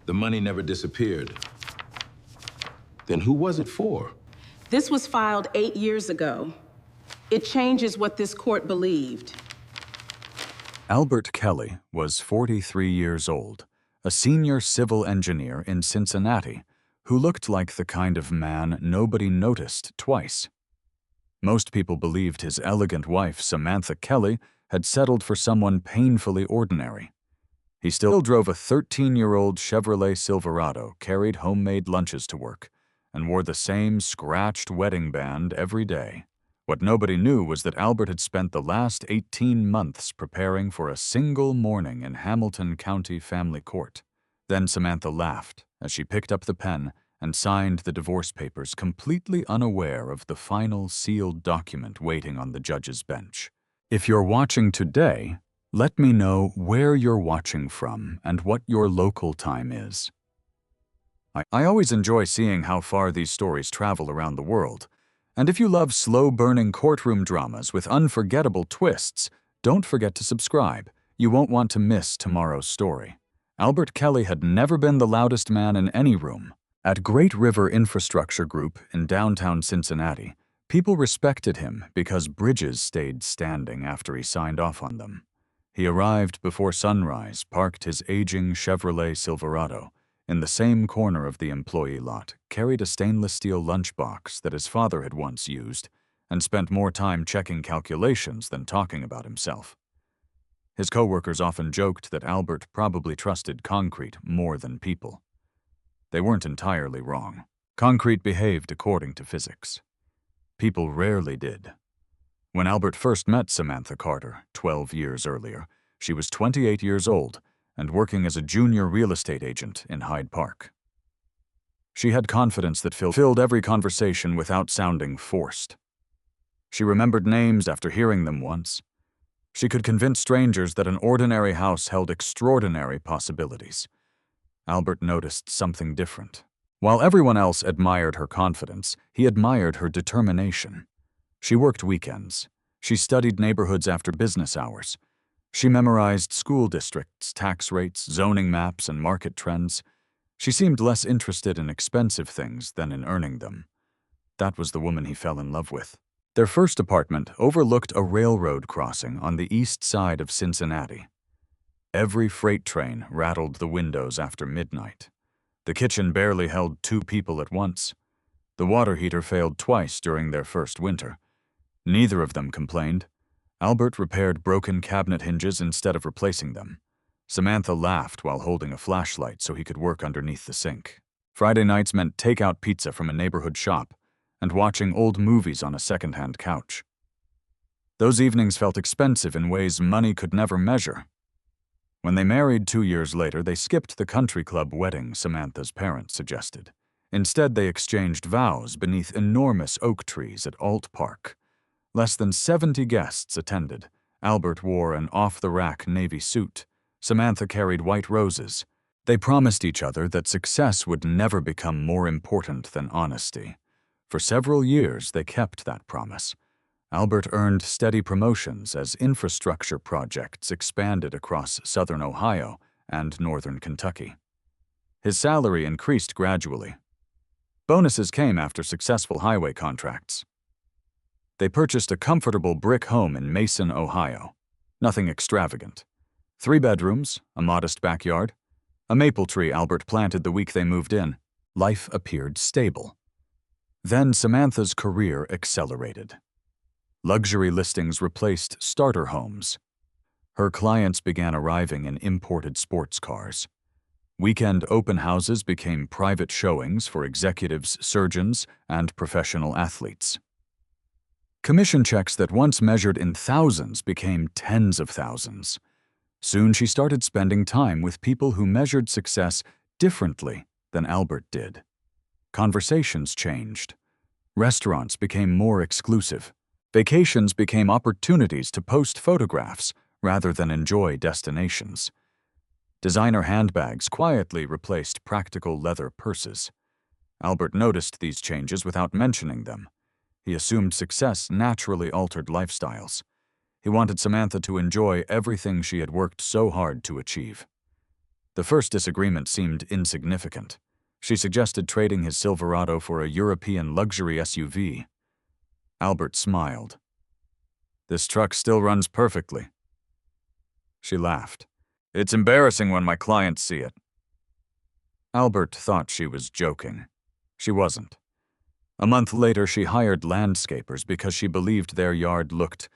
The money never disappeared. Then who was it for? This was filed 8 years ago. It changes what this court believed. Albert Kelly was 43 years old, a senior civil engineer in Cincinnati who looked like the kind of man nobody noticed twice. Most people believed his elegant wife, Samantha Kelly, had settled for someone painfully ordinary. He still drove a 13-year-old Chevrolet Silverado, carried homemade lunches to work, and wore the same scratched wedding band every day. What nobody knew was that Albert had spent the last 18 months preparing for a single morning in Hamilton County Family Court. Then Samantha laughed as she picked up the pen and signed the divorce papers, completely unaware of the final sealed document waiting on the judge's bench. If you're watching today, let me know where you're watching from and what your local time is. I always enjoy seeing how far these stories travel around the world. And if you love slow-burning courtroom dramas with unforgettable twists, don't forget to subscribe. You won't want to miss tomorrow's story. Albert Kelly had never been the loudest man in any room. At Great River Infrastructure Group in downtown Cincinnati, people respected him because bridges stayed standing after he signed off on them. He arrived before sunrise, parked his aging Chevrolet Silverado in the same corner of the employee lot, carried a stainless steel lunchbox that his father had once used, and spent more time checking calculations than talking about himself. His coworkers often joked that Albert probably trusted concrete more than people. They weren't entirely wrong. Concrete behaved according to physics. People rarely did. When Albert first met Samantha Carter, 12 years earlier, she was 28 years old and working as a junior real estate agent in Hyde Park. She had confidence that filled every conversation without sounding forced. She remembered names after hearing them once. She could convince strangers that an ordinary house held extraordinary possibilities. Albert noticed something different. While everyone else admired her confidence, he admired her determination. She worked weekends. She studied neighborhoods after business hours. She memorized school districts, tax rates, zoning maps, and market trends. She seemed less interested in expensive things than in earning them. That was the woman he fell in love with. Their first apartment overlooked a railroad crossing on the east side of Cincinnati. Every freight train rattled the windows after midnight. The kitchen barely held 2 people at once. The water heater failed twice during their first winter. Neither of them complained. Albert repaired broken cabinet hinges instead of replacing them. Samantha laughed while holding a flashlight so he could work underneath the sink. Friday nights meant takeout pizza from a neighborhood shop and watching old movies on a second-hand couch. Those evenings felt expensive in ways money could never measure. When they married 2 years later, they skipped the country club wedding Samantha's parents suggested. Instead, they exchanged vows beneath enormous oak trees at Alt Park. Less than 70 guests attended. Albert wore an off-the-rack navy suit. Samantha carried white roses. They promised each other that success would never become more important than honesty. For several years, they kept that promise. Albert earned steady promotions as infrastructure projects expanded across southern Ohio and northern Kentucky. His salary increased gradually. Bonuses came after successful highway contracts. They purchased a comfortable brick home in Mason, Ohio. Nothing extravagant. 3 bedrooms, a modest backyard, a maple tree Albert planted the week they moved in. Life appeared stable. Then Samantha's career accelerated. Luxury listings replaced starter homes. Her clients began arriving in imported sports cars. Weekend open houses became private showings for executives, surgeons, and professional athletes. Commission checks that once measured in thousands became tens of thousands. Soon she started spending time with people who measured success differently than Albert did. Conversations changed. Restaurants became more exclusive. Vacations became opportunities to post photographs rather than enjoy destinations. Designer handbags quietly replaced practical leather purses. Albert noticed these changes without mentioning them. He assumed success naturally altered lifestyles. He wanted Samantha to enjoy everything she had worked so hard to achieve. The first disagreement seemed insignificant. She suggested trading his Silverado for a European luxury SUV. Albert smiled. "This truck still runs perfectly." She laughed. "It's embarrassing when my clients see it." Albert thought she was joking. She wasn't. A month later, she hired landscapers because she believed their yard looked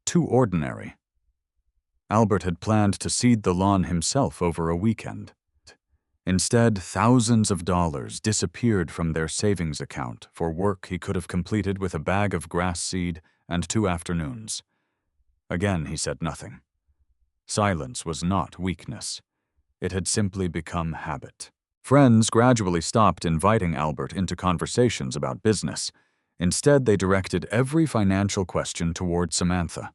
too ordinary. Albert had planned to seed the lawn himself over a weekend. Instead, thousands of dollars disappeared from their savings account for work he could have completed with a bag of grass seed and 2 afternoons. Again, he said nothing. Silence was not weakness. It had simply become habit. Friends gradually stopped inviting Albert into conversations about business. Instead, they directed every financial question toward Samantha.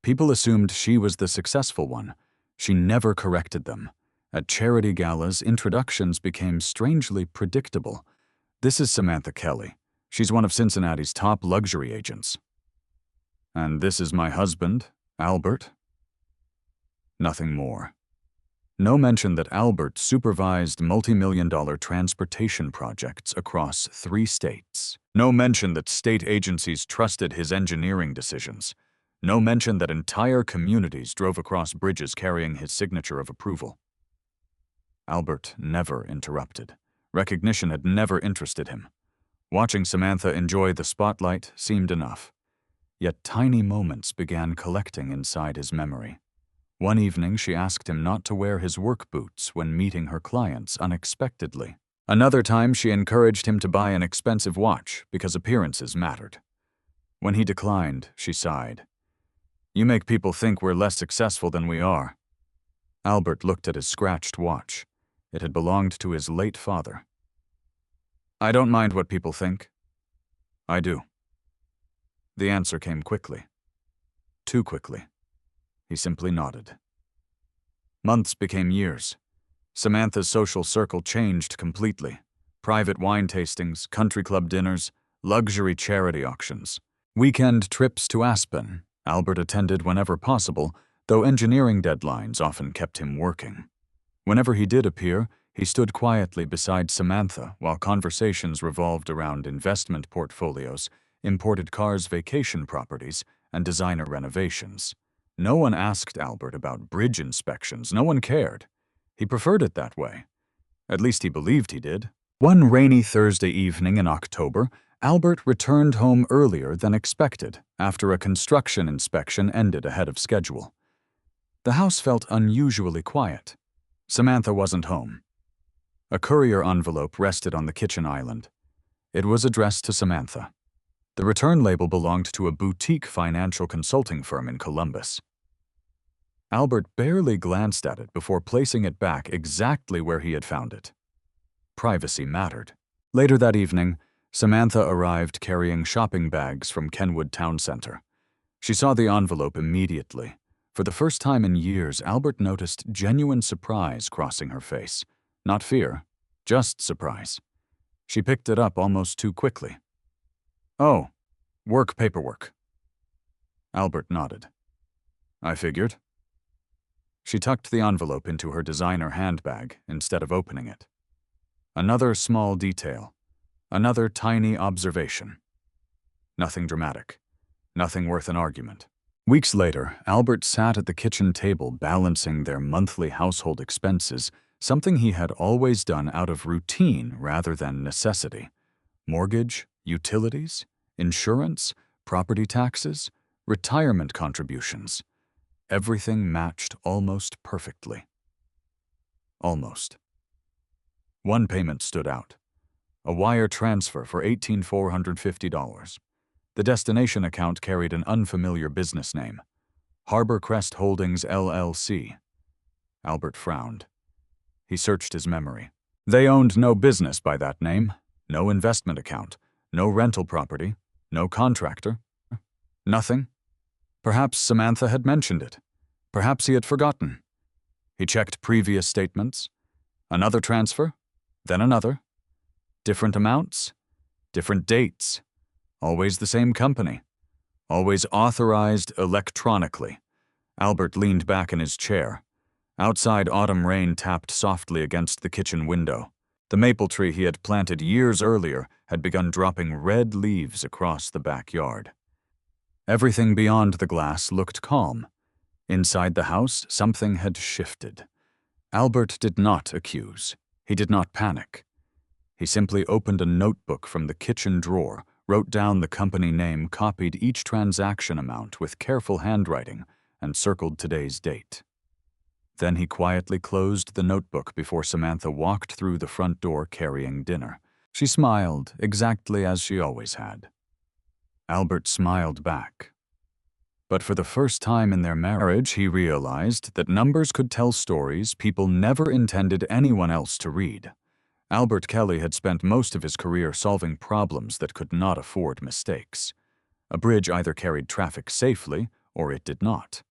People assumed she was the successful one. She never corrected them. At charity galas, introductions became strangely predictable. "This is Samantha Kelly. She's one of Cincinnati's top luxury agents." "And this is my husband, Albert." Nothing more. No mention that Albert supervised multi-million-dollar transportation projects across 3 states. No mention that state agencies trusted his engineering decisions. No mention that entire communities drove across bridges carrying his signature of approval. Albert never interrupted. Recognition had never interested him. Watching Samantha enjoy the spotlight seemed enough. Yet tiny moments began collecting inside his memory. One evening, she asked him not to wear his work boots when meeting her clients unexpectedly. Another time, she encouraged him to buy an expensive watch because appearances mattered. When he declined, she sighed. "You make people think we're less successful than we are." Albert looked at his scratched watch. It had belonged to his late father. "I don't mind what people think." "I do." The answer came quickly. Too quickly. He simply nodded. Months became years. Samantha's social circle changed completely. Private wine tastings, country club dinners, luxury charity auctions. Weekend trips to Aspen. Albert attended whenever possible, though engineering deadlines often kept him working. Whenever he did appear, he stood quietly beside Samantha while conversations revolved around investment portfolios, imported cars, vacation properties, and designer renovations. No one asked Albert about bridge inspections. No one cared. He preferred it that way. At least he believed he did. One rainy Thursday evening in October, Albert returned home earlier than expected after a construction inspection ended ahead of schedule. The house felt unusually quiet. Samantha wasn't home. A courier envelope rested on the kitchen island. It was addressed to Samantha. The return label belonged to a boutique financial consulting firm in Columbus. Albert barely glanced at it before placing it back exactly where he had found it. Privacy mattered. Later that evening, Samantha arrived carrying shopping bags from Kenwood Town Center. She saw the envelope immediately. For the first time in years, Albert noticed genuine surprise crossing her face. Not fear, just surprise. She picked it up almost too quickly. "Oh, work paperwork." Albert nodded. "I figured." She tucked the envelope into her designer handbag instead of opening it. Another small detail. Another tiny observation. Nothing dramatic. Nothing worth an argument. Weeks later, Albert sat at the kitchen table balancing their monthly household expenses, something he had always done out of routine rather than necessity. Mortgage, utilities, insurance, property taxes, retirement contributions. Everything matched almost perfectly. Almost. One payment stood out. A wire transfer for $18,450. The destination account carried an unfamiliar business name. Harbor Crest Holdings, LLC. Albert frowned. He searched his memory. They owned no business by that name, no investment account, no rental property, no contractor. Nothing. Perhaps Samantha had mentioned it. Perhaps he had forgotten. He checked previous statements. Another transfer, then another. Different amounts, different dates. Always the same company. Always authorized electronically. Albert leaned back in his chair. Outside, autumn rain tapped softly against the kitchen window. The maple tree he had planted years earlier had begun dropping red leaves across the backyard. Everything beyond the glass looked calm. Inside the house, something had shifted. Albert did not accuse. He did not panic. He simply opened a notebook from the kitchen drawer, wrote down the company name, copied each transaction amount with careful handwriting, and circled today's date. Then he quietly closed the notebook before Samantha walked through the front door carrying dinner. She smiled, exactly as she always had. Albert smiled back. But for the first time in their marriage, he realized that numbers could tell stories people never intended anyone else to read. Albert Kelly had spent most of his career solving problems that could not afford mistakes. A bridge either carried traffic safely, or it did not.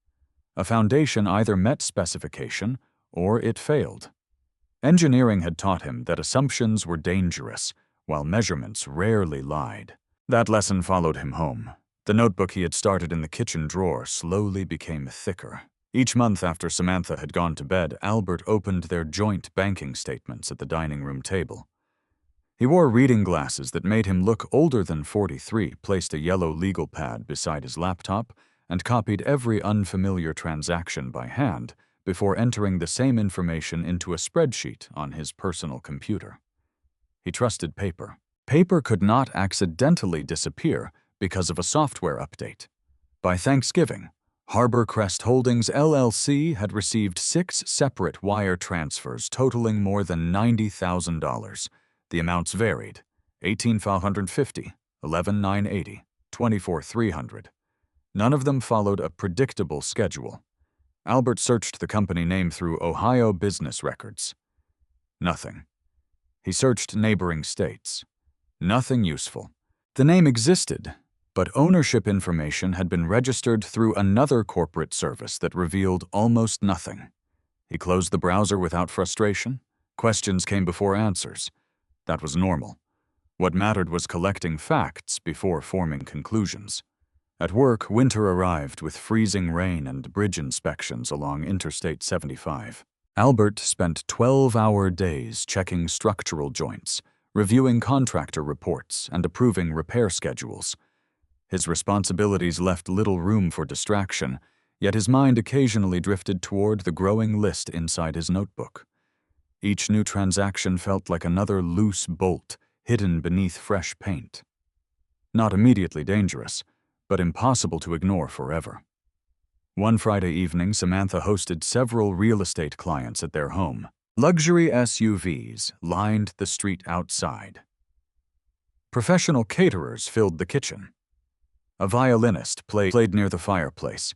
A foundation either met specification, or it failed. Engineering had taught him that assumptions were dangerous, while measurements rarely lied. That lesson followed him home. The notebook he had started in the kitchen drawer slowly became thicker. Each month after Samantha had gone to bed, Albert opened their joint banking statements at the dining room table. He wore reading glasses that made him look older than 43, placed a yellow legal pad beside his laptop, and copied every unfamiliar transaction by hand before entering the same information into a spreadsheet on his personal computer. He trusted paper. Paper could not accidentally disappear because of a software update. By Thanksgiving, Harbor Crest Holdings LLC had received 6 separate wire transfers totaling more than $90,000. The amounts varied: $18,550, $11,980, $24,300. None of them followed a predictable schedule. Albert searched the company name through Ohio business records. Nothing. He searched neighboring states. Nothing useful. The name existed, but ownership information had been registered through another corporate service that revealed almost nothing. He closed the browser without frustration. Questions came before answers. That was normal. What mattered was collecting facts before forming conclusions. At work, winter arrived with freezing rain and bridge inspections along Interstate 75. Albert spent 12-hour days checking structural joints, reviewing contractor reports, and approving repair schedules. His responsibilities left little room for distraction, yet his mind occasionally drifted toward the growing list inside his notebook. Each new transaction felt like another loose bolt hidden beneath fresh paint. Not immediately dangerous, but impossible to ignore forever. One Friday evening, Samantha hosted several real estate clients at their home. Luxury SUVs lined the street outside. Professional caterers filled the kitchen. A violinist played near the fireplace.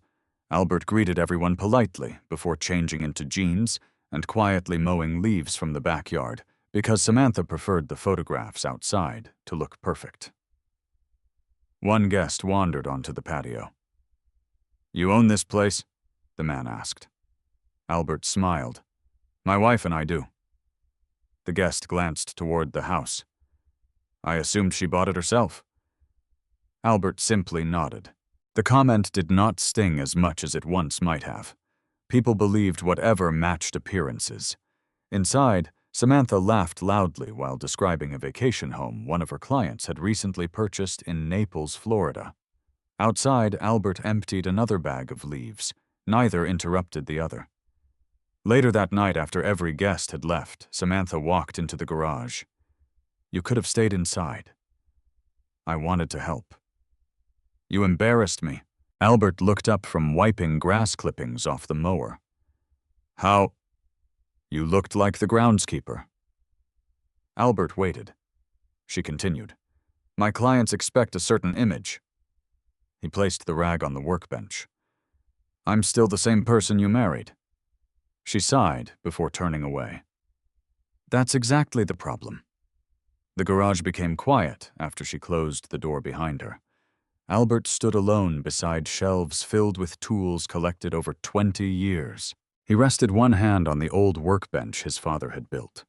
Albert greeted everyone politely before changing into jeans and quietly mowing leaves from the backyard because Samantha preferred the photographs outside to look perfect. One guest wandered onto the patio. "You own this place?" the man asked. Albert smiled. "My wife and I do." The guest glanced toward the house. "I assumed she bought it herself." Albert simply nodded. The comment did not sting as much as it once might have. People believed whatever matched appearances. Inside, Samantha laughed loudly while describing a vacation home one of her clients had recently purchased in Naples, Florida. Outside, Albert emptied another bag of leaves. Neither interrupted the other. Later that night, after every guest had left, Samantha walked into the garage. "You could have stayed inside." "I wanted to help." "You embarrassed me." Albert looked up from wiping grass clippings off the mower. "How?" "You looked like the groundskeeper." Albert waited. She continued. "My clients expect a certain image." He placed the rag on the workbench. "I'm still the same person you married." She sighed before turning away. That's exactly the problem. The garage became quiet after she closed the door behind her. Albert stood alone beside shelves filled with tools collected over 20 years. He rested one hand on the old workbench his father had built.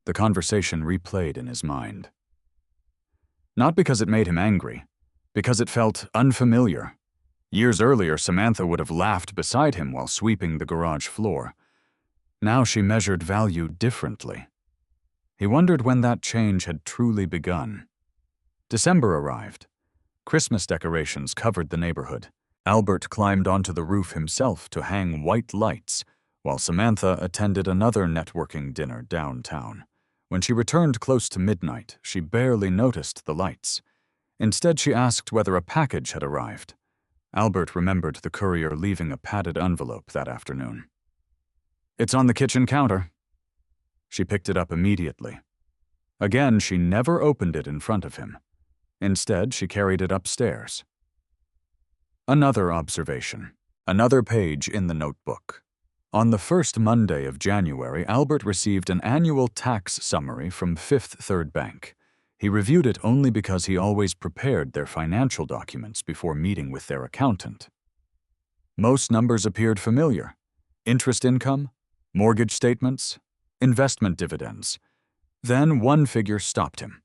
The conversation replayed in his mind. Not because it made him angry, because it felt unfamiliar. Years earlier, Samantha would have laughed beside him while sweeping the garage floor. Now she measured value differently. He wondered when that change had truly begun. December arrived. Christmas decorations covered the neighborhood. Albert climbed onto the roof himself to hang white lights, while Samantha attended another networking dinner downtown. When she returned close to midnight, she barely noticed the lights. Instead, she asked whether a package had arrived. Albert remembered the courier leaving a padded envelope that afternoon. "It's on the kitchen counter." She picked it up immediately. Again, she never opened it in front of him. Instead, she carried it upstairs. Another observation. Another page in the notebook. On the first Monday of January, Albert received an annual tax summary from Fifth Third Bank. He reviewed it only because he always prepared their financial documents before meeting with their accountant. Most numbers appeared familiar. Interest income, mortgage statements, investment dividends. Then one figure stopped him.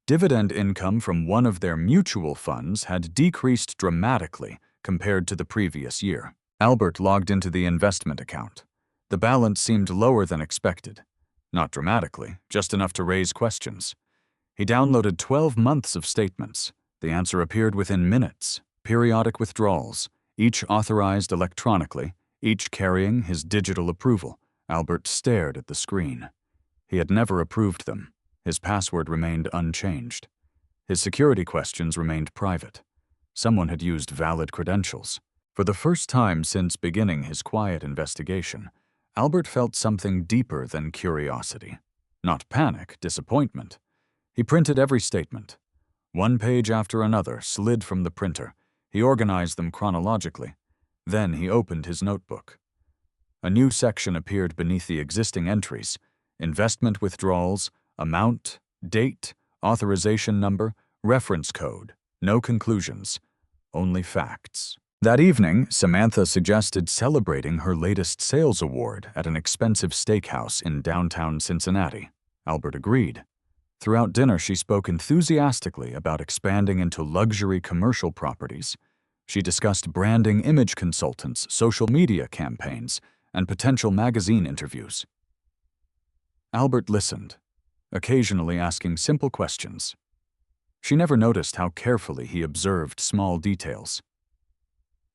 Dividend income from one of their mutual funds had decreased dramatically compared to the previous year. Albert logged into the investment account. The balance seemed lower than expected. Not dramatically, just enough to raise questions. He downloaded 12 months of statements. The answer appeared within minutes. Periodic withdrawals, each authorized electronically, each carrying his digital approval. Albert stared at the screen. He had never approved them. His password remained unchanged. His security questions remained private. Someone had used valid credentials. For the first time since beginning his quiet investigation, Albert felt something deeper than curiosity. Not panic, disappointment. He printed every statement. One page after another slid from the printer. He organized them chronologically. Then he opened his notebook. A new section appeared beneath the existing entries: investment withdrawals, amount, date, authorization number, reference code. No conclusions, only facts. That evening, Samantha suggested celebrating her latest sales award at an expensive steakhouse in downtown Cincinnati. Albert agreed. Throughout dinner, she spoke enthusiastically about expanding into luxury commercial properties. She discussed branding image consultants, social media campaigns, and potential magazine interviews. Albert listened, occasionally asking simple questions. She never noticed how carefully he observed small details.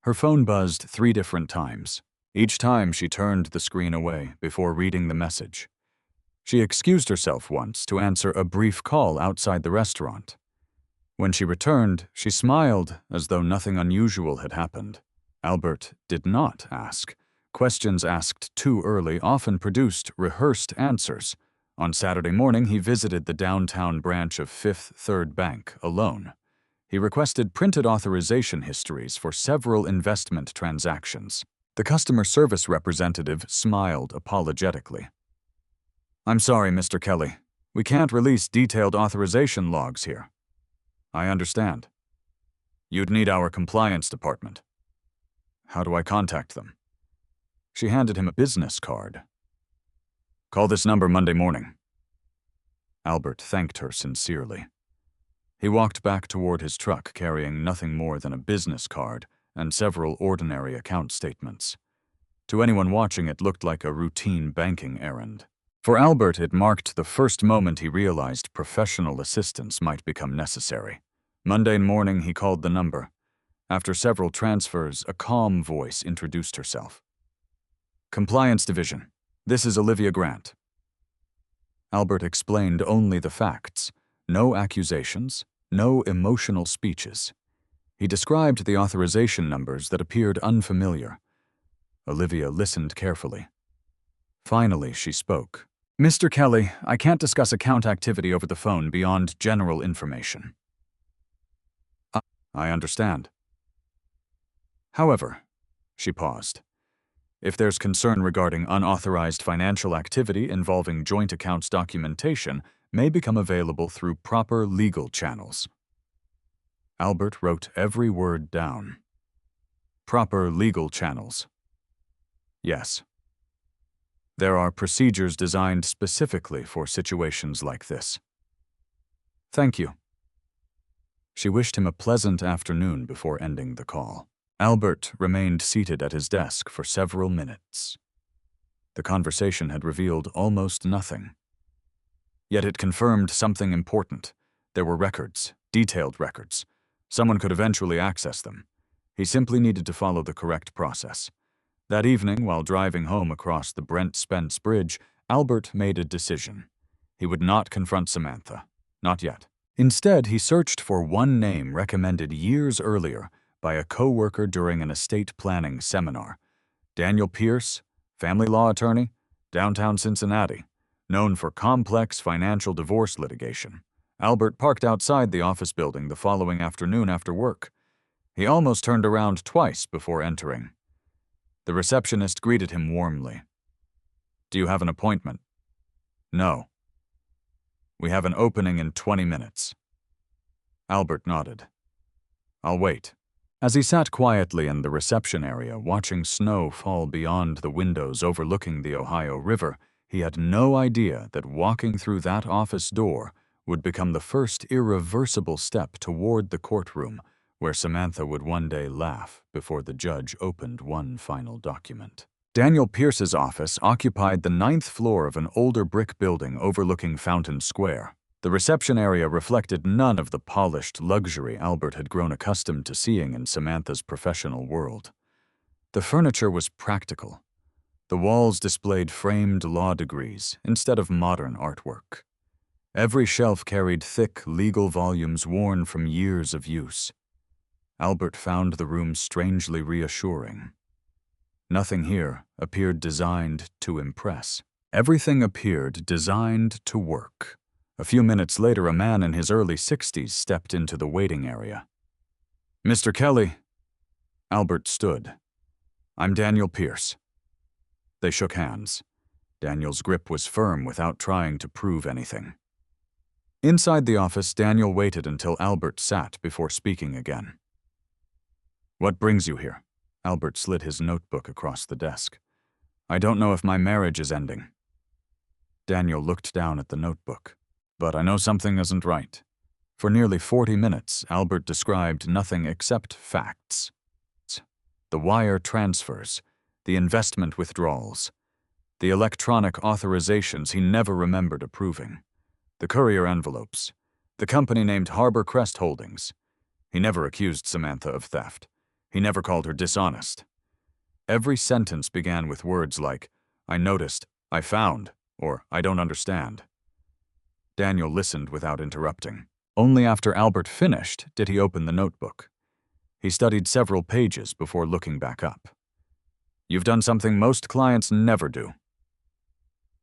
Her phone buzzed 3 different times. Each time she turned the screen away before reading the message. She excused herself once to answer a brief call outside the restaurant. When she returned, she smiled as though nothing unusual had happened. Albert did not ask. Questions asked too early often produced rehearsed answers. On Saturday morning, he visited the downtown branch of Fifth Third Bank alone. He requested printed authorization histories for several investment transactions. The customer service representative smiled apologetically. "I'm sorry, Mr. Kelly. We can't release detailed authorization logs here." "I understand. You'd need our compliance department." "How do I contact them?" She handed him a business card. "Call this number Monday morning." Albert thanked her sincerely. He walked back toward his truck carrying nothing more than a business card and several ordinary account statements. To anyone watching, it looked like a routine banking errand. For Albert, it marked the first moment he realized professional assistance might become necessary. Monday morning, he called the number. After several transfers, a calm voice introduced herself. "Compliance Division. This is Olivia Grant." Albert explained only the facts. No accusations, no emotional speeches. He described the authorization numbers that appeared unfamiliar. Olivia listened carefully. Finally, she spoke. "Mr. Kelly, I can't discuss account activity over the phone beyond general information." "I understand." "However," she paused, "if there's concern regarding unauthorized financial activity involving joint accounts, documentation may become available through proper legal channels." Albert wrote every word down. Proper legal channels. Yes. There are procedures designed specifically for situations like this. "Thank you." She wished him a pleasant afternoon before ending the call. Albert remained seated at his desk for several minutes. The conversation had revealed almost nothing. Yet it confirmed something important. There were records, detailed records. Someone could eventually access them. He simply needed to follow the correct process. That evening, while driving home across the Brent Spence Bridge, Albert made a decision. He would not confront Samantha. Not yet. Instead, he searched for one name recommended years earlier by a co-worker during an estate planning seminar. Daniel Pierce, family law attorney, downtown Cincinnati, known for complex financial divorce litigation. Albert parked outside the office building the following afternoon after work. He almost turned around twice before entering. The receptionist greeted him warmly. "Do you have an appointment?" "No." "We have an opening in 20 minutes. Albert nodded. "I'll wait." As he sat quietly in the reception area, watching snow fall beyond the windows overlooking the Ohio River, he had no idea that walking through that office door would become the first irreversible step toward the courtroom where Samantha would one day laugh before the judge opened one final document. Daniel Pierce's office occupied the 9th floor of an older brick building overlooking Fountain Square. The reception area reflected none of the polished luxury Albert had grown accustomed to seeing in Samantha's professional world. The furniture was practical. The walls displayed framed law degrees instead of modern artwork. Every shelf carried thick legal volumes worn from years of use. Albert found the room strangely reassuring. Nothing here appeared designed to impress. Everything appeared designed to work. A few minutes later, a man in his early 60s stepped into the waiting area. "Mr. Kelly." Albert stood. "I'm Daniel Pierce." They shook hands. Daniel's grip was firm without trying to prove anything. Inside the office, Daniel waited until Albert sat before speaking again. "What brings you here?" Albert slid his notebook across the desk. "I don't know if my marriage is ending." Daniel looked down at the notebook. "But I know something isn't right." For nearly 40 minutes, Albert described nothing except facts. The wire transfers, the investment withdrawals, the electronic authorizations he never remembered approving, the courier envelopes, the company named Harbor Crest Holdings. He never accused Samantha of theft. He never called her dishonest. Every sentence began with words like, "I noticed," "I found," or "I don't understand." Daniel listened without interrupting. Only after Albert finished did he open the notebook. He studied several pages before looking back up. "You've done something most clients never do."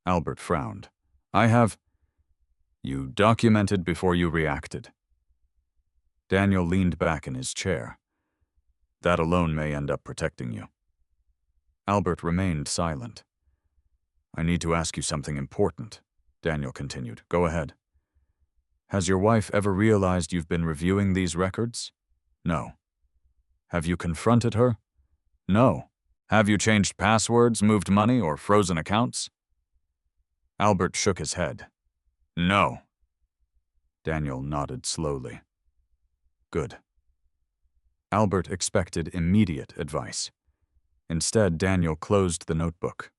Albert frowned. "I have." "You documented before you reacted." Daniel leaned back in his chair. "That alone may end up protecting you." Albert remained silent. "I need to ask you something important," Daniel continued. "Go ahead." "Has your wife ever realized you've been reviewing these records?" "No." "Have you confronted her?" "No." "Have you changed passwords, moved money, or frozen accounts?" Albert shook his head. "No." Daniel nodded slowly. "Good." Albert expected immediate advice. Instead, Daniel closed the notebook.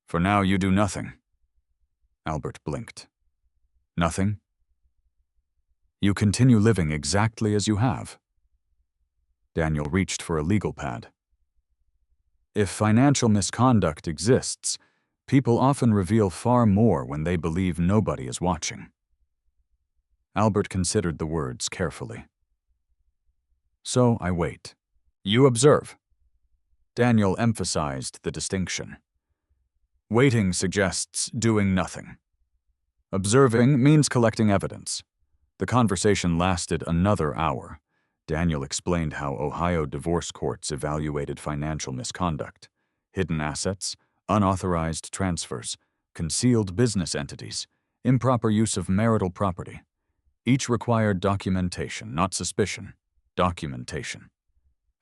"For now, you do nothing." Albert blinked. "Nothing?" "You continue living exactly as you have." Daniel reached for a legal pad. If financial misconduct exists, people often reveal far more when they believe nobody is watching. Albert considered the words carefully. "So I wait. You observe." Daniel emphasized the distinction. Waiting suggests doing nothing. Observing means collecting evidence. The conversation lasted another hour. Daniel explained how Ohio divorce courts evaluated financial misconduct, hidden assets, unauthorized transfers, concealed business entities, improper use of marital property. Each required documentation, not suspicion. Documentation.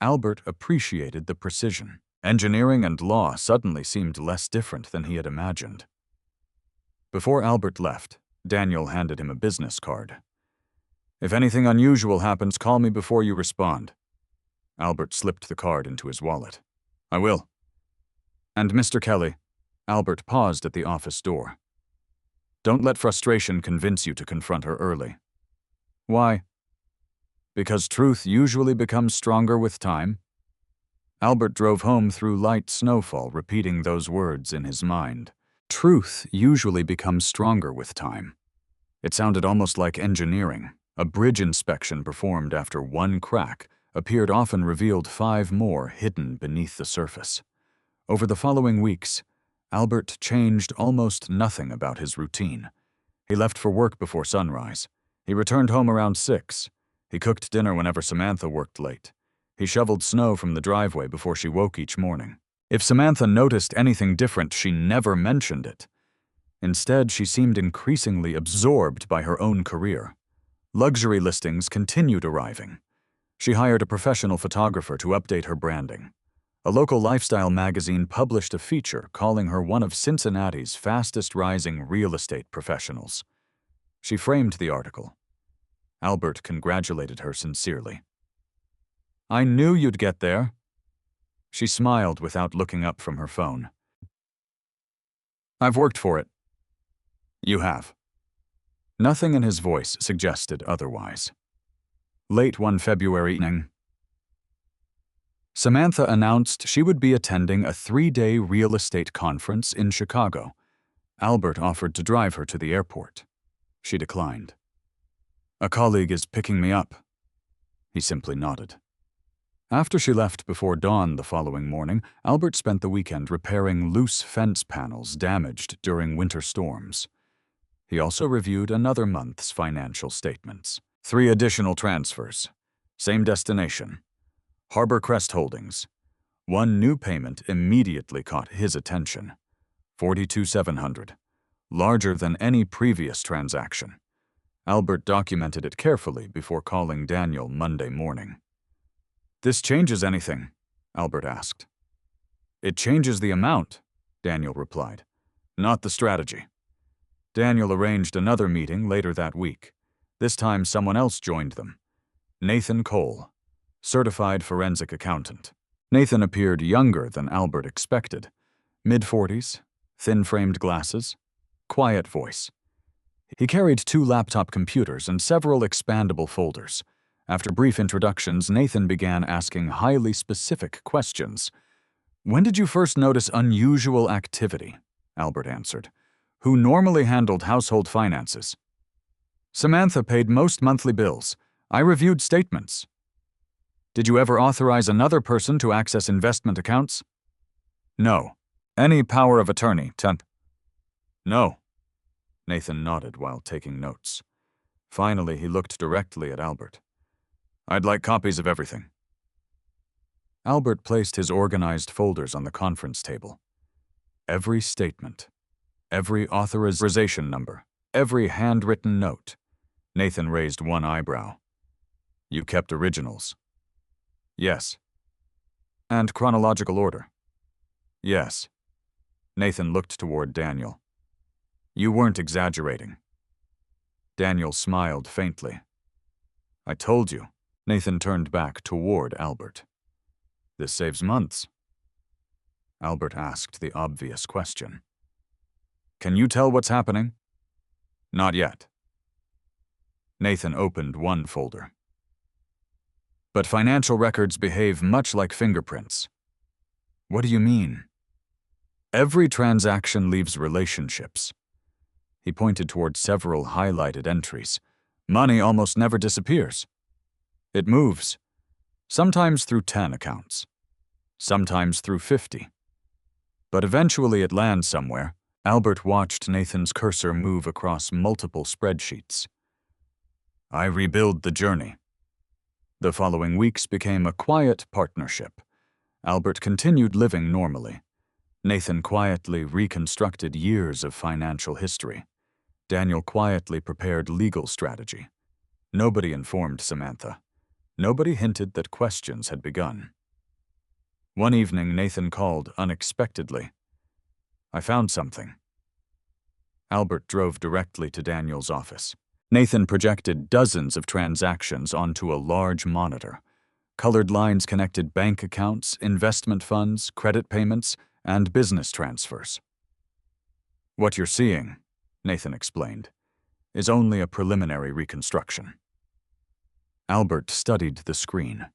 Albert appreciated the precision. Engineering and law suddenly seemed less different than he had imagined. Before Albert left, Daniel handed him a business card. "If anything unusual happens, call me before you respond." Albert slipped the card into his wallet. "I will." "And Mr. Kelly," Albert paused at the office door. Don't let frustration convince you to confront her early. Why? Because truth usually becomes stronger with time. Albert drove home through light snowfall, repeating those words in his mind. Truth usually becomes stronger with time. It sounded almost like engineering. A bridge inspection performed after one crack appeared often revealed 5 more hidden beneath the surface. Over the following weeks, Albert changed almost nothing about his routine. He left for work before sunrise. He returned home around 6. He cooked dinner whenever Samantha worked late. He shoveled snow from the driveway before she woke each morning. If Samantha noticed anything different, she never mentioned it. Instead, she seemed increasingly absorbed by her own career. Luxury listings continued arriving. She hired a professional photographer to update her branding. A local lifestyle magazine published a feature calling her one of Cincinnati's fastest-rising real estate professionals. She framed the article. Albert congratulated her sincerely. I knew you'd get there. She smiled without looking up from her phone. I've worked for it. You have. Nothing in his voice suggested otherwise. Late one February evening, Samantha announced she would be attending a 3-day real estate conference in Chicago. Albert offered to drive her to the airport. She declined. A colleague is picking me up. He simply nodded. After she left before dawn the following morning, Albert spent the weekend repairing loose fence panels damaged during winter storms. He also reviewed another month's financial statements. 3 additional transfers. Same destination. Harbor Crest Holdings. One new payment immediately caught his attention. $42,700. Larger than any previous transaction. Albert documented it carefully before calling Daniel Monday morning. This changes anything? Albert asked. It changes the amount, Daniel replied, not the strategy. Daniel arranged another meeting later that week. This time someone else joined them. Nathan Cole, certified forensic accountant. Nathan appeared younger than Albert expected. Mid-40s, thin-framed glasses, quiet voice. He carried 2 laptop computers and several expandable folders. After brief introductions, Nathan began asking highly specific questions. When did you first notice unusual activity? Albert answered. Who normally handled household finances? Samantha paid most monthly bills. I reviewed statements. Did you ever authorize another person to access investment accounts? No. Any power of attorney, 10th? No. Nathan nodded while taking notes. Finally, he looked directly at Albert. I'd like copies of everything. Albert placed his organized folders on the conference table. Every statement, every authorization number, every handwritten note. Nathan raised one eyebrow. You kept originals? Yes. And chronological order? Yes. Nathan looked toward Daniel. You weren't exaggerating. Daniel smiled faintly. I told you. Nathan turned back toward Albert. This saves months. Albert asked the obvious question. Can you tell what's happening? Not yet. Nathan opened one folder. But financial records behave much like fingerprints. What do you mean? Every transaction leaves relationships. He pointed toward several highlighted entries. Money almost never disappears. It moves, sometimes through 10 accounts, sometimes through 50. But eventually it lands somewhere. Albert watched Nathan's cursor move across multiple spreadsheets. I rebuild the journey. The following weeks became a quiet partnership. Albert continued living normally. Nathan quietly reconstructed years of financial history. Daniel quietly prepared legal strategy. Nobody informed Samantha. Nobody hinted that questions had begun. One evening, Nathan called unexpectedly. I found something. Albert drove directly to Daniel's office. Nathan projected dozens of transactions onto a large monitor. Colored lines connected bank accounts, investment funds, credit payments, and business transfers. What you're seeing, Nathan explained, is only a preliminary reconstruction. Albert studied the screen.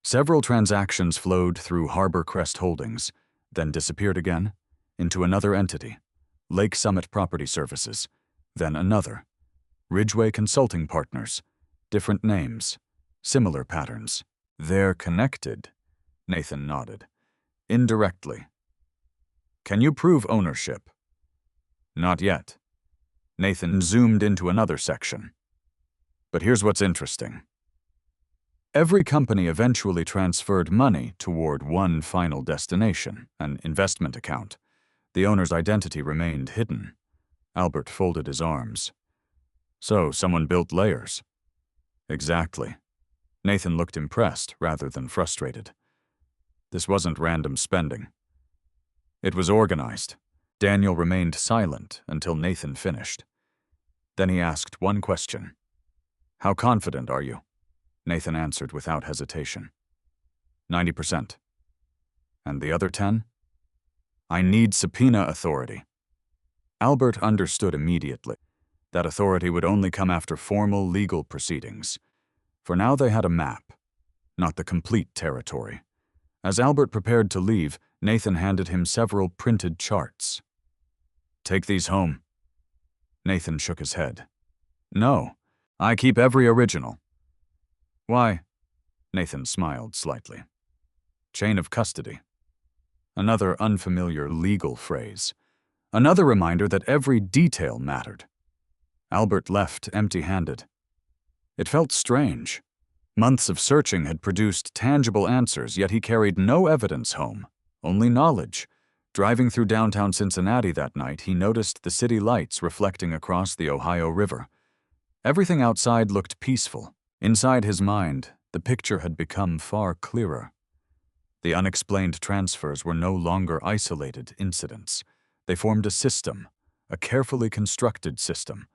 Several transactions flowed through Harbor Crest Holdings, then disappeared again into another entity, Lake Summit Property Services, then another, Ridgeway Consulting Partners, different names, similar patterns. They're connected, Nathan nodded. Indirectly. Can you prove ownership? Not yet. Nathan zoomed into another section. But here's what's interesting. Every company eventually transferred money toward one final destination, an investment account. The owner's identity remained hidden. Albert folded his arms. So, someone built layers. Exactly. Nathan looked impressed rather than frustrated. This wasn't random spending. It was organized. Daniel remained silent until Nathan finished. Then he asked one question. How confident are you? Nathan answered without hesitation. 90%. And the other 10? I need subpoena authority. Albert understood immediately. That authority would only come after formal legal proceedings. For now they had a map, not the complete territory. As Albert prepared to leave, Nathan handed him several printed charts. Take these home. Nathan shook his head. No, I keep every original. Why? Nathan smiled slightly. Chain of custody. Another unfamiliar legal phrase. Another reminder that every detail mattered. Albert left empty-handed. It felt strange. Months of searching had produced tangible answers, yet he carried no evidence home, only knowledge. Driving through downtown Cincinnati that night, he noticed the city lights reflecting across the Ohio River. Everything outside looked peaceful. Inside his mind, the picture had become far clearer. The unexplained transfers were no longer isolated incidents. They formed a system, a carefully constructed system.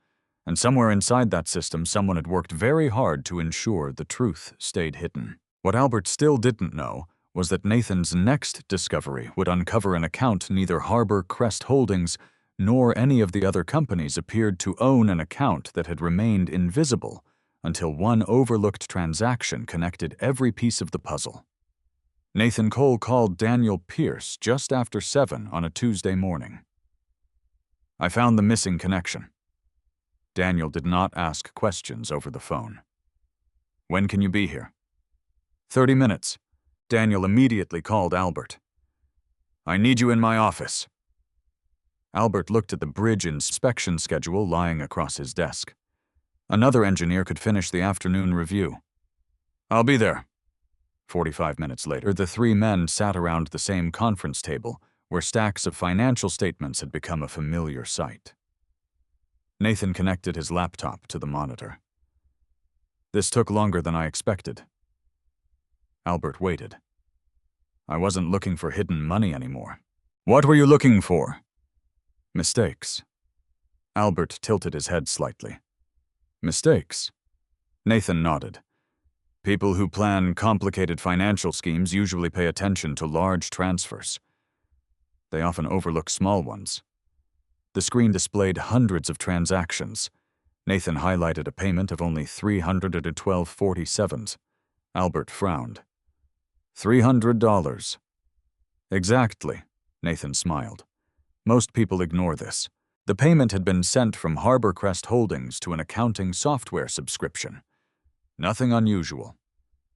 And somewhere inside that system, someone had worked very hard to ensure the truth stayed hidden. What Albert still didn't know was that Nathan's next discovery would uncover an account neither Harbor Crest Holdings nor any of the other companies appeared to own, an account that had remained invisible until one overlooked transaction connected every piece of the puzzle. Nathan Cole called Daniel Pierce just after 7 on a Tuesday morning. I found the missing connection. Daniel did not ask questions over the phone. When can you be here? 30 minutes. Daniel immediately called Albert. I need you in my office. Albert looked at the bridge inspection schedule lying across his desk. Another engineer could finish the afternoon review. I'll be there. 45 minutes later, the three men sat around the same conference table, where stacks of financial statements had become a familiar sight. Nathan connected his laptop to the monitor. This took longer than I expected. Albert waited. I wasn't looking for hidden money anymore. What were you looking for? Mistakes. Albert tilted his head slightly. Mistakes? Nathan nodded. People who plan complicated financial schemes usually pay attention to large transfers. They often overlook small ones. The screen displayed hundreds of transactions. Nathan highlighted a payment of only $312.47. Albert frowned. $300. Exactly, Nathan smiled. Most people ignore this. The payment had been sent from Harbor Crest Holdings to an accounting software subscription. Nothing unusual,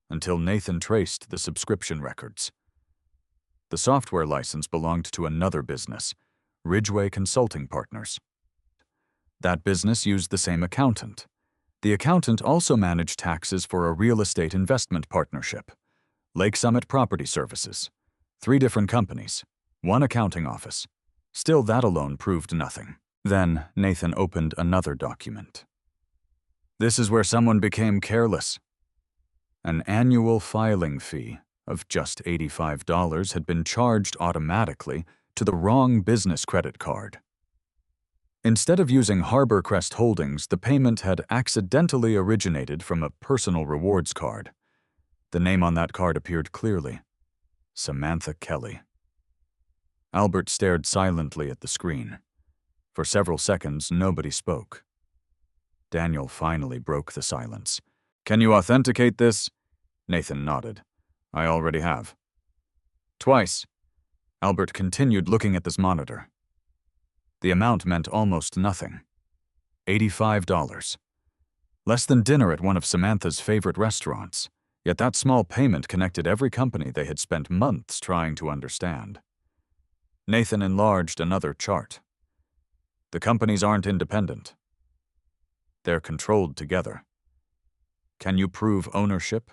until Nathan traced the subscription records. The software license belonged to another business, Ridgeway Consulting Partners. That business used the same accountant. The accountant also managed taxes for a real estate investment partnership, Lake Summit Property Services. 3 different companies, 1 accounting office. Still, that alone proved nothing. Then Nathan opened another document. This is where someone became careless. An annual filing fee of just $85 had been charged automatically to the wrong business credit card. Instead of using Harbor Crest Holdings, the payment had accidentally originated from a personal rewards card. The name on that card appeared clearly. Samantha Kelly. Albert stared silently at the screen. For several seconds, nobody spoke. Daniel finally broke the silence. "Can you authenticate this?" Nathan nodded. "I already have." "Twice." Albert continued looking at this monitor. The amount meant almost nothing. $85. Less than dinner at one of Samantha's favorite restaurants, yet that small payment connected every company they had spent months trying to understand. Nathan enlarged another chart. The companies aren't independent. They're controlled together. Can you prove ownership?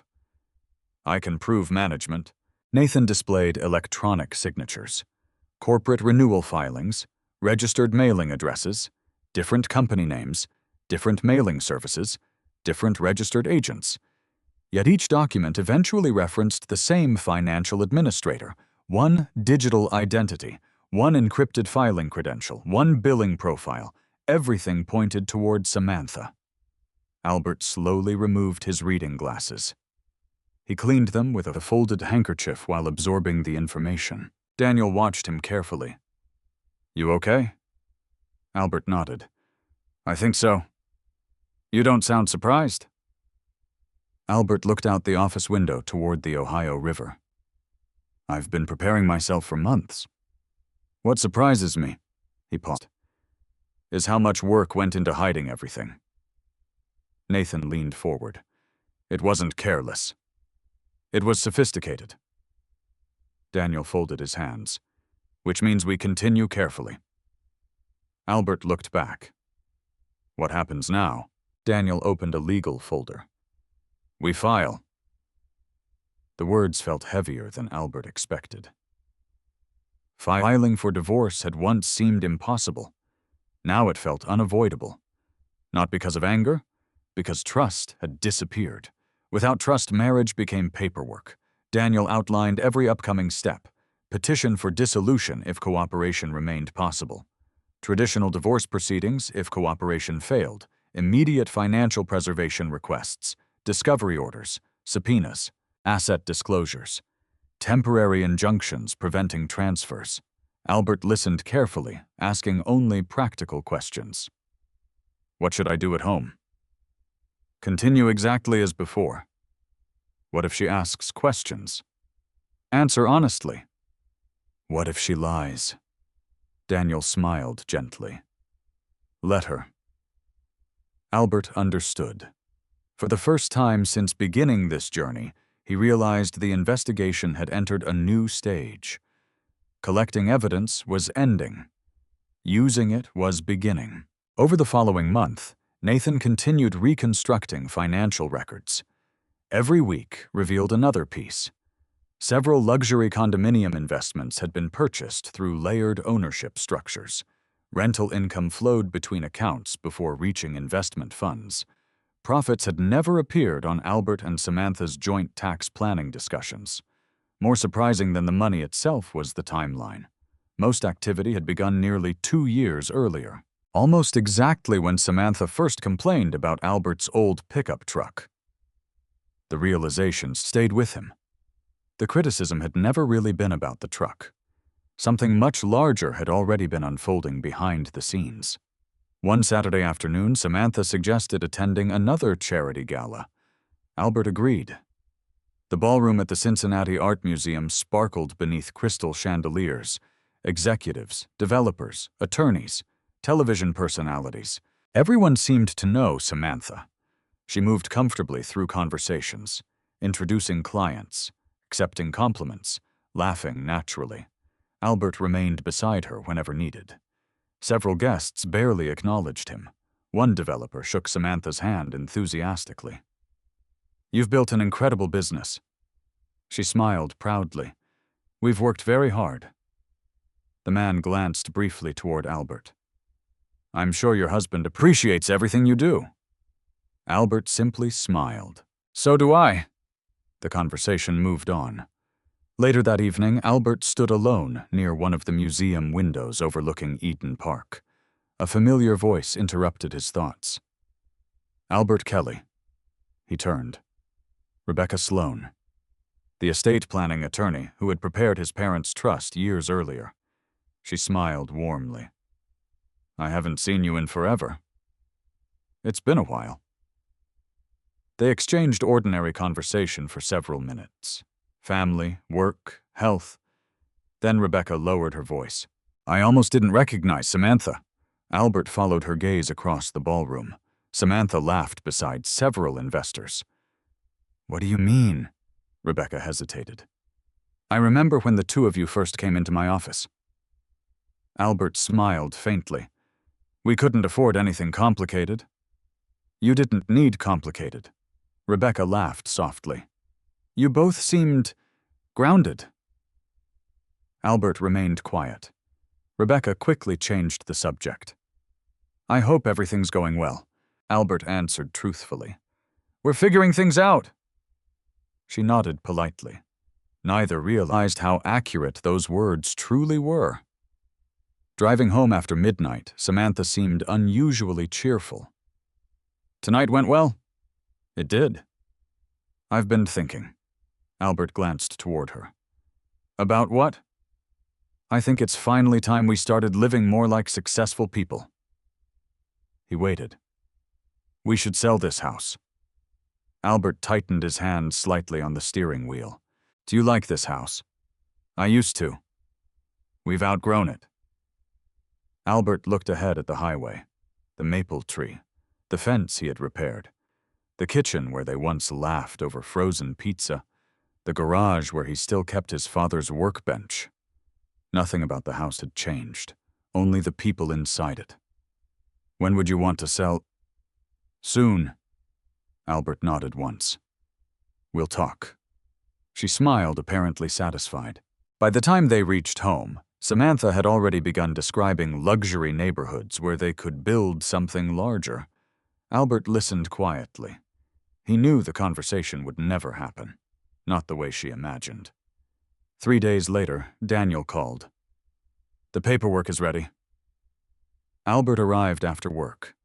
I can prove management. Nathan displayed electronic signatures, corporate renewal filings, registered mailing addresses, different company names, different mailing services, different registered agents. Yet each document eventually referenced the same financial administrator, one digital identity, one encrypted filing credential, one billing profile. Everything pointed toward Samantha. Albert slowly removed his reading glasses. He cleaned them with a folded handkerchief while absorbing the information. Daniel watched him carefully. "You okay?" Albert nodded. "I think so. You don't sound surprised." Albert looked out the office window toward the Ohio River. "I've been preparing myself for months. What surprises me," he paused, "is how much work went into hiding everything." Nathan leaned forward. "It wasn't careless. It was sophisticated." Daniel folded his hands. "Which means we continue carefully." Albert looked back. "What happens now?" Daniel opened a legal folder. "We file." The words felt heavier than Albert expected. Filing for divorce had once seemed impossible. Now it felt unavoidable. Not because of anger, because trust had disappeared. Without trust, marriage became paperwork. Daniel outlined every upcoming step. Petition for dissolution if cooperation remained possible. Traditional divorce proceedings if cooperation failed. Immediate financial preservation requests. Discovery orders. Subpoenas. Asset disclosures. Temporary injunctions preventing transfers. Albert listened carefully, asking only practical questions. "What should I do at home?" "Continue exactly as before." "What if she asks questions?" "Answer honestly." "What if she lies?" Daniel smiled gently. "Let her." Albert understood. For the first time since beginning this journey, he realized the investigation had entered a new stage. Collecting evidence was ending. Using it was beginning. Over the following month, Nathan continued reconstructing financial records. Every week revealed another piece. Several luxury condominium investments had been purchased through layered ownership structures. Rental income flowed between accounts before reaching investment funds. Profits had never appeared on Albert and Samantha's joint tax planning discussions. More surprising than the money itself was the timeline. Most activity had begun nearly 2 years earlier, almost exactly when Samantha first complained about Albert's old pickup truck. The realization stayed with him. The criticism had never really been about the truck. Something much larger had already been unfolding behind the scenes. One Saturday afternoon, Samantha suggested attending another charity gala. Albert agreed. The ballroom at the Cincinnati Art Museum sparkled beneath crystal chandeliers. Executives, developers, attorneys, television personalities. Everyone seemed to know Samantha. She moved comfortably through conversations, introducing clients, accepting compliments, laughing naturally. Albert remained beside her whenever needed. Several guests barely acknowledged him. One developer shook Samantha's hand enthusiastically. "You've built an incredible business." She smiled proudly. "We've worked very hard." The man glanced briefly toward Albert. "I'm sure your husband appreciates everything you do." Albert simply smiled. "So do I." The conversation moved on. Later that evening, Albert stood alone near one of the museum windows overlooking Eden Park. A familiar voice interrupted his thoughts. "Albert Kelly." He turned. Rebecca Sloan, the estate planning attorney who had prepared his parents' trust years earlier. She smiled warmly. I haven't seen you in forever. It's been a while. They exchanged ordinary conversation for several minutes. Family, work, health. Then Rebecca lowered her voice. I almost didn't recognize Samantha. Albert followed her gaze across the ballroom. Samantha laughed beside several investors. What do you mean? Rebecca hesitated. I remember when the two of you first came into my office. Albert smiled faintly. We couldn't afford anything complicated. You didn't need complicated. Rebecca laughed softly. You both seemed grounded. Albert remained quiet. Rebecca quickly changed the subject. I hope everything's going well, Albert answered truthfully. We're figuring things out. She nodded politely. Neither realized how accurate those words truly were. Driving home after midnight, Samantha seemed unusually cheerful. Tonight went well? It did. I've been thinking. Albert glanced toward her. About what? I think it's finally time we started living more like successful people. He waited. We should sell this house. Albert tightened his hand slightly on the steering wheel. Do you like this house? I used to. We've outgrown it. Albert looked ahead at the highway, the maple tree, the fence he had repaired, the kitchen where they once laughed over frozen pizza, the garage where he still kept his father's workbench. Nothing about the house had changed, only the people inside it. When would you want to sell? Soon. Albert nodded once. We'll talk. She smiled, apparently satisfied. By the time they reached home, Samantha had already begun describing luxury neighborhoods where they could build something larger. Albert listened quietly. He knew the conversation would never happen, not the way she imagined. 3 days later, Daniel called. The paperwork is ready. Albert arrived after work.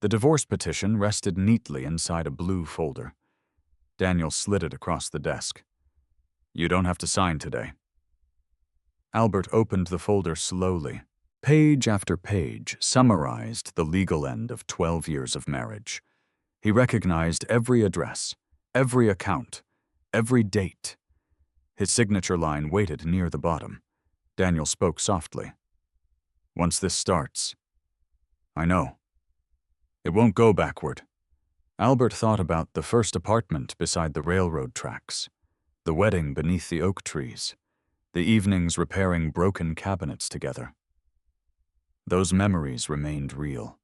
The divorce petition rested neatly inside a blue folder. Daniel slid it across the desk. You don't have to sign today. Albert opened the folder slowly. Page after page summarized the legal end of 12 years of marriage. He recognized every address, every account, every date. His signature line waited near the bottom. Daniel spoke softly. Once this starts, I know. It won't go backward. Albert thought about the first apartment beside the railroad tracks, the wedding beneath the oak trees, the evenings repairing broken cabinets together. Those memories remained real.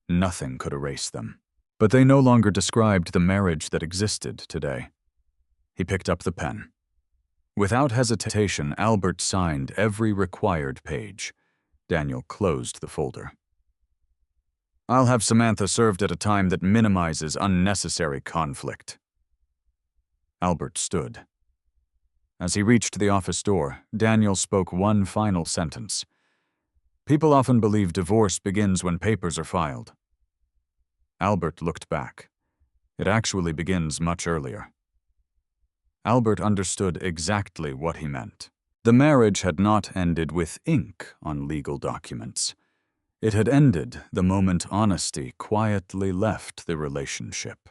Nothing could erase them, but they no longer described the marriage that existed today. He picked up the pen. Without hesitation, Albert signed every required page. Daniel closed the folder. I'll have Samantha served at a time that minimizes unnecessary conflict. Albert stood. As he reached the office door, Daniel spoke one final sentence. People often believe divorce begins when papers are filed. Albert looked back. It actually begins much earlier. Albert understood exactly what he meant. The marriage had not ended with ink on legal documents. It had ended the moment honesty quietly left the relationship.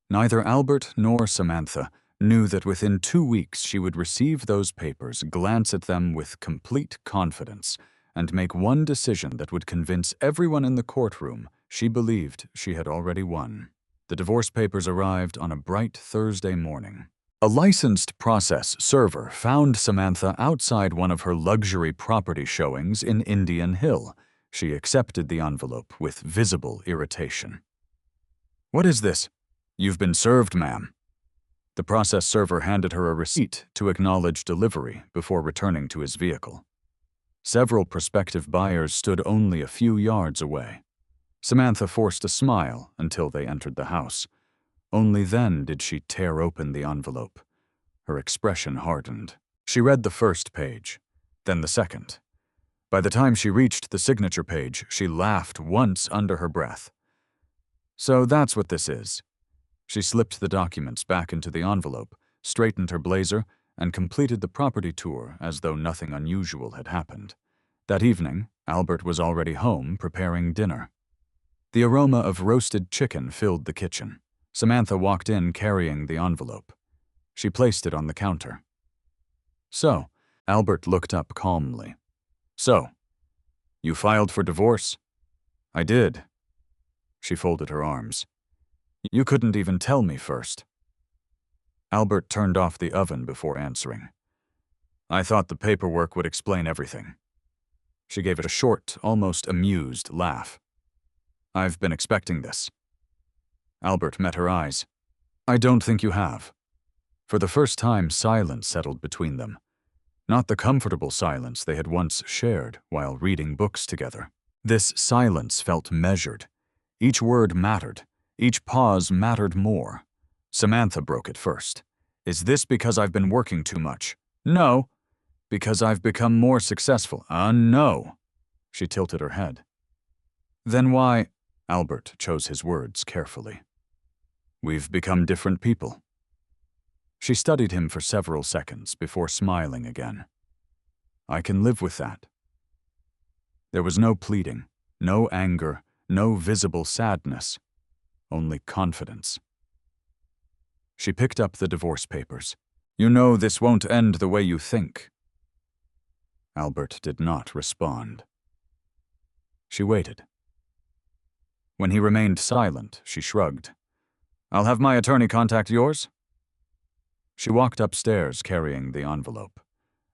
Neither Albert nor Samantha knew that within 2 weeks she would receive those papers, glance at them with complete confidence, and make one decision that would convince everyone in the courtroom she believed she had already won. The divorce papers arrived on a bright Thursday morning. A licensed process server found Samantha outside one of her luxury property showings in Indian Hill. She accepted the envelope with visible irritation. What is this? You've been served, ma'am. The process server handed her a receipt to acknowledge delivery before returning to his vehicle. Several prospective buyers stood only a few yards away. Samantha forced a smile until they entered the house. Only then did she tear open the envelope. Her expression hardened. She read the first page, then the second. By the time she reached the signature page, she laughed once under her breath. So that's what this is. She slipped the documents back into the envelope, straightened her blazer, and completed the property tour as though nothing unusual had happened. That evening, Albert was already home preparing dinner. The aroma of roasted chicken filled the kitchen. Samantha walked in carrying the envelope. She placed it on the counter. "So," Albert looked up calmly. "So, you filed for divorce?" "I did." She folded her arms. "You couldn't even tell me first." Albert turned off the oven before answering. "I thought the paperwork would explain everything." She gave it a short, almost amused laugh. "I've been expecting this." Albert met her eyes. "I don't think you have." For the first time, silence settled between them. Not the comfortable silence they had once shared while reading books together. This silence felt measured. Each word mattered. Each pause mattered more. Samantha broke it first. "Is this because I've been working too much?" "No." "Because I've become more successful?" No." She tilted her head. "Then why—" Albert chose his words carefully. "We've become different people." She studied him for several seconds before smiling again. "I can live with that." There was no pleading, no anger, no visible sadness, only confidence. She picked up the divorce papers. "You know this won't end the way you think." Albert did not respond. She waited. When he remained silent, she shrugged. "I'll have my attorney contact yours." She walked upstairs carrying the envelope.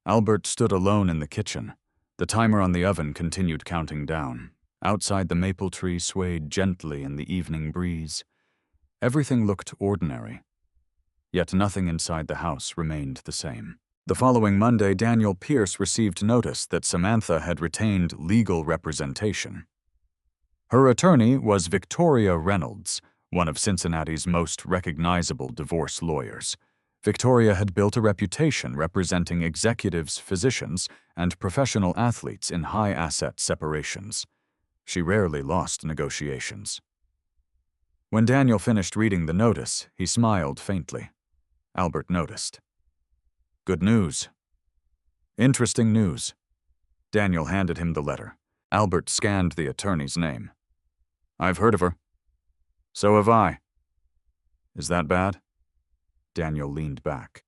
Albert stood alone in the kitchen. The timer on the oven continued counting down. Outside, the maple tree swayed gently in the evening breeze. Everything looked ordinary. Yet nothing inside the house remained the same. The following Monday, Daniel Pierce received notice that Samantha had retained legal representation. Her attorney was Victoria Reynolds, one of Cincinnati's most recognizable divorce lawyers. Victoria had built a reputation representing executives, physicians, and professional athletes in high-asset separations. She rarely lost negotiations. When Daniel finished reading the notice, he smiled faintly. Albert noticed. "Good news." "Interesting news." Daniel handed him the letter. Albert scanned the attorney's name. "I've heard of her." "So have I." "Is that bad?" Daniel leaned back.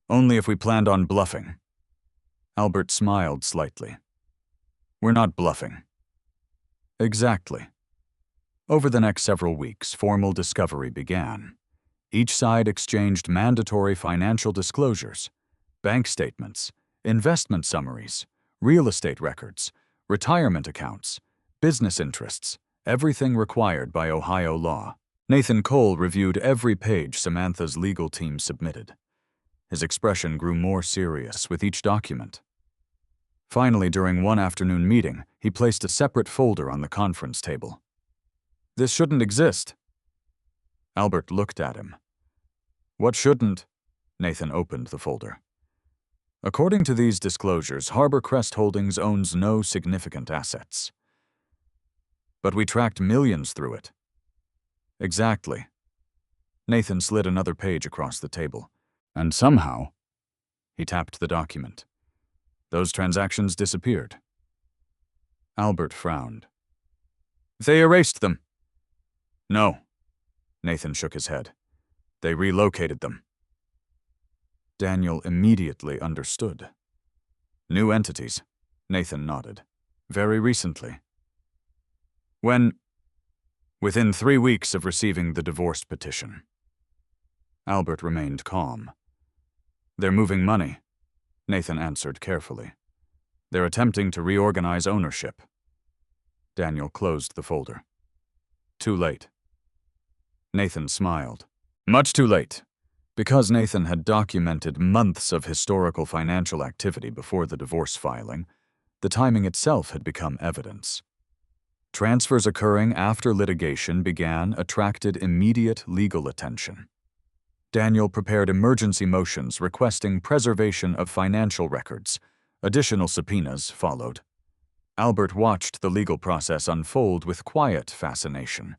"Only if we planned on bluffing." Albert smiled slightly. "We're not bluffing." "Exactly." Over the next several weeks, formal discovery began. Each side exchanged mandatory financial disclosures, bank statements, investment summaries, real estate records, retirement accounts, business interests, everything required by Ohio law. Nathan Cole reviewed every page Samantha's legal team submitted. His expression grew more serious with each document. Finally, during one afternoon meeting, he placed a separate folder on the conference table. "This shouldn't exist." Albert looked at him. "What shouldn't?" Nathan opened the folder. "According to these disclosures, Harbor Crest Holdings owns no significant assets." "But we tracked millions through it." "Exactly." Nathan slid another page across the table. "And somehow," he tapped the document, "those transactions disappeared." Albert frowned. "They erased them." "No." Nathan shook his head. "They relocated them." Daniel immediately understood. "New entities." Nathan nodded. "Very recently." "When?" "Within 3 weeks of receiving the divorce petition." Albert remained calm. "They're moving money," Nathan answered carefully. "They're attempting to reorganize ownership." Daniel closed the folder. "Too late." Nathan smiled. "Much too late." Because Nathan had documented months of historical financial activity before the divorce filing, the timing itself had become evidence. Transfers occurring after litigation began attracted immediate legal attention. Daniel prepared emergency motions requesting preservation of financial records. Additional subpoenas followed. Albert watched the legal process unfold with quiet fascination.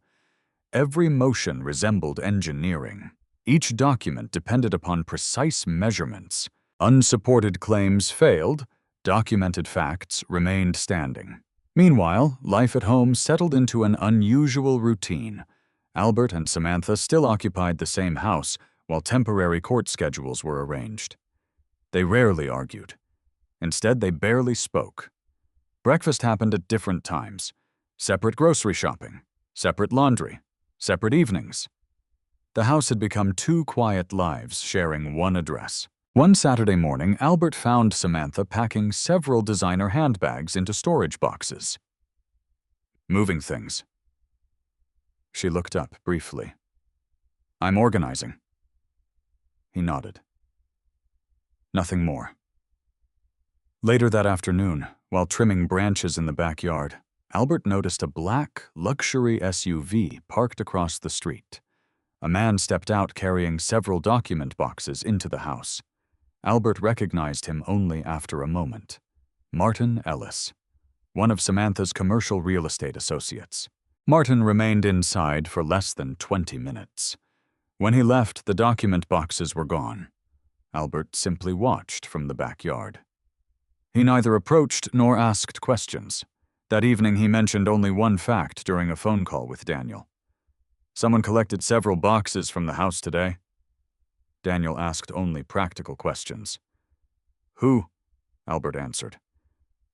Every motion resembled engineering. Each document depended upon precise measurements. Unsupported claims failed, documented facts remained standing. Meanwhile, life at home settled into an unusual routine. Albert and Samantha still occupied the same house while temporary court schedules were arranged. They rarely argued. Instead, they barely spoke. Breakfast happened at different times. Separate grocery shopping, separate laundry, separate evenings. The house had become two quiet lives sharing one address. One Saturday morning, Albert found Samantha packing several designer handbags into storage boxes. Moving things. She looked up briefly. I'm organizing. He nodded. Nothing more. Later that afternoon, while trimming branches in the backyard, Albert noticed a black, luxury SUV parked across the street. A man stepped out carrying several document boxes into the house. Albert recognized him only after a moment. Martin Ellis, one of Samantha's commercial real estate associates. Martin remained inside for less than 20 minutes. When he left, the document boxes were gone. Albert simply watched from the backyard. He neither approached nor asked questions. That evening, he mentioned only one fact during a phone call with Daniel. Someone collected several boxes from the house today. Daniel asked only practical questions. Who? Albert answered.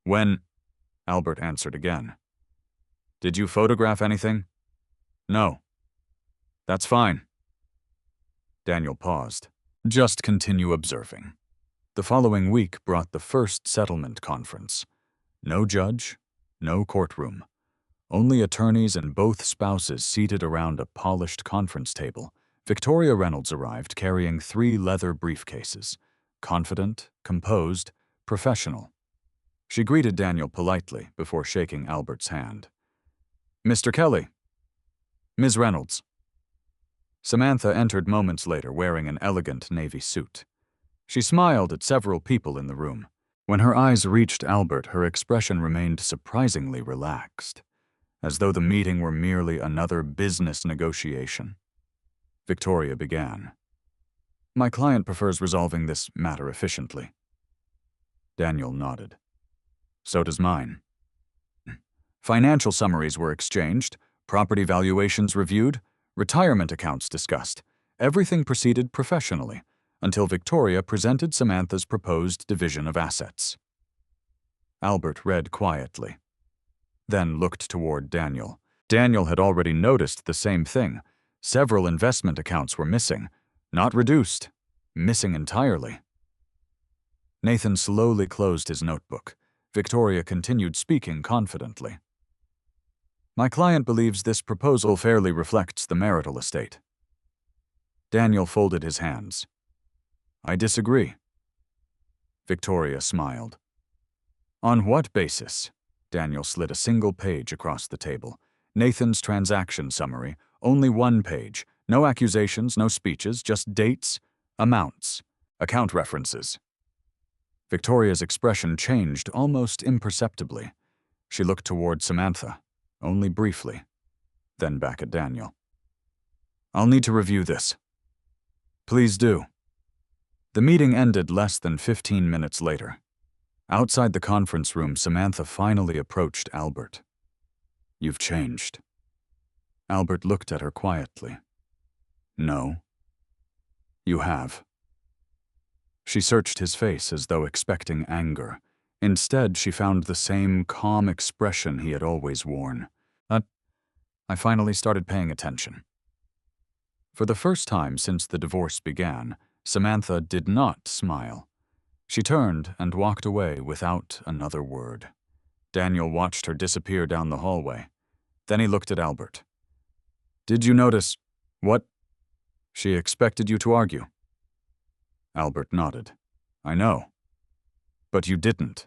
When? Albert answered again. Did you photograph anything? No. That's fine. Daniel paused. Just continue observing. The following week brought the first settlement conference. No judge, no courtroom. Only attorneys and both spouses seated around a polished conference table. Victoria Reynolds arrived carrying 3 leather briefcases. Confident, composed, professional. She greeted Daniel politely before shaking Albert's hand. Mr. Kelly. Ms. Reynolds. Samantha entered moments later wearing an elegant navy suit. She smiled at several people in the room. When her eyes reached Albert, her expression remained surprisingly relaxed, as though the meeting were merely another business negotiation. Victoria began. My client prefers resolving this matter efficiently. Daniel nodded. So does mine. Financial summaries were exchanged, property valuations reviewed, retirement accounts discussed. Everything proceeded professionally until Victoria presented Samantha's proposed division of assets. Albert read quietly, then looked toward Daniel. Daniel had already noticed the same thing. Several investment accounts were missing, not reduced, missing entirely. Nathan slowly closed his notebook. Victoria continued speaking confidently. My client believes this proposal fairly reflects the marital estate. Daniel folded his hands. I disagree. Victoria smiled. On what basis? Daniel slid a single page across the table. Nathan's transaction summary, only 1 page. No accusations, no speeches, just dates, amounts, account references. Victoria's expression changed almost imperceptibly. She looked toward Samantha, only briefly, then back at Daniel. I'll need to review this. Please do. The meeting ended less than 15 minutes later. Outside the conference room, Samantha finally approached Albert. You've changed. Albert looked at her quietly. No. You have. She searched his face as though expecting anger. Instead, she found the same calm expression he had always worn. I finally started paying attention. For the first time since the divorce began, Samantha did not smile. She turned and walked away without another word. Daniel watched her disappear down the hallway. Then he looked at Albert. Did you notice what? She expected you to argue. Albert nodded. I know. But you didn't.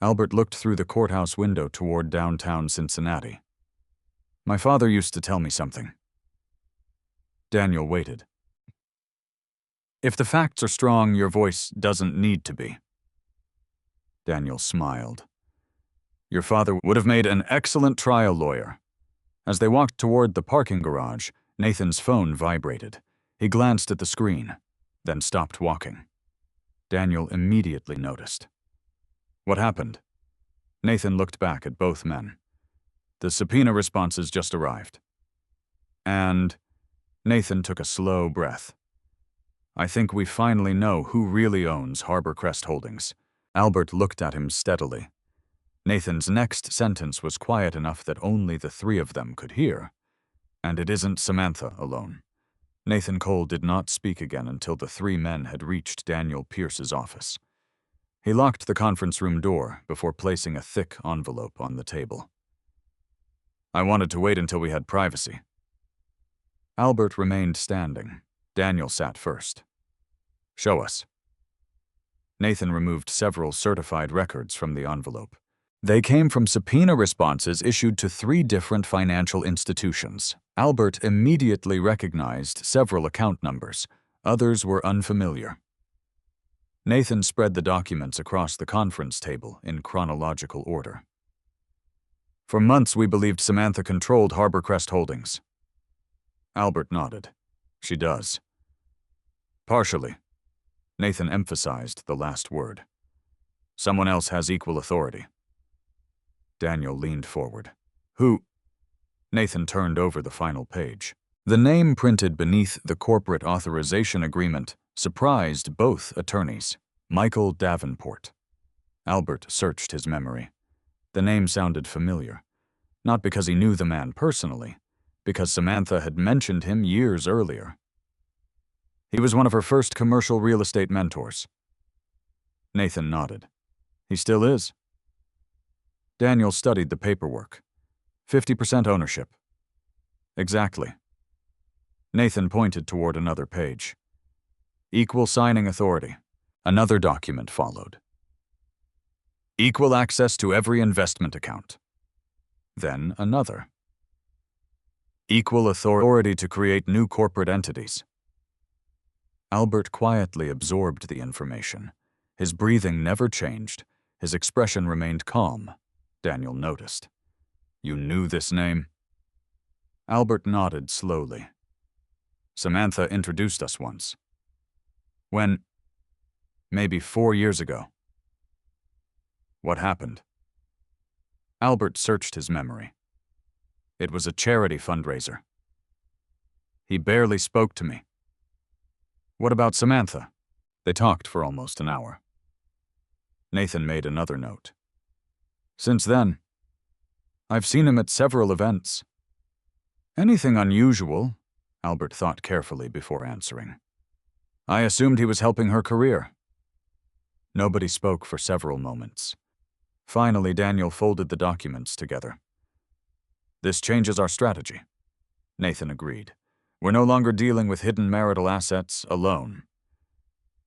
Albert looked through the courthouse window toward downtown Cincinnati. My father used to tell me something. Daniel waited. If the facts are strong, your voice doesn't need to be. Daniel smiled. Your father would have made an excellent trial lawyer. As they walked toward the parking garage, Nathan's phone vibrated. He glanced at the screen, then stopped walking. Daniel immediately noticed. What happened? Nathan looked back at both men. The subpoena responses just arrived. And Nathan took a slow breath. I think we finally know who really owns Harborcrest Holdings. Albert looked at him steadily. Nathan's next sentence was quiet enough that only the three of them could hear. And it isn't Samantha alone. Nathan Cole did not speak again until the three men had reached Daniel Pierce's office. He locked the conference room door before placing a thick envelope on the table. I wanted to wait until we had privacy. Albert remained standing. Daniel sat first. Show us. Nathan removed several certified records from the envelope. They came from subpoena responses issued to 3 different financial institutions. Albert immediately recognized several account numbers. Others were unfamiliar. Nathan spread the documents across the conference table in chronological order. For months we believed Samantha controlled Harborcrest Holdings. Albert nodded. She does. Partially. Nathan emphasized the last word. Someone else has equal authority. Daniel leaned forward. Who? Nathan turned over the final page. The name printed beneath the corporate authorization agreement surprised both attorneys. Michael Davenport. Albert searched his memory. The name sounded familiar. Not because he knew the man personally, because Samantha had mentioned him years earlier. He was one of her first commercial real estate mentors. Nathan nodded. He still is. Daniel studied the paperwork. 50% ownership. Exactly. Nathan pointed toward another page. Equal signing authority. Another document followed. Equal access to every investment account. Then another. Equal authority to create new corporate entities. Albert quietly absorbed the information. His breathing never changed. His expression remained calm. Daniel noticed. You knew this name? Albert nodded slowly. Samantha introduced us once. When? Maybe 4 years ago. What happened? Albert searched his memory. It was a charity fundraiser. He barely spoke to me. What about Samantha? They talked for almost an hour. Nathan made another note. Since then, I've seen him at several events. Anything unusual? Albert thought carefully before answering. I assumed he was helping her career. Nobody spoke for several moments. Finally, Daniel folded the documents together. This changes our strategy. Nathan agreed. We're no longer dealing with hidden marital assets alone.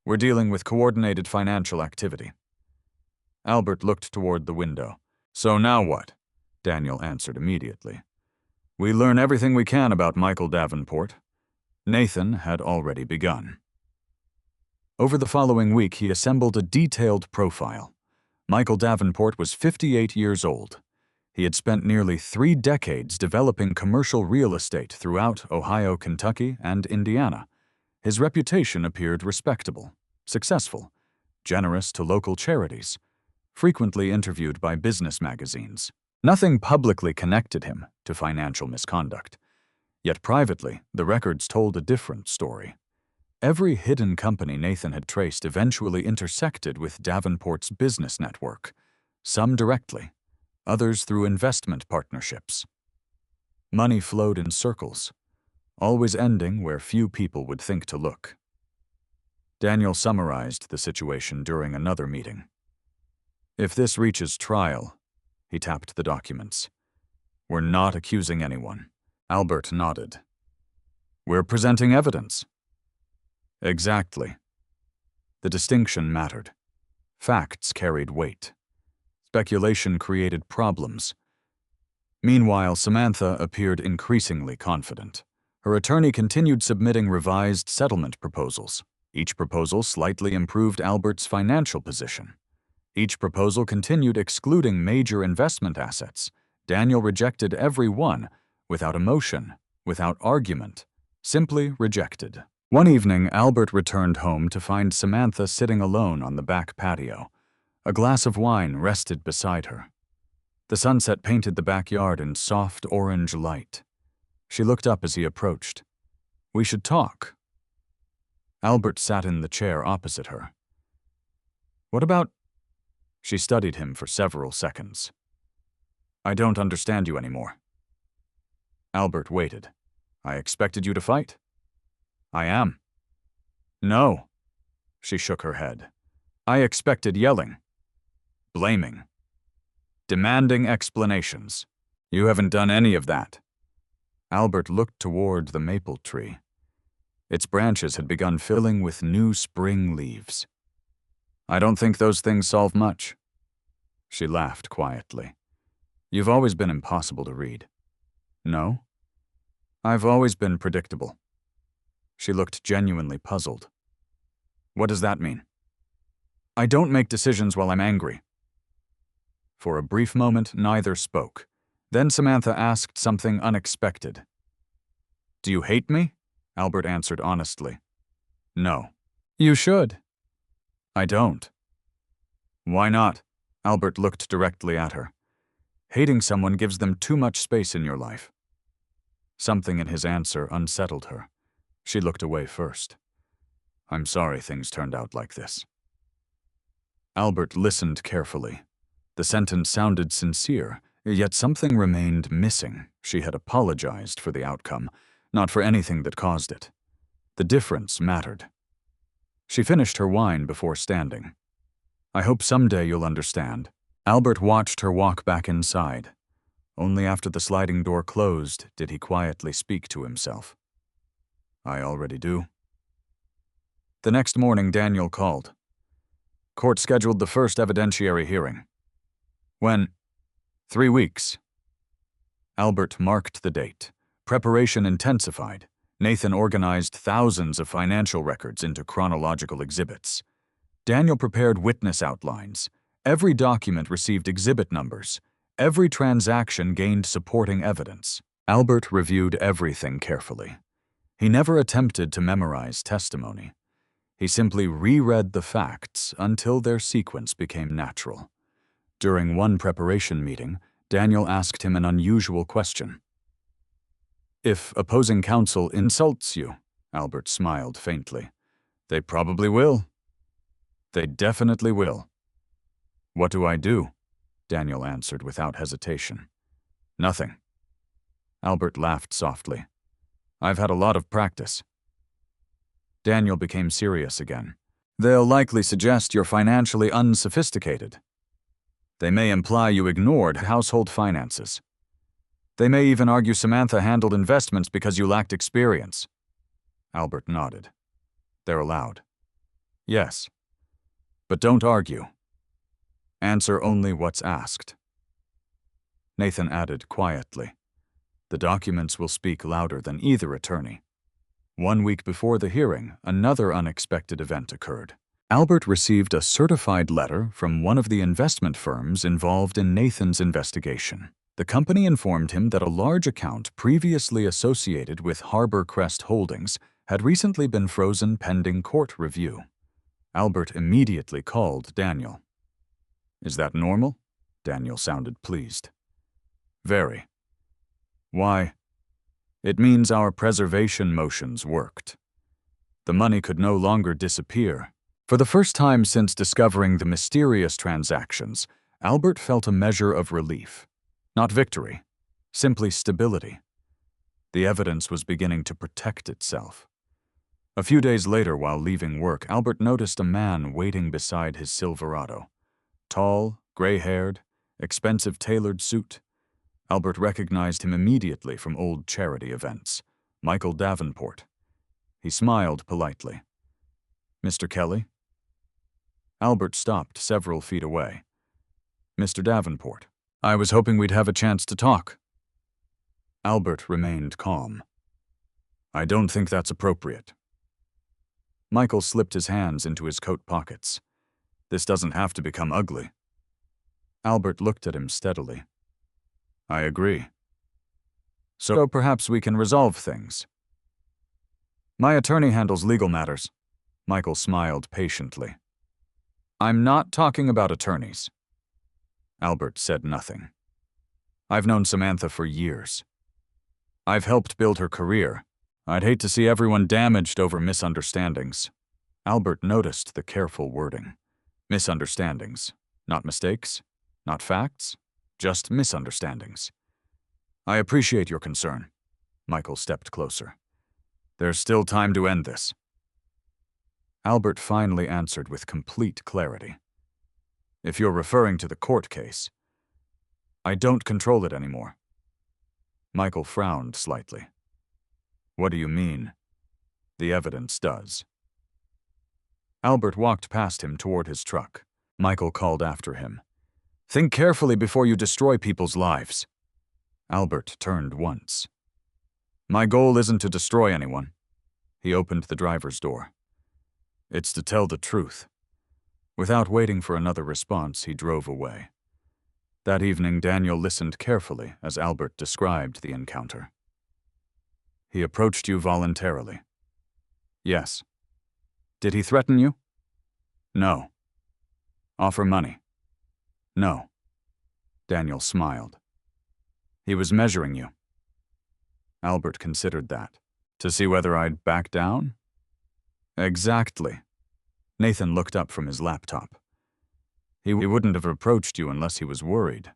We're dealing with coordinated financial activity. Albert looked toward the window. So now what? Daniel answered immediately. We learn everything we can about Michael Davenport. Nathan had already begun. Over the following week, he assembled a detailed profile. Michael Davenport was 58 years old. He had spent nearly 3 decades developing commercial real estate throughout Ohio, Kentucky, and Indiana. His reputation appeared respectable, successful, generous to local charities, frequently interviewed by business magazines. Nothing publicly connected him to financial misconduct. Yet privately, the records told a different story. Every hidden company Nathan had traced eventually intersected with Davenport's business network, some directly, others through investment partnerships. Money flowed in circles, always ending where few people would think to look. Daniel summarized the situation during another meeting. If this reaches trial, he tapped the documents. We're not accusing anyone. Albert nodded. We're presenting evidence. Exactly. The distinction mattered. Facts carried weight. Speculation created problems. Meanwhile, Samantha appeared increasingly confident. Her attorney continued submitting revised settlement proposals. Each proposal slightly improved Albert's financial position. Each proposal continued excluding major investment assets. Daniel rejected every one, without emotion, without argument, simply rejected. One evening, Albert returned home to find Samantha sitting alone on the back patio. A glass of wine rested beside her. The sunset painted the backyard in soft orange light. She looked up as he approached. "We should talk." Albert sat in the chair opposite her. "What about—" She studied him for several seconds. "I don't understand you anymore." Albert waited. "I expected you to fight?" "I am." "No." She shook her head. "I expected yelling, blaming, demanding explanations. You haven't done any of that." Albert looked toward the maple tree. Its branches had begun filling with new spring leaves. "I don't think those things solve much." She laughed quietly. "You've always been impossible to read." "No? I've always been predictable." She looked genuinely puzzled. "What does that mean?" "I don't make decisions while I'm angry." For a brief moment, neither spoke. Then Samantha asked something unexpected. "Do you hate me?" Albert answered honestly. "No." "You should." "I don't." "Why not?" Albert looked directly at her. "Hating someone gives them too much space in your life." Something in his answer unsettled her. She looked away first. "I'm sorry things turned out like this." Albert listened carefully. The sentence sounded sincere, yet something remained missing. She had apologized for the outcome, not for anything that caused it. The difference mattered. She finished her wine before standing. "I hope someday you'll understand." Albert watched her walk back inside. Only after the sliding door closed did he quietly speak to himself. "I already do." The next morning, Daniel called. "Court scheduled the first evidentiary hearing." "When?" "3 weeks." Albert marked the date. Preparation intensified. Nathan organized thousands of financial records into chronological exhibits. Daniel prepared witness outlines. Every document received exhibit numbers. Every transaction gained supporting evidence. Albert reviewed everything carefully. He never attempted to memorize testimony. He simply reread the facts until their sequence became natural. During one preparation meeting, Daniel asked him an unusual question. "If opposing counsel insults you," Albert smiled faintly, "they probably will." "They definitely will." "What do I do?" Daniel answered without hesitation. "Nothing." Albert laughed softly. "I've had a lot of practice." Daniel became serious again. "They'll likely suggest you're financially unsophisticated. They may imply you ignored household finances. They may even argue Samantha handled investments because you lacked experience." Albert nodded. "They're allowed." "Yes. But don't argue. Answer only what's asked." Nathan added quietly, "The documents will speak louder than either attorney." 1 week before the hearing, another unexpected event occurred. Albert received a certified letter from one of the investment firms involved in Nathan's investigation. The company informed him that a large account previously associated with Harbor Crest Holdings had recently been frozen pending court review. Albert immediately called Daniel. "Is that normal?" Daniel sounded pleased. "Very." "Why?" "It means our preservation motions worked. The money could no longer disappear." For the first time since discovering the mysterious transactions, Albert felt a measure of relief. Not victory, simply stability. The evidence was beginning to protect itself. A few days later, while leaving work, Albert noticed a man waiting beside his Silverado. Tall, gray-haired, expensive tailored suit. Albert recognized him immediately from old charity events. Michael Davenport. He smiled politely. "Mr. Kelly?" Albert stopped several feet away. "Mr. Davenport, I was hoping we'd have a chance to talk." Albert remained calm. "I don't think that's appropriate." Michael slipped his hands into his coat pockets. "This doesn't have to become ugly." Albert looked at him steadily. "I agree. So perhaps we can resolve things." "My attorney handles legal matters." Michael smiled patiently. "I'm not talking about attorneys." Albert said nothing. I've known Samantha for years. I've helped build her career. I'd hate to see everyone damaged over misunderstandings. Albert noticed the careful wording. Misunderstandings. Not mistakes, not facts, just misunderstandings. I appreciate your concern. Michael stepped closer. There's still time to end this. Albert finally answered with complete clarity. If you're referring to the court case, I don't control it anymore. Michael frowned slightly. What do you mean? The evidence does. Albert walked past him toward his truck. Michael called after him. Think carefully before you destroy people's lives. Albert turned once. My goal isn't to destroy anyone. He opened the driver's door. It's to tell the truth. Without waiting for another response, he drove away. That evening, Daniel listened carefully as Albert described the encounter. He approached you voluntarily. Yes. Did he threaten you? No. Offer money? No. Daniel smiled. He was measuring you. Albert considered that. To see whether I'd back down? Exactly. Nathan looked up from his laptop. He wouldn't have approached you unless he was worried.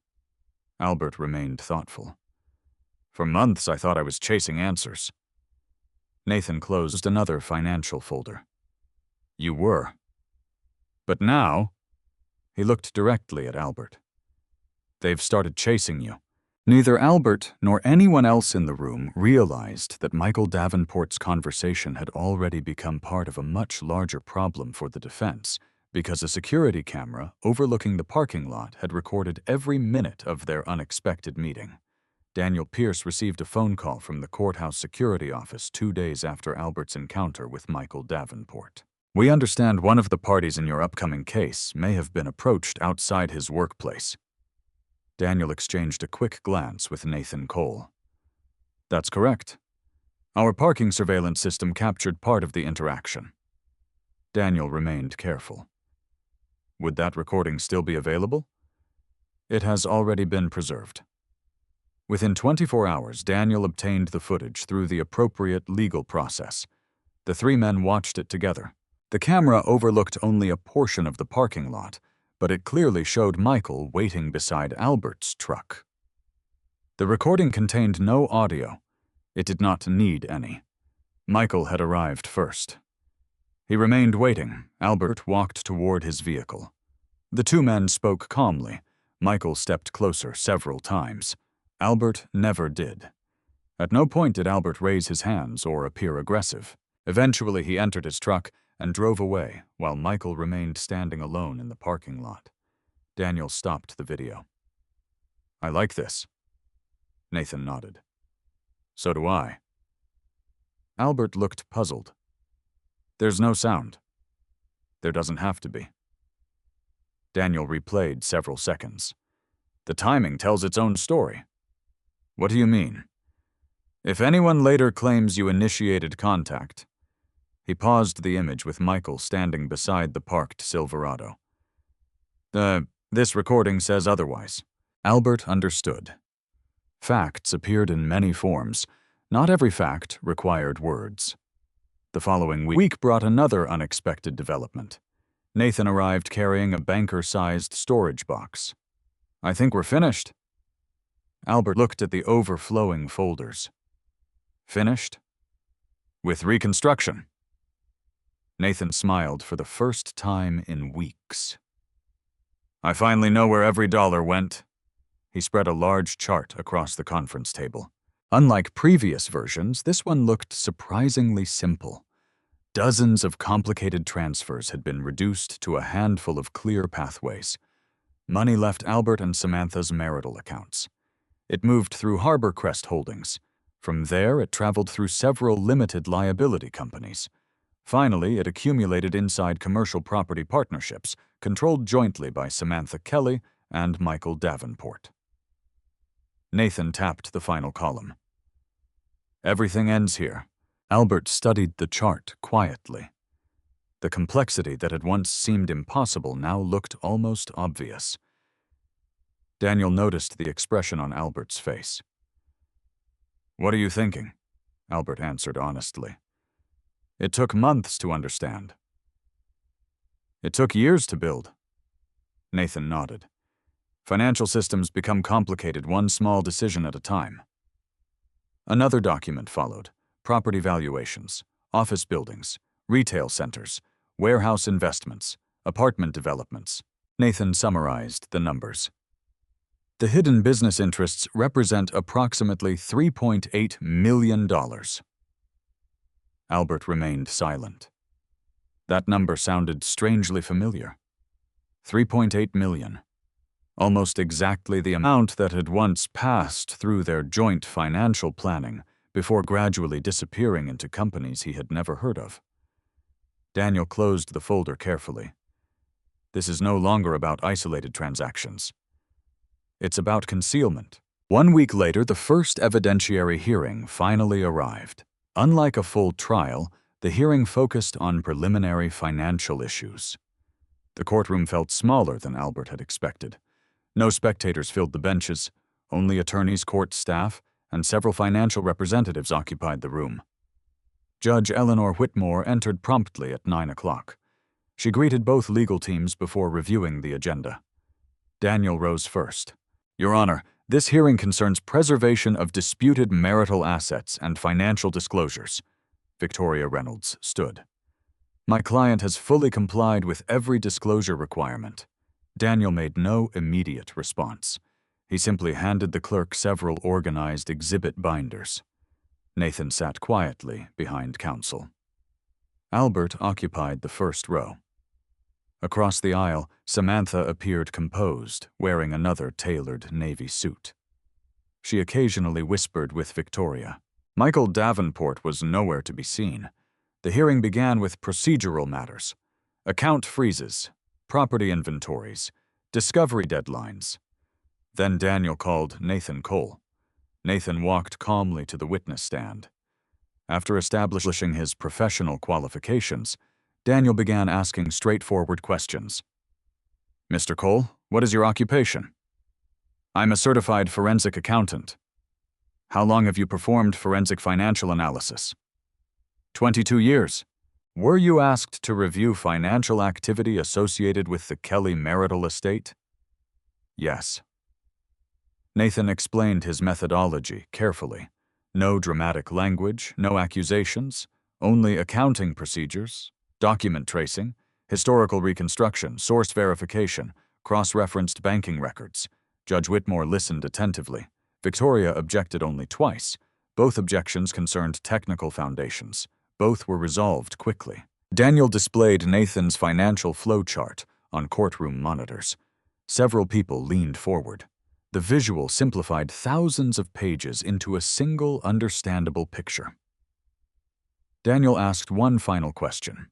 Albert remained thoughtful. For months, I thought I was chasing answers. Nathan closed another financial folder. You were. But now, he looked directly at Albert. They've started chasing you. Neither Albert nor anyone else in the room realized that Michael Davenport's conversation had already become part of a much larger problem for the defense, because a security camera overlooking the parking lot had recorded every minute of their unexpected meeting. Daniel Pierce received a phone call from the courthouse security office 2 days after Albert's encounter with Michael Davenport. We understand one of the parties in your upcoming case may have been approached outside his workplace. Daniel exchanged a quick glance with Nathan Cole. That's correct. Our parking surveillance system captured part of the interaction. Daniel remained careful. Would that recording still be available? It has already been preserved. Within 24 hours, Daniel obtained the footage through the appropriate legal process. The 3 men watched it together. The camera overlooked only a portion of the parking lot, but it clearly showed Michael waiting beside Albert's truck. The recording contained no audio. It did not need any. Michael had arrived first. He remained waiting. Albert walked toward his vehicle. The 2 men spoke calmly. Michael stepped closer several times. Albert never did. At no point did Albert raise his hands or appear aggressive. Eventually, he entered his truck and drove away, while Michael remained standing alone in the parking lot. Daniel stopped the video. I like this. Nathan nodded. So do I. Albert looked puzzled. There's no sound. There doesn't have to be. Daniel replayed several seconds. The timing tells its own story. What do you mean? If anyone later claims you initiated contact. He paused the image with Michael standing beside the parked Silverado. This recording says otherwise. Albert understood. Facts appeared in many forms. Not every fact required words. The following week brought another unexpected development. Nathan arrived carrying a banker-sized storage box. I think we're finished. Albert looked at the overflowing folders. Finished? With reconstruction. Nathan smiled for the first time in weeks. I finally know where every dollar went. He spread a large chart across the conference table. Unlike previous versions, this one looked surprisingly simple. Dozens of complicated transfers had been reduced to a handful of clear pathways. Money left Albert and Samantha's marital accounts. It moved through Harbor Crest Holdings. From there, it traveled through several limited liability companies. Finally, it accumulated inside commercial property partnerships, controlled jointly by Samantha Kelly and Michael Davenport. Nathan tapped the final column. Everything ends here. Albert studied the chart quietly. The complexity that had once seemed impossible now looked almost obvious. Daniel noticed the expression on Albert's face. "What are you thinking?" Albert answered honestly. "It took months to understand." "It took years to build." Nathan nodded. "Financial systems become complicated one small decision at a time." Another document followed: property valuations, office buildings, retail centers, warehouse investments, apartment developments. Nathan summarized the numbers. The hidden business interests represent approximately $3.8 million. Albert remained silent. That number sounded strangely familiar. 3.8 million. Almost exactly the amount that had once passed through their joint financial planning before gradually disappearing into companies he had never heard of. Daniel closed the folder carefully. This is no longer about isolated transactions. It's about concealment. 1 week later, the first evidentiary hearing finally arrived. Unlike a full trial, the hearing focused on preliminary financial issues. The courtroom felt smaller than Albert had expected. No spectators filled the benches, only attorneys, court staff, and several financial representatives occupied the room. Judge Eleanor Whitmore entered promptly at 9 o'clock. She greeted both legal teams before reviewing the agenda. Daniel rose first. "Your Honor, this hearing concerns preservation of disputed marital assets and financial disclosures." Victoria Reynolds stood. "My client has fully complied with every disclosure requirement." Daniel made no immediate response. He simply handed the clerk several organized exhibit binders. Nathan sat quietly behind counsel. Albert occupied the first row. Across the aisle, Samantha appeared composed, wearing another tailored navy suit. She occasionally whispered with Victoria. Michael Davenport was nowhere to be seen. The hearing began with procedural matters: account freezes, property inventories, discovery deadlines. Then Daniel called Nathan Cole. Nathan walked calmly to the witness stand. After establishing his professional qualifications, Daniel began asking straightforward questions. "Mr. Cole, what is your occupation?" "I'm a certified forensic accountant." "How long have you performed forensic financial analysis?" 22 years. "Were you asked to review financial activity associated with the Kelly marital estate?" "Yes." Nathan explained his methodology carefully. No dramatic language, no accusations, only accounting procedures, document tracing, historical reconstruction, source verification, cross-referenced banking records. Judge Whitmore listened attentively. Victoria objected only twice. Both objections concerned technical foundations. Both were resolved quickly. Daniel displayed Nathan's financial flowchart on courtroom monitors. Several people leaned forward. The visual simplified thousands of pages into a single understandable picture. Daniel asked one final question.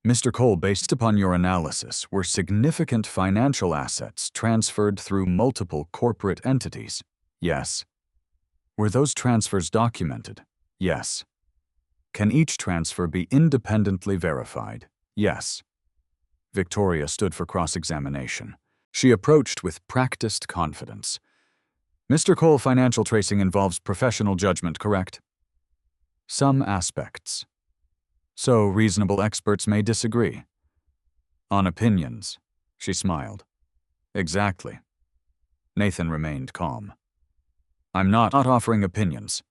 "Mr. Cole, based upon your analysis, were significant financial assets transferred through multiple corporate entities?" "Yes." "Were those transfers documented?" "Yes." "Can each transfer be independently verified?" "Yes." Victoria stood for cross-examination. She approached with practiced confidence. "Mr. Cole, financial tracing involves professional judgment, correct?" "Some aspects." "So reasonable experts may disagree." "On opinions," she smiled. "Exactly." Nathan remained calm. "I'm not offering opinions."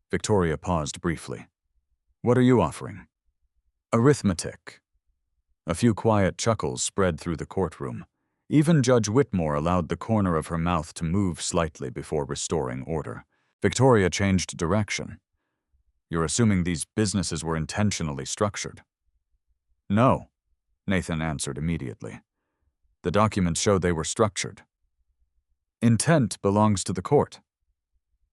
Victoria paused briefly. "What are you offering?" "Arithmetic." A few quiet chuckles spread through the courtroom. Even Judge Whitmore allowed the corner of her mouth to move slightly before restoring order. Victoria changed direction. "You're assuming these businesses were intentionally structured?" "No," Nathan answered immediately. "The documents show they were structured." "Intent belongs to the court."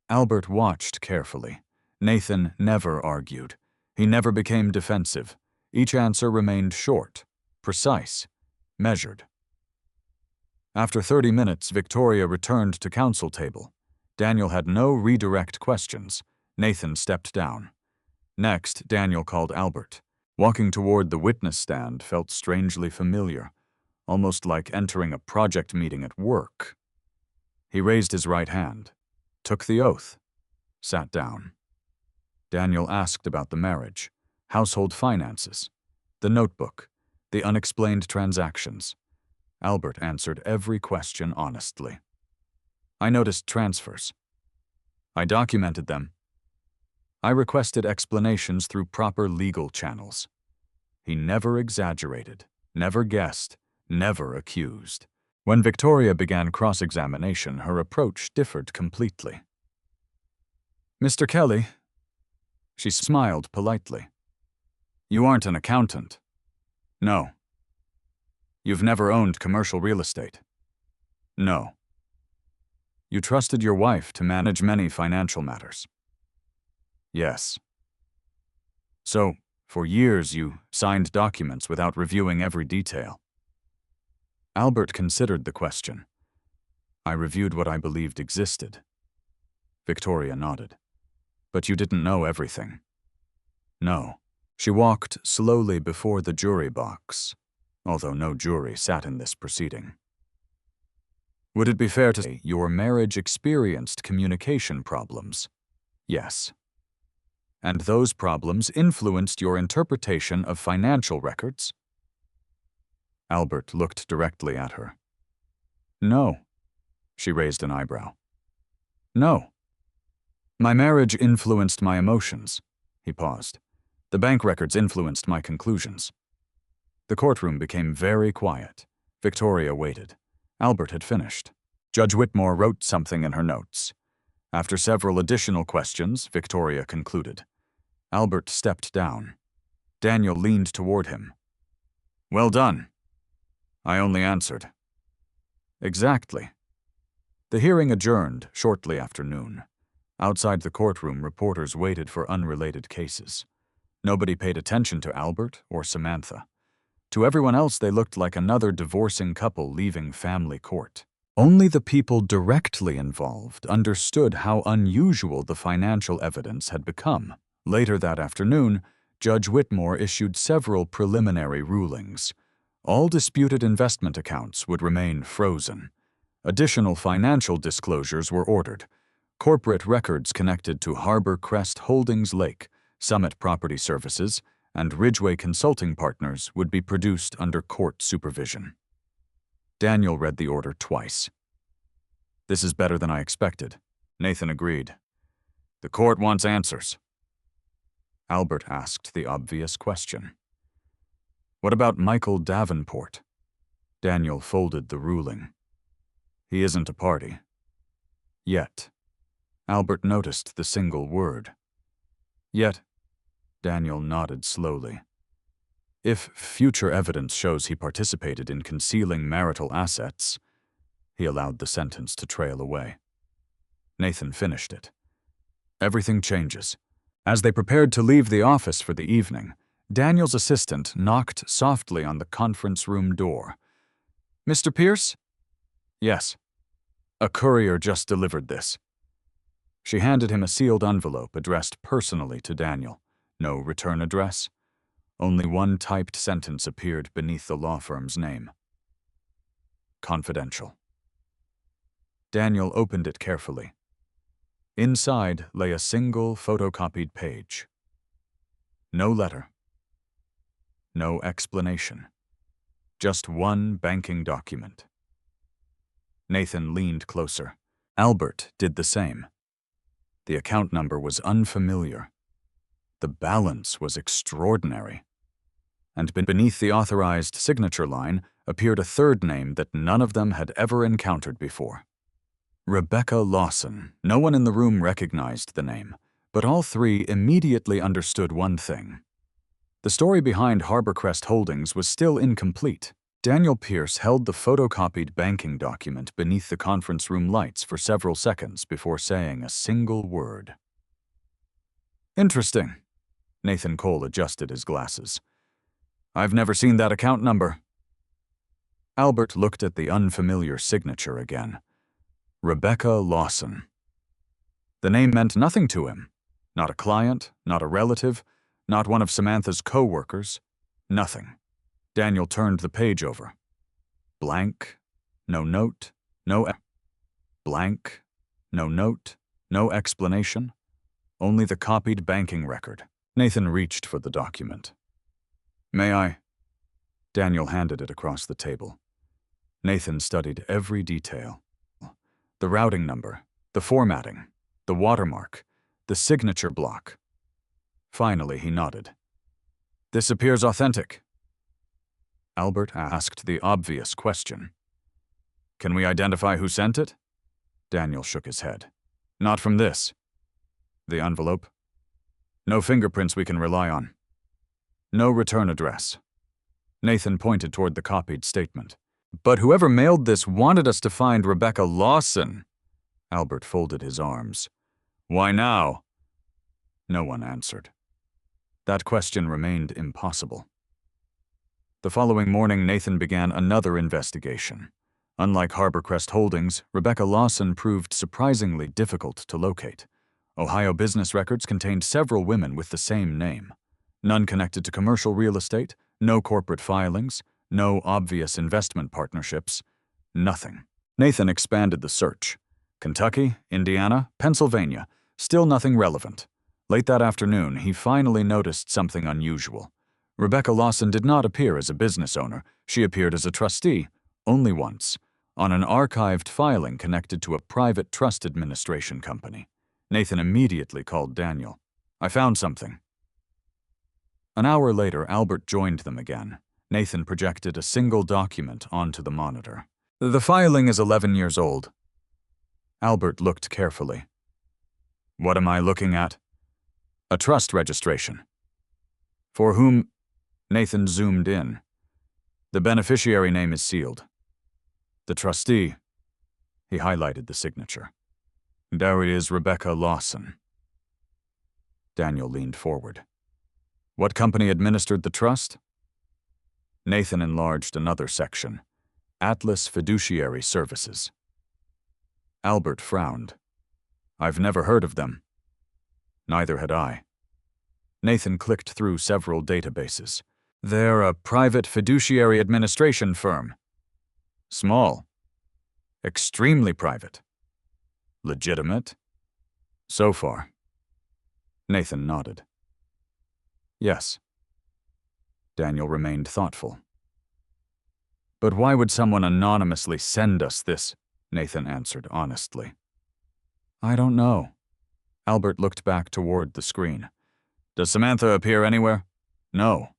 Albert watched carefully. Nathan never argued. He never became defensive. Each answer remained short, precise, measured. After 30 minutes, Victoria returned to counsel table. Daniel had no redirect questions. Nathan stepped down. Next, Daniel called Albert. Walking toward the witness stand felt strangely familiar. almost like entering a project meeting at work. He raised his right hand, took the oath, sat down. Daniel asked about the marriage, household finances, the notebook, the unexplained transactions. Albert answered every question honestly. I noticed transfers. I documented them. I requested explanations through proper legal channels. He never exaggerated, never guessed, never accused. When Victoria began cross-examination, her approach differed completely. Mr. Kelly, she smiled politely. You aren't an accountant. No. You've never owned commercial real estate. No. You trusted your wife to manage many financial matters. Yes. So, for years you signed documents without reviewing every detail. Albert considered the question. I reviewed what I believed existed. Victoria nodded. But you didn't know everything. No. She walked slowly before the jury box, although no jury sat in this proceeding. Would it be fair to say your marriage experienced communication problems? Yes. And those problems influenced your interpretation of financial records? Albert looked directly at her. No. She raised an eyebrow. No. My marriage influenced my emotions. He paused. The bank records influenced my conclusions. The courtroom became very quiet. Victoria waited. Albert had finished. Judge Whitmore wrote something in her notes. After several additional questions, Victoria concluded. Albert stepped down. Daniel leaned toward him. Well done. I only answered. Exactly. The hearing adjourned shortly after noon. Outside the courtroom, reporters waited for unrelated cases. Nobody paid attention to Albert or Samantha. To everyone else, they looked like another divorcing couple leaving family court. Only the people directly involved understood how unusual the financial evidence had become. Later that afternoon, Judge Whitmore issued several preliminary rulings. All disputed investment accounts would remain frozen. Additional financial disclosures were ordered. Corporate records connected to Harbor Crest Holdings Lake, Summit Property Services, and Ridgeway Consulting Partners would be produced under court supervision. Daniel read the order twice. This is better than I expected. Nathan agreed. The court wants answers. Albert asked the obvious question. What about Michael Davenport? Daniel folded the ruling. He isn't a party. Yet. Albert noticed the single word. Yet. Daniel nodded slowly. If future evidence shows he participated in concealing marital assets, he allowed the sentence to trail away. Nathan finished it. Everything changes. As they prepared to leave the office for the evening, Daniel's assistant knocked softly on the conference room door. Mr. Pierce? Yes. A courier just delivered this. She handed him a sealed envelope addressed personally to Daniel. No return address. Only one typed sentence appeared beneath the law firm's name. Confidential. Daniel opened it carefully. Inside lay a single photocopied page. No letter. No explanation. Just one banking document. Nathan leaned closer. Albert did the same. The account number was unfamiliar. The balance was extraordinary. And beneath the authorized signature line appeared a third name that none of them had ever encountered before. Rebecca Lawson. No one in the room recognized the name, but all three immediately understood one thing. The story behind Harbor Crest Holdings was still incomplete. Daniel Pierce held the photocopied banking document beneath the conference room lights for several seconds before saying a single word. Interesting. Nathan Cole adjusted his glasses. I've never seen that account number. Albert looked at the unfamiliar signature again. Rebecca Lawson. The name meant nothing to him. Not a client, not a relative, not one of Samantha's co-workers. Nothing. Daniel turned the page over. Blank, no note, blank, no note, no explanation, only the copied banking record. Nathan reached for the document. May I? Daniel handed it across the table. Nathan studied every detail. The routing number, the formatting, the watermark, the signature block. Finally, he nodded. This appears authentic. Albert asked the obvious question. Can we identify who sent it? Daniel shook his head. Not from this. The envelope? No fingerprints we can rely on. No return address. Nathan pointed toward the copied statement. But whoever mailed this wanted us to find Rebecca Lawson. Albert folded his arms. Why now? No one answered. That question remained impossible. The following morning, Nathan began another investigation. Unlike Harborcrest Holdings, Rebecca Lawson proved surprisingly difficult to locate. Ohio business records contained several women with the same name. None connected to commercial real estate, no corporate filings, no obvious investment partnerships, nothing. Nathan expanded the search. Kentucky, Indiana, Pennsylvania, still nothing relevant. Late that afternoon, he finally noticed something unusual. Rebecca Lawson did not appear as a business owner. She appeared as a trustee, only once, on an archived filing connected to a private trust administration company. Nathan immediately called Daniel. I found something. An hour later, Albert joined them again. Nathan projected a single document onto the monitor. The filing is 11 years old. Albert looked carefully. What am I looking at? A trust registration. For whom? Nathan zoomed in. The beneficiary name is sealed. The trustee. He highlighted the signature. There it is, Rebecca Lawson. Daniel leaned forward. What company administered the trust? Nathan enlarged another section. Atlas Fiduciary Services. Albert frowned. I've never heard of them. Neither had I. Nathan clicked through several databases. They're a private fiduciary administration firm. Small. Extremely private. Legitimate? So far. Nathan nodded. Yes. Daniel remained thoughtful. But why would someone anonymously send us this? Nathan answered honestly. I don't know. Albert looked back toward the screen. Does Samantha appear anywhere? No.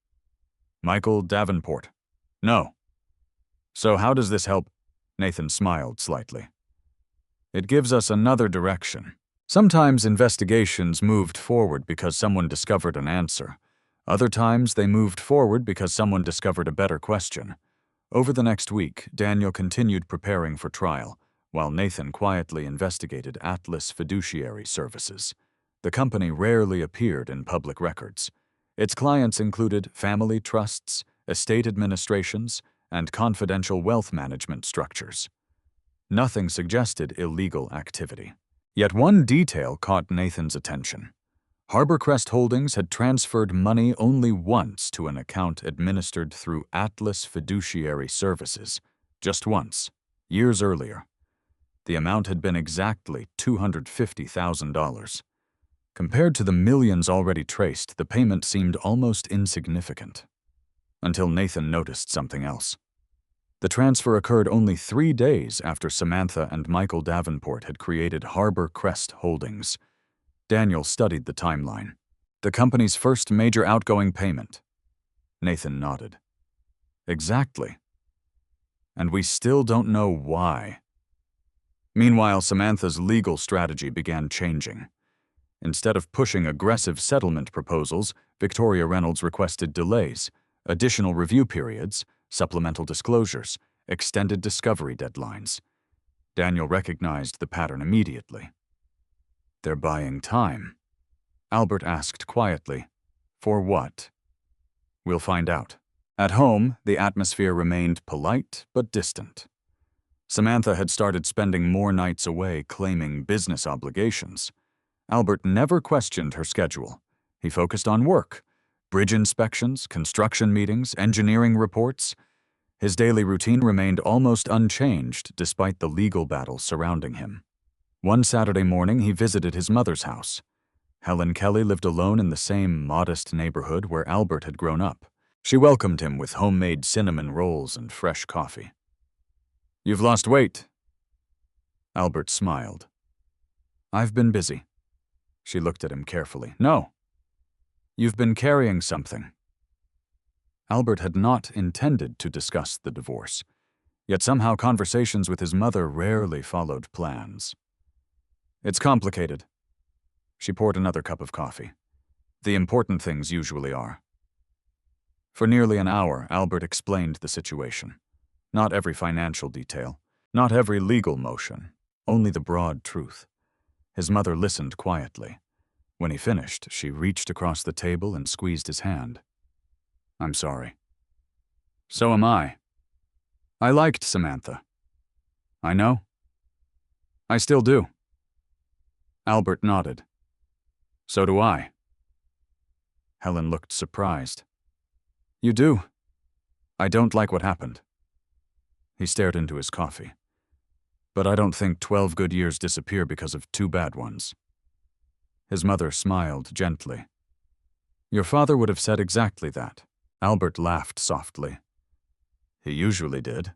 Michael Davenport? No. So how does this help? Nathan smiled slightly. It gives us another direction. Sometimes investigations moved forward because someone discovered an answer. Other times they moved forward because someone discovered a better question. Over the next week, Daniel continued preparing for trial, while Nathan quietly investigated Atlas Fiduciary Services. The company rarely appeared in public records. Its clients included family trusts, estate administrations, and confidential wealth management structures. Nothing suggested illegal activity. Yet one detail caught Nathan's attention. Harborcrest Holdings had transferred money only once to an account administered through Atlas Fiduciary Services, just once, years earlier. The amount had been exactly $250,000. Compared to the millions already traced, the payment seemed almost insignificant. Until Nathan noticed something else. The transfer occurred only 3 days after Samantha and Michael Davenport had created Harborcrest Holdings. Daniel studied the timeline. The company's first major outgoing payment. Nathan nodded. Exactly. And we still don't know why. Meanwhile, Samantha's legal strategy began changing. Instead of pushing aggressive settlement proposals, Victoria Reynolds requested delays, additional review periods, supplemental disclosures, extended discovery deadlines. Daniel recognized the pattern immediately. They're buying time. Albert asked quietly, for what? We'll find out. At home, the atmosphere remained polite but distant. Samantha had started spending more nights away claiming business obligations. Albert never questioned her schedule. He focused on work, bridge inspections, construction meetings, engineering reports. His daily routine remained almost unchanged despite the legal battle surrounding him. One Saturday morning, he visited his mother's house. Helen Kelly lived alone in the same modest neighborhood where Albert had grown up. She welcomed him with homemade cinnamon rolls and fresh coffee. "You've lost weight." Albert smiled. "I've been busy." She looked at him carefully. "No. You've been carrying something." Albert had not intended to discuss the divorce, yet somehow conversations with his mother rarely followed plans. "It's complicated." She poured another cup of coffee. "The important things usually are." For nearly an hour, Albert explained the situation. Not every financial detail, not every legal motion, only the broad truth. His mother listened quietly. When he finished, she reached across the table and squeezed his hand. "I'm sorry." "So am I. I liked Samantha." "I know. I still do." Albert nodded. "So do I." Helen looked surprised. "You do? I don't like what happened." He stared into his coffee. "But I don't think 12 good years disappear because of 2 bad ones." His mother smiled gently. "Your father would have said exactly that." Albert laughed softly. "He usually did."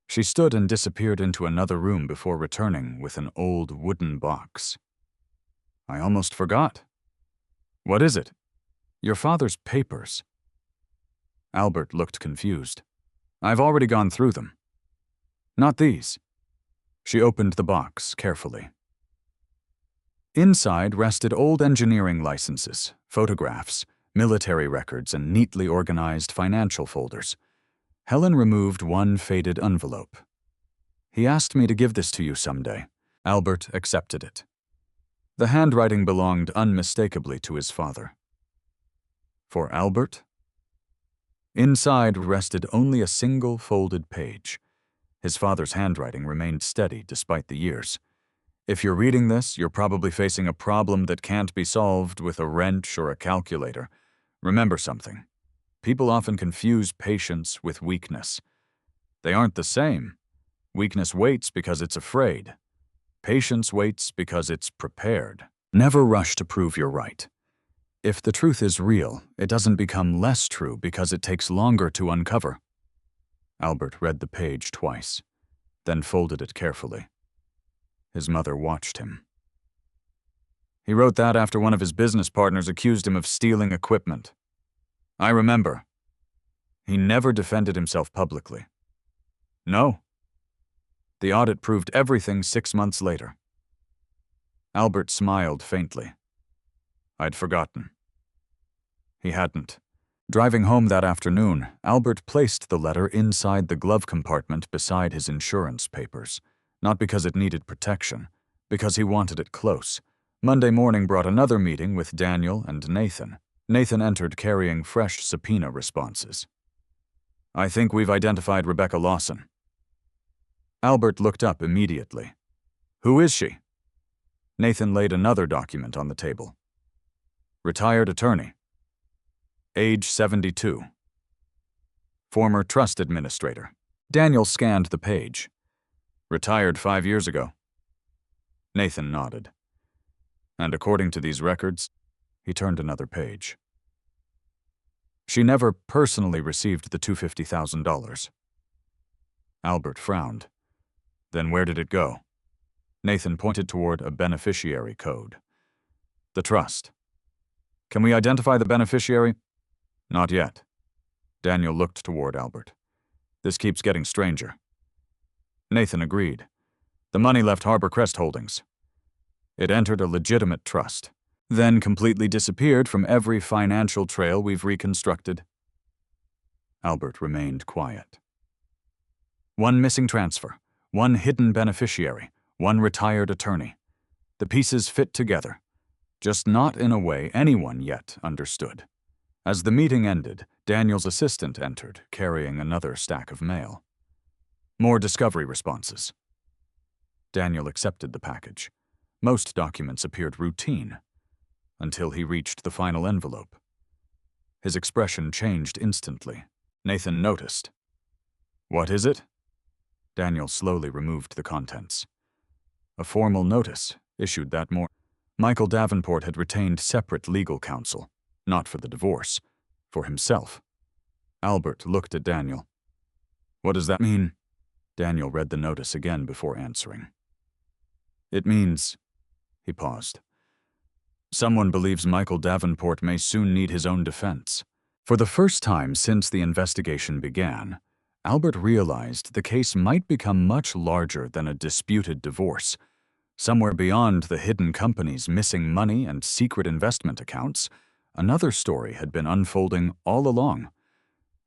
She stood and disappeared into another room before returning with an old wooden box. "I almost forgot." "What is it?" "Your father's papers." Albert looked confused. "I've already gone through them." "Not these." She opened the box carefully. Inside rested old engineering licenses, photographs, military records, and neatly organized financial folders. Helen removed one faded envelope. "He asked me to give this to you someday." Albert accepted it. The handwriting belonged unmistakably to his father. For Albert? Inside rested only a single folded page. His father's handwriting remained steady despite the years. If you're reading this, you're probably facing a problem that can't be solved with a wrench or a calculator. Remember something. People often confuse patience with weakness. They aren't the same. Weakness waits because it's afraid. Patience waits because it's prepared. Never rush to prove you're right. If the truth is real, it doesn't become less true because it takes longer to uncover. Albert read the page twice, then folded it carefully. His mother watched him. "He wrote that after one of his business partners accused him of stealing equipment. I remember. He never defended himself publicly." "No." "The audit proved everything 6 months later." Albert smiled faintly. "I'd forgotten." He hadn't. Driving home that afternoon, Albert placed the letter inside the glove compartment beside his insurance papers, not because it needed protection, because he wanted it close. Monday morning brought another meeting with Daniel and Nathan. Nathan entered carrying fresh subpoena responses. "I think we've identified Rebecca Lawson." Albert looked up immediately. "Who is she?" Nathan laid another document on the table. "Retired attorney. Age 72. Former trust administrator." Daniel scanned the page. "Retired 5 years ago." Nathan nodded. "And according to these records," he turned another page. "She never personally received the $250,000. Albert frowned. "Then where did it go?" Nathan pointed toward a beneficiary code. "The trust. Can we identify the beneficiary?" "Not yet." Daniel looked toward Albert. "This keeps getting stranger." Nathan agreed. "The money left Harbor Crest Holdings. It entered a legitimate trust, then completely disappeared from every financial trail we've reconstructed." Albert remained quiet. One missing transfer, one hidden beneficiary, one retired attorney. The pieces fit together, just not in a way anyone yet understood. As the meeting ended, Daniel's assistant entered, carrying another stack of mail. More discovery responses. Daniel accepted the package. Most documents appeared routine, until he reached the final envelope. His expression changed instantly. Nathan noticed. What is it? Daniel slowly removed the contents. A formal notice, issued that morning. Michael Davenport had retained separate legal counsel, not for the divorce, for himself. Albert looked at Daniel. What does that mean? Daniel read the notice again before answering. It means, he paused, someone believes Michael Davenport may soon need his own defense. For the first time since the investigation began, Albert realized the case might become much larger than a disputed divorce. Somewhere beyond the hidden company's missing money and secret investment accounts, another story had been unfolding all along,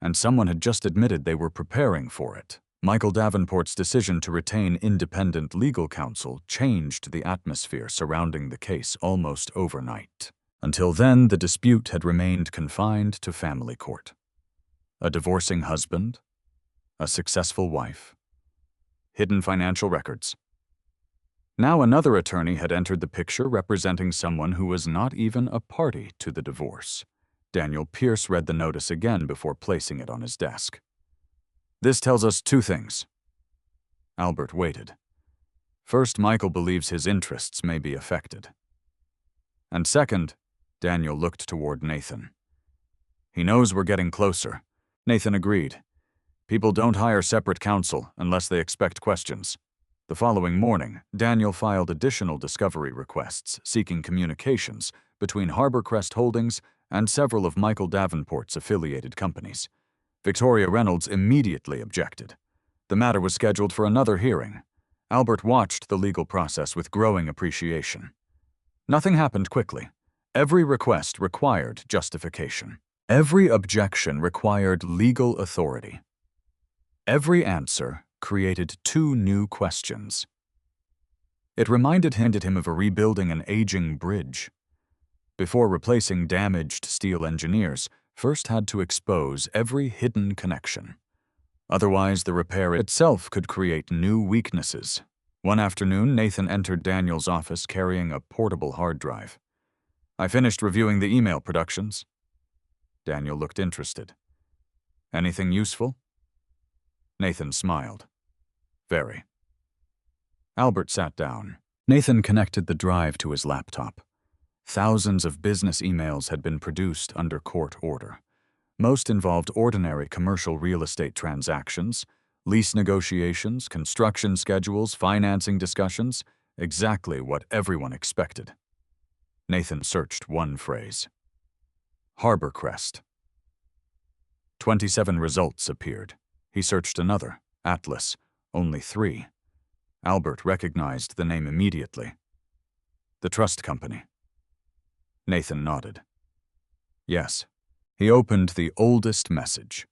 and someone had just admitted they were preparing for it. Michael Davenport's decision to retain independent legal counsel changed the atmosphere surrounding the case almost overnight. Until then, the dispute had remained confined to family court. A divorcing husband, a successful wife, hidden financial records. Now another attorney had entered the picture representing someone who was not even a party to the divorce. Daniel Pierce read the notice again before placing it on his desk. This tells us two things. Albert waited. First, Michael believes his interests may be affected. And second, Daniel looked toward Nathan. He knows we're getting closer. Nathan agreed. People don't hire separate counsel unless they expect questions. The following morning, Daniel filed additional discovery requests seeking communications between Harborcrest Holdings and several of Michael Davenport's affiliated companies. Victoria Reynolds immediately objected. The matter was scheduled for another hearing. Albert watched the legal process with growing appreciation. Nothing happened quickly. Every request required justification. Every objection required legal authority. Every answer created two new questions. It reminded him of rebuilding an aging bridge. Before replacing damaged steel engineers, first had to expose every hidden connection. Otherwise, the repair itself could create new weaknesses. One afternoon, Nathan entered Daniel's office carrying a portable hard drive. I finished reviewing the email productions. Daniel looked interested. Anything useful? Nathan smiled. Very. Albert sat down. Nathan connected the drive to his laptop. Thousands of business emails had been produced under court order. Most involved ordinary commercial real estate transactions, lease negotiations, construction schedules, financing discussions, exactly what everyone expected. Nathan searched one phrase. Harborcrest. 27 results appeared. He searched another, Atlas, only 3. Albert recognized the name immediately. The trust company. Nathan nodded. Yes. He opened the oldest message.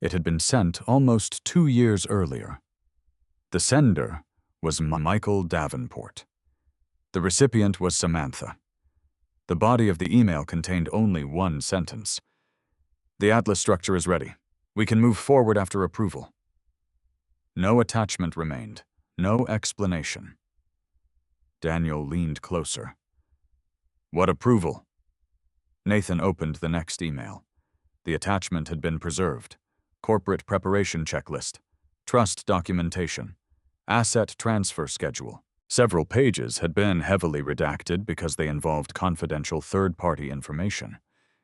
It had been sent almost 2 years earlier. The sender was Michael Davenport. The recipient was Samantha. The body of the email contained only one sentence. The Atlas structure is ready. We can move forward after approval. No attachment remained. No explanation. Daniel leaned closer. What approval? Nathan opened the next email. The attachment had been preserved. Corporate preparation checklist, trust documentation, asset transfer schedule. Several pages had been heavily redacted because they involved confidential third-party information.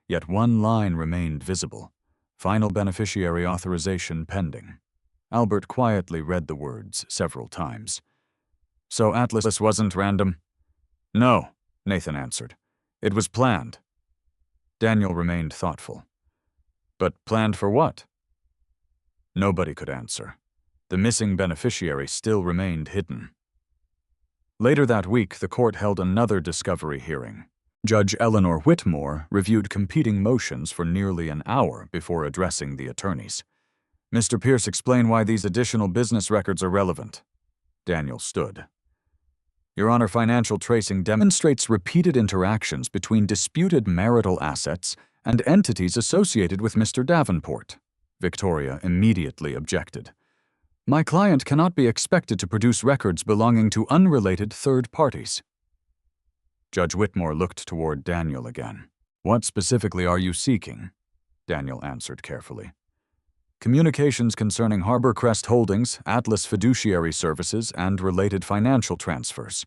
Yet one line remained visible. Final beneficiary authorization pending. Albert quietly read the words several times. So Atlas wasn't random? No, Nathan answered. It was planned. Daniel remained thoughtful. But planned for what? Nobody could answer. The missing beneficiary still remained hidden. Later that week, the court held another discovery hearing. Judge Eleanor Whitmore reviewed competing motions for nearly an hour before addressing the attorneys. Mr. Pierce, explain why these additional business records are relevant. Daniel stood. Your Honor, financial tracing demonstrates repeated interactions between disputed marital assets and entities associated with Mr. Davenport. Victoria immediately objected. My client cannot be expected to produce records belonging to unrelated third parties. Judge Whitmore looked toward Daniel again. What specifically are you seeking? Daniel answered carefully. communications concerning Harbor Crest Holdings, Atlas Fiduciary Services, and related financial transfers.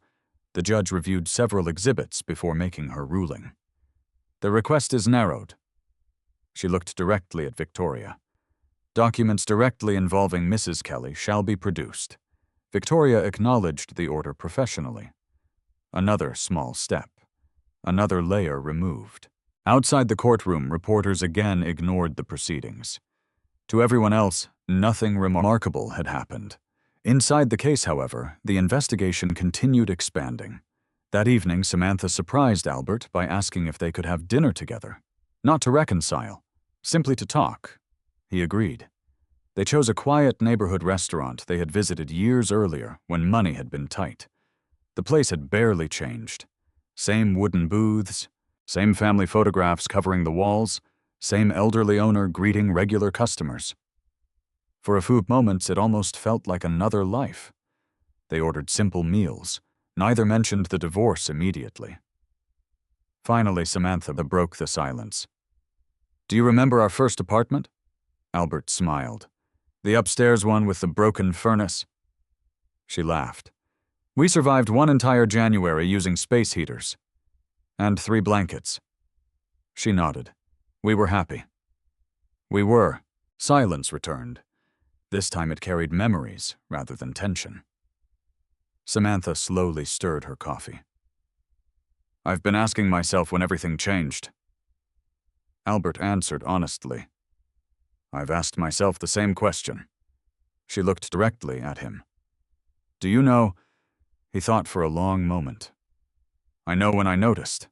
The judge reviewed several exhibits before making her ruling. The request is narrowed. She looked directly at Victoria. Documents directly involving Mrs. Kelly shall be produced. Victoria acknowledged the order professionally. Another small step. Another layer removed. Outside the courtroom, reporters again ignored the proceedings. To everyone else, nothing remarkable had happened. Inside the case, however, the investigation continued expanding. That evening, Samantha surprised Albert by asking if they could have dinner together. Not to reconcile, simply to talk. He agreed. They chose a quiet neighborhood restaurant they had visited years earlier when money had been tight. The place had barely changed. Same wooden booths, same family photographs covering the walls, same elderly owner greeting regular customers. For a few moments, it almost felt like another life. They ordered simple meals. Neither mentioned the divorce immediately. Finally, Samantha broke the silence. "Do you remember our first apartment?" Albert smiled. "The upstairs one with the broken furnace?" She laughed. "We survived one entire January using space heaters. And 3 blankets." She nodded. "We were happy." "We were." Silence returned. This time it carried memories rather than tension. Samantha slowly stirred her coffee. "I've been asking myself when everything changed." Albert answered honestly. "I've asked myself the same question." She looked directly at him. "Do you know?" He thought for a long moment. "I know when I noticed.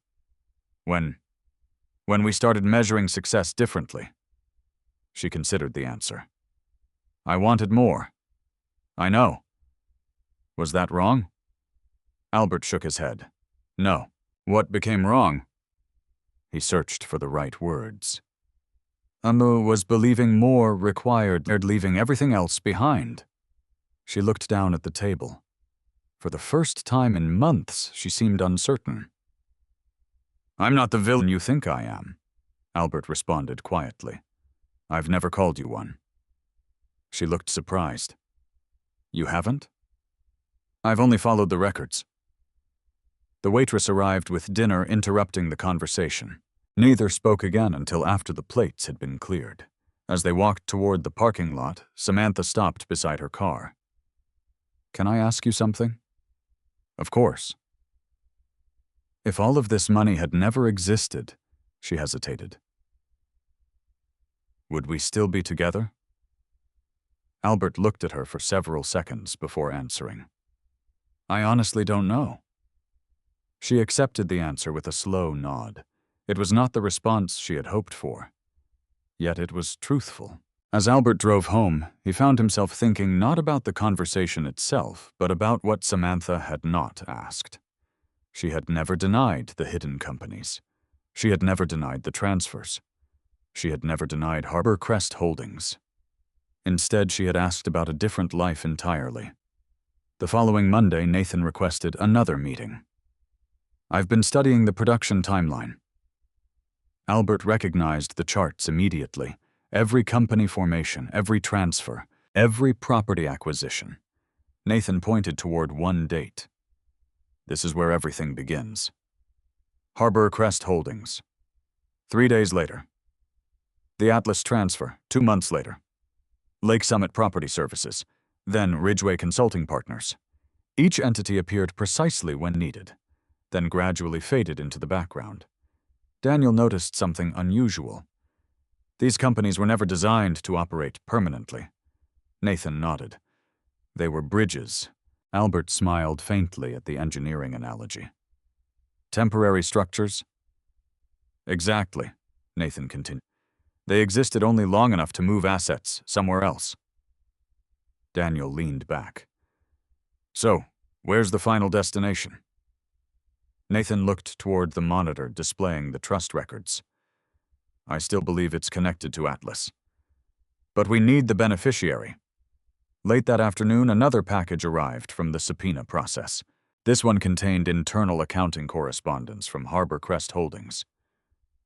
When we started measuring success differently." She considered the answer. "I wanted more." "I know." "Was that wrong?" Albert shook his head. "No." "What became wrong?" He searched for the right words. Was believing more required leaving everything else behind." She looked down at the table. For the first time in months, she seemed uncertain. "I'm not the villain you think I am," Albert responded quietly. "I've never called you one." She looked surprised. "You haven't?" "I've only followed the records." The waitress arrived with dinner, interrupting the conversation. Neither spoke again until after the plates had been cleared. As they walked toward the parking lot, Samantha stopped beside her car. "Can I ask you something?" "Of course." "If all of this money had never existed," she hesitated, "would we still be together?" Albert looked at her for several seconds before answering. "I honestly don't know." She accepted the answer with a slow nod. It was not the response she had hoped for. Yet it was truthful. As Albert drove home, he found himself thinking not about the conversation itself, but about what Samantha had not asked. She had never denied the hidden companies. She had never denied the transfers. She had never denied Harbor Crest Holdings. Instead, she had asked about a different life entirely. The following Monday, Nathan requested another meeting. "I've been studying the production timeline." Albert recognized the charts immediately. Every company formation, every transfer, every property acquisition. Nathan pointed toward one date. "This is where everything begins. Harbor Crest Holdings. 3 days later. The Atlas transfer, 2 months later. Lake Summit Property Services, then Ridgeway Consulting Partners. Each entity appeared precisely when needed, then gradually faded into the background. Daniel noticed something unusual. These companies were never designed to operate permanently. Nathan nodded. They were bridges. Albert smiled faintly at the engineering analogy. Temporary structures? Exactly, Nathan continued. They existed only long enough to move assets somewhere else. Daniel leaned back. So, where's the final destination? Nathan looked toward the monitor displaying the trust records. I still believe it's connected to Atlas. But we need the beneficiary. Late that afternoon, another package arrived from the subpoena process. This one contained internal accounting correspondence from Harbor Crest Holdings.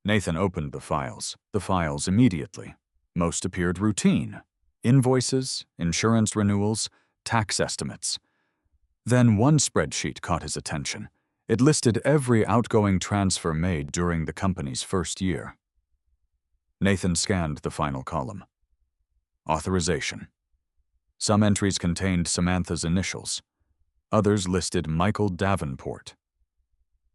Nathan opened the files immediately. Most appeared routine: invoices, insurance renewals, tax estimates. Then one spreadsheet caught his attention. It listed every outgoing transfer made during the company's first year. Nathan scanned the final column. Authorization. Some entries contained Samantha's initials. Others listed Michael Davenport.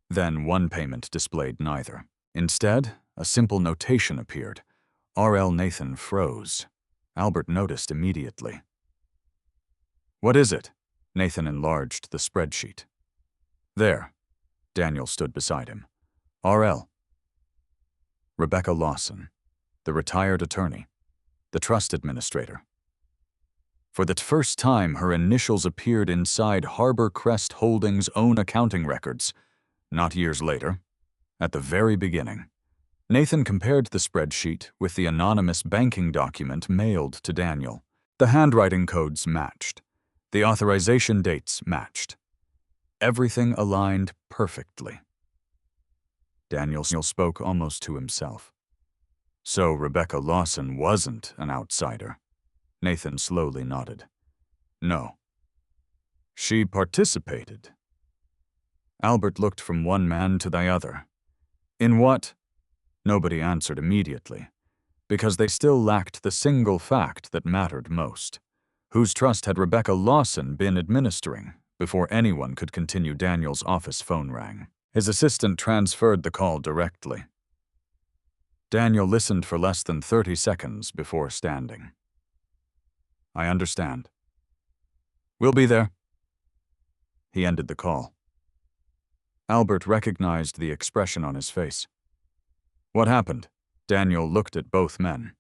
Then one payment displayed neither. Instead, a simple notation appeared. R.L. Nathan froze. Albert noticed immediately. "What is it?" Nathan enlarged the spreadsheet. "There." Daniel stood beside him. "R.L. Rebecca Lawson, the retired attorney, the trust administrator." For the first time, her initials appeared inside Harbor Crest Holdings' own accounting records. Not years later, at the very beginning. Nathan compared the spreadsheet with the anonymous banking document mailed to Daniel. The handwriting codes matched. The authorization dates matched. Everything aligned perfectly. Daniel spoke almost to himself. So Rebecca Lawson wasn't an outsider. Nathan slowly nodded. No. She participated. Albert looked from one man to the other. In what? Nobody answered immediately, because they still lacked the single fact that mattered most. Whose trust had Rebecca Lawson been administering? Before anyone could continue, Daniel's office phone rang. His assistant transferred the call directly. Daniel listened for less than 30 seconds before standing. I understand. We'll be there. He ended the call. Albert recognized the expression on his face. What happened? Daniel looked at both men.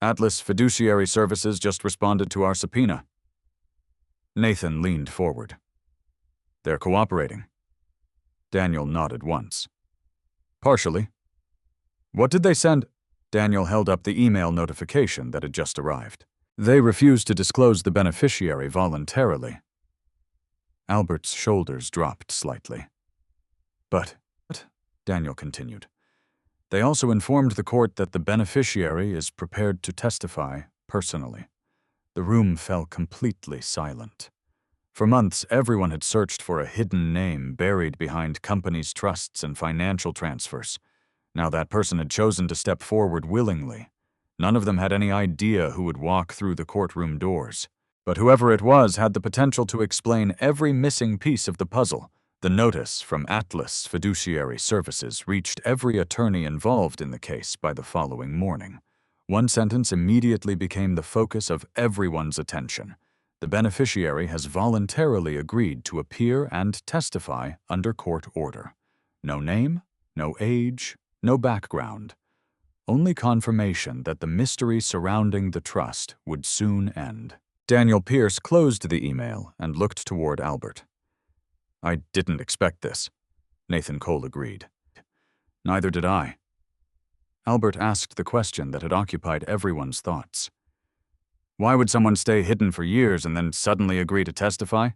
Atlas Fiduciary Services just responded to our subpoena. Nathan leaned forward. They're cooperating. Daniel nodded once. Partially. What did they send? Daniel held up the email notification that had just arrived. They refused to disclose the beneficiary voluntarily. Albert's shoulders dropped slightly. But, Daniel continued, they also informed the court that the beneficiary is prepared to testify personally. The room fell completely silent. For months, everyone had searched for a hidden name buried behind companies' trusts and financial transfers. Now that person had chosen to step forward willingly. None of them had any idea who would walk through the courtroom doors. But whoever it was had the potential to explain every missing piece of the puzzle. The notice from Atlas Fiduciary Services reached every attorney involved in the case by the following morning. One sentence immediately became the focus of everyone's attention. The beneficiary has voluntarily agreed to appear and testify under court order. No name, no age, no background. Only confirmation that the mystery surrounding the trust would soon end. Daniel Pierce closed the email and looked toward Albert. I didn't expect this, Nathan Cole agreed. Neither did I. Albert asked the question that had occupied everyone's thoughts. Why would someone stay hidden for years and then suddenly agree to testify?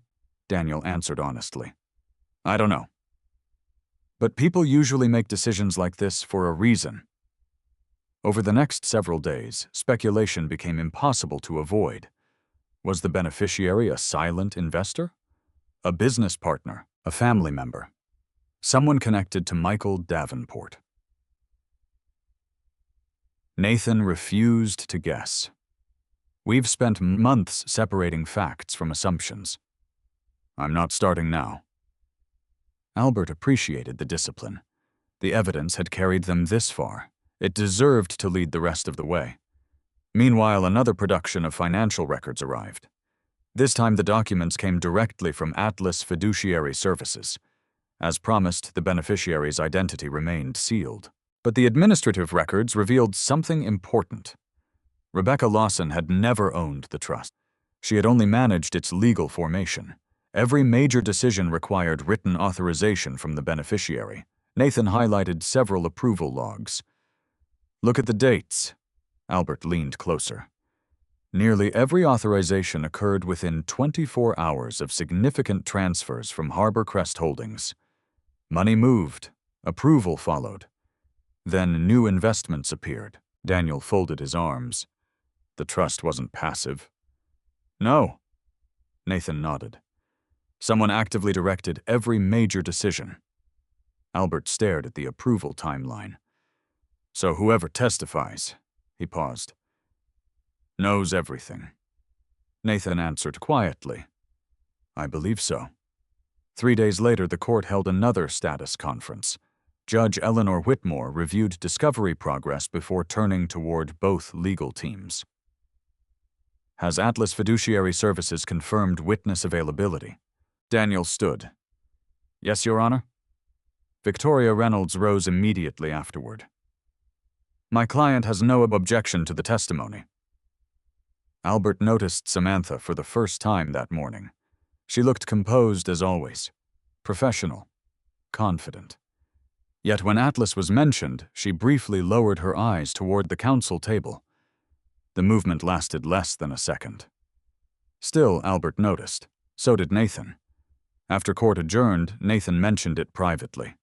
Daniel answered honestly. I don't know. But people usually make decisions like this for a reason. Over the next several days, speculation became impossible to avoid. Was the beneficiary a silent investor? A business partner? A family member? Someone connected to Michael Davenport? Nathan refused to guess. We've spent months separating facts from assumptions. I'm not starting now. Albert appreciated the discipline. The evidence had carried them this far. It deserved to lead the rest of the way. Meanwhile, another production of financial records arrived. This time, the documents came directly from Atlas Fiduciary Services. As promised, the beneficiary's identity remained sealed. But the administrative records revealed something important. Rebecca Lawson had never owned the trust. She had only managed its legal formation. Every major decision required written authorization from the beneficiary. Nathan highlighted several approval logs. Look at the dates. Albert leaned closer. Nearly every authorization occurred within 24 hours of significant transfers from Harbor Crest Holdings. Money moved. Approval followed. Then new investments appeared. Daniel folded his arms. The trust wasn't passive. No. Nathan nodded. Someone actively directed every major decision. Albert stared at the approval timeline. So whoever testifies, he paused, knows everything. Nathan answered quietly. I believe so. 3 days later, the court held another status conference. Judge Eleanor Whitmore reviewed discovery progress before turning toward both legal teams. Has Atlas Fiduciary Services confirmed witness availability? Daniel stood. Yes, Your Honor. Victoria Reynolds rose immediately afterward. My client has no objection to the testimony. Albert noticed Samantha for the first time that morning. She looked composed as always, professional, confident. Yet when Atlas was mentioned, she briefly lowered her eyes toward the counsel table. The movement lasted less than a second. Still, Albert noticed. So did Nathan. After court adjourned, Nathan mentioned it privately.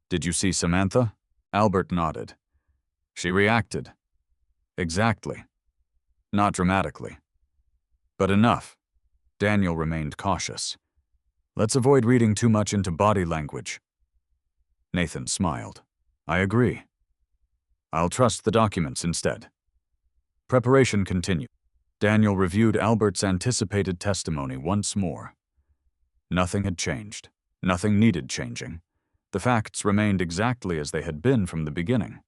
Did you see Samantha? Albert nodded. She reacted. Exactly. Not dramatically. But enough. Daniel remained cautious. Let's avoid reading too much into body language. Nathan smiled. I agree. I'll trust the documents instead. Preparation continued. Daniel reviewed Albert's anticipated testimony once more. Nothing had changed. Nothing needed changing. The facts remained exactly as they had been from the beginning.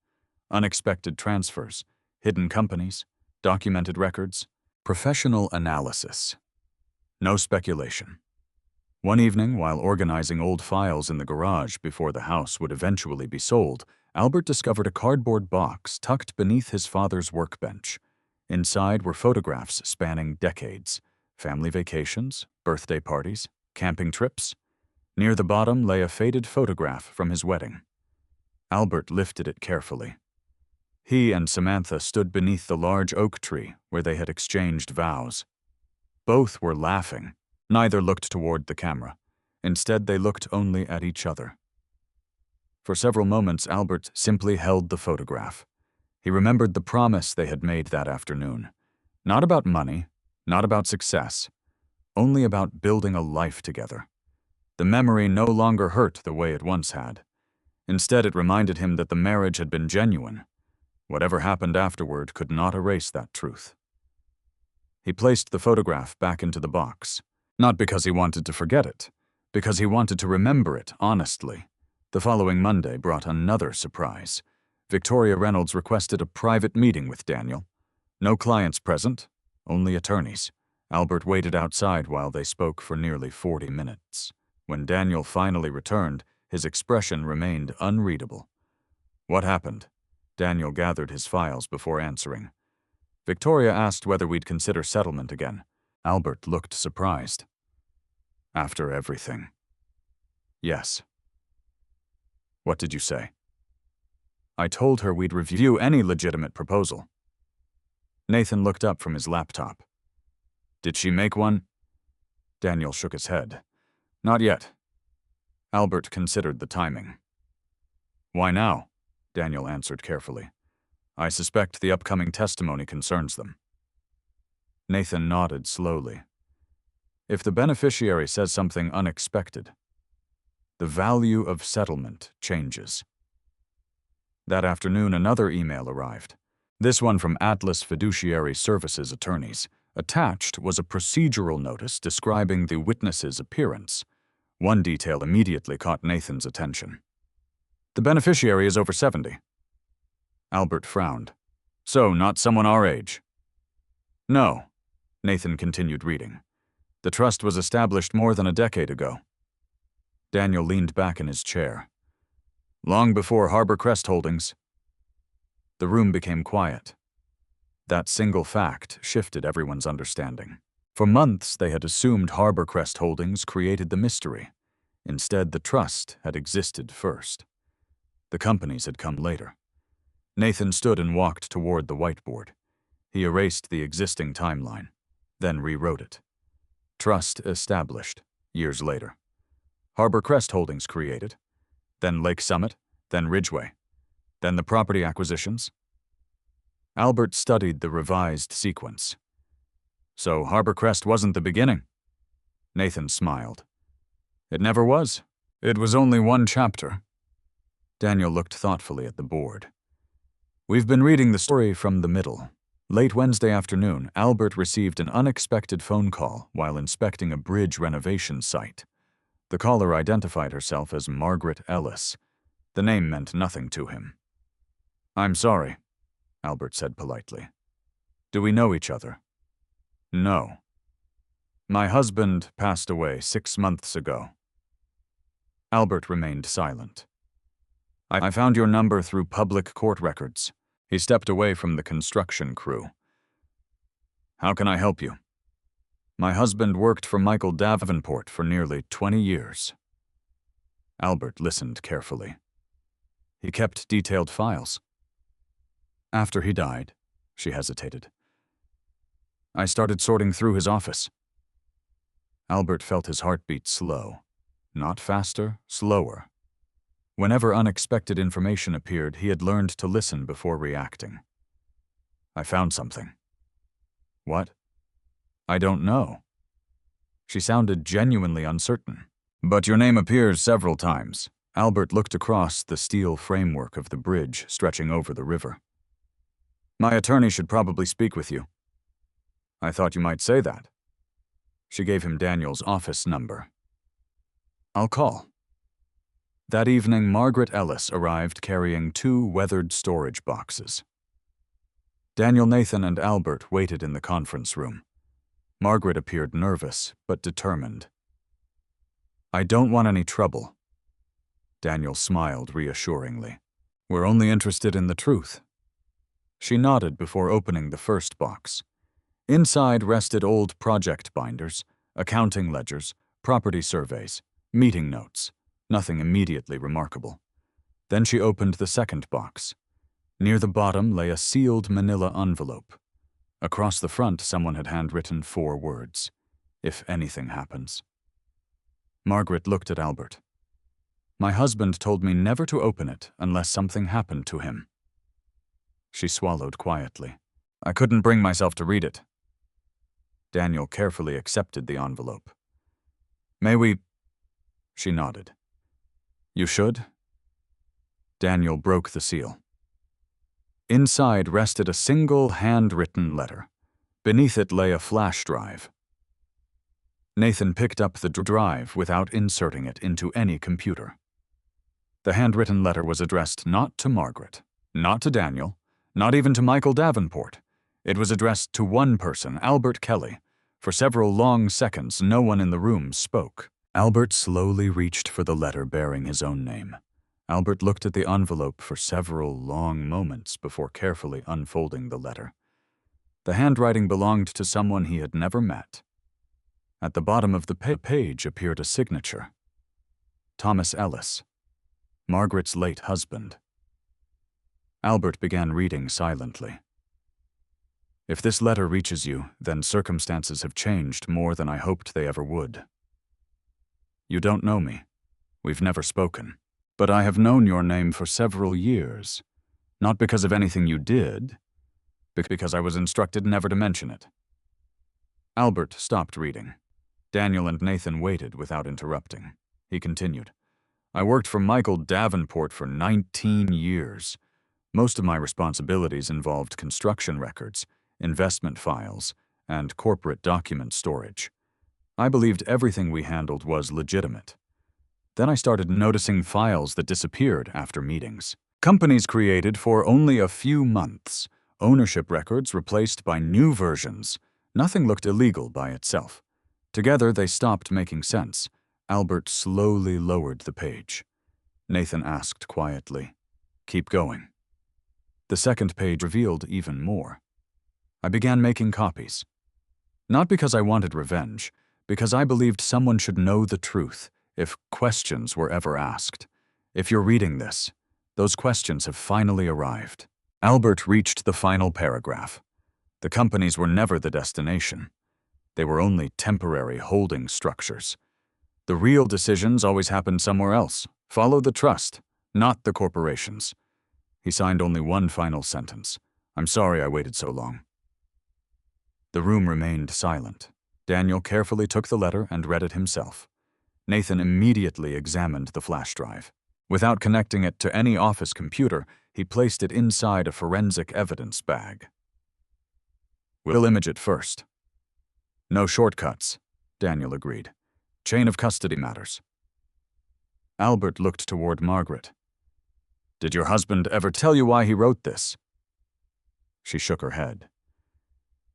Unexpected transfers, hidden companies, documented records, professional analysis. No speculation. One evening, while organizing old files in the garage before the house would eventually be sold, Albert discovered a cardboard box tucked beneath his father's workbench. Inside were photographs spanning decades, family vacations, birthday parties, camping trips. Near the bottom lay a faded photograph from his wedding. Albert lifted it carefully. He and Samantha stood beneath the large oak tree where they had exchanged vows. Both were laughing. Neither looked toward the camera. Instead, they looked only at each other. For several moments, Albert simply held the photograph. He remembered the promise they had made that afternoon. Not about money, not about success, only about building a life together. The memory no longer hurt the way it once had. Instead, it reminded him that the marriage had been genuine. Whatever happened afterward could not erase that truth. He placed the photograph back into the box, not because he wanted to forget it, because he wanted to remember it honestly. The following Monday brought another surprise. Victoria Reynolds requested a private meeting with Daniel. No clients present, only attorneys. Albert waited outside while they spoke for nearly 40 minutes. When Daniel finally returned, his expression remained unreadable. What happened? Daniel gathered his files before answering. Victoria asked whether we'd consider settlement again. Albert looked surprised. After everything. Yes. What did you say? I told her we'd review any legitimate proposal. Nathan looked up from his laptop. Did she make one? Daniel shook his head. Not yet. Albert considered the timing. Why now? Daniel answered carefully. I suspect the upcoming testimony concerns them. Nathan nodded slowly. If the beneficiary says something unexpected, the value of settlement changes. That afternoon, another email arrived. This one from Atlas Fiduciary Services attorneys. Attached was a procedural notice describing the witness's appearance. One detail immediately caught Nathan's attention. The beneficiary is over 70. Albert frowned. So, not someone our age? No. Nathan continued reading. The trust was established more than a decade ago. Daniel leaned back in his chair. Long before Harbor Crest Holdings. The room became quiet. That single fact shifted everyone's understanding. For months, they had assumed Harbor Crest Holdings created the mystery. Instead, the trust had existed first. The companies had come later. Nathan stood and walked toward the whiteboard. He erased the existing timeline, then rewrote it. Trust established, years later. Harbor Crest Holdings created, then Lake Summit, then Ridgeway, then the property acquisitions, Albert studied the revised sequence. So Harbor Crest wasn't the beginning? Nathan smiled. It never was. It was only one chapter. Daniel looked thoughtfully at the board. We've been reading the story from the middle. Late Wednesday afternoon, Albert received an unexpected phone call while inspecting a bridge renovation site. The caller identified herself as Margaret Ellis. The name meant nothing to him. I'm sorry, Albert said politely. Do we know each other? No. My husband passed away 6 months ago. Albert remained silent. I found your number through public court records. He stepped away from the construction crew. How can I help you? My husband worked for Michael Davenport for nearly 20 years. Albert listened carefully. He kept detailed files. After he died, she hesitated. I started sorting through his office. Albert felt his heartbeat slow. Not faster, slower. Whenever unexpected information appeared, he had learned to listen before reacting. I found something. What? I don't know. She sounded genuinely uncertain. But your name appears several times. Albert looked across the steel framework of the bridge stretching over the river. My attorney should probably speak with you. I thought you might say that. She gave him Daniel's office number. I'll call. That evening, Margaret Ellis arrived carrying 2 weathered storage boxes. Daniel, Nathan, and Albert waited in the conference room. Margaret appeared nervous, but determined. I don't want any trouble. Daniel smiled reassuringly. We're only interested in the truth. She nodded before opening the first box. Inside rested old project binders, accounting ledgers, property surveys, meeting notes. Nothing immediately remarkable. Then she opened the second box. Near the bottom lay a sealed manila envelope. Across the front, someone had handwritten 4 words. If anything happens. Margaret looked at Albert. My husband told me never to open it unless something happened to him. She swallowed quietly. I couldn't bring myself to read it. Daniel carefully accepted the envelope. May we? She nodded. You should? Daniel broke the seal. Inside rested a single handwritten letter. Beneath it lay a flash drive. Nathan picked up the drive without inserting it into any computer. The handwritten letter was addressed not to Margaret, not to Daniel, not even to Michael Davenport. It was addressed to one person, Albert Kelly. For several long seconds, no one in the room spoke. Albert slowly reached for the letter bearing his own name. Albert looked at the envelope for several long moments before carefully unfolding the letter. The handwriting belonged to someone he had never met. At the bottom of the page appeared a signature. Thomas Ellis, Margaret's late husband. Albert began reading silently. If this letter reaches you, then circumstances have changed more than I hoped they ever would. You don't know me. We've never spoken. But I have known your name for several years. Not because of anything you did, but because I was instructed never to mention it. Albert stopped reading. Daniel and Nathan waited without interrupting. He continued. I worked for Michael Davenport for 19 years. Most of my responsibilities involved construction records, investment files, and corporate document storage. I believed everything we handled was legitimate. Then I started noticing files that disappeared after meetings. Companies created for only a few months. Ownership records replaced by new versions. Nothing looked illegal by itself. Together, they stopped making sense. Albert slowly lowered the page. Nathan asked quietly, Keep going. The second page revealed even more. I began making copies. Not because I wanted revenge, because I believed someone should know the truth if questions were ever asked. If you're reading this, those questions have finally arrived. Albert reached the final paragraph. The companies were never the destination. They were only temporary holding structures. The real decisions always happened somewhere else. Follow the trust, not the corporations. He signed only one final sentence. I'm sorry I waited so long. The room remained silent. Daniel carefully took the letter and read it himself. Nathan immediately examined the flash drive. Without connecting it to any office computer, he placed it inside a forensic evidence bag. We'll image it first. No shortcuts, Daniel agreed. Chain of custody matters. Albert looked toward Margaret. Did your husband ever tell you why he wrote this? She shook her head.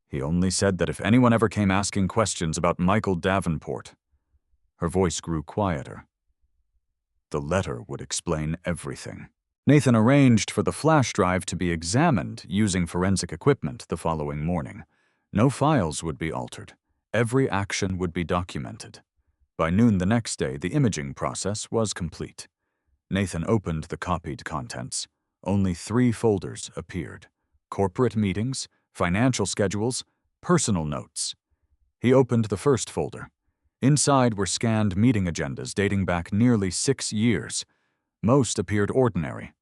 He only said that if anyone ever came asking questions about Michael Davenport. Her voice grew quieter. The letter would explain everything. Nathan arranged for the flash drive to be examined using forensic equipment the following morning. No files would be altered. Every action would be documented. By noon the next day, the imaging process was complete. Nathan opened the copied contents. Only 3 folders appeared: corporate meetings, financial schedules, personal notes. He opened the first folder. Inside were scanned meeting agendas dating back nearly 6 years. Most appeared ordinary: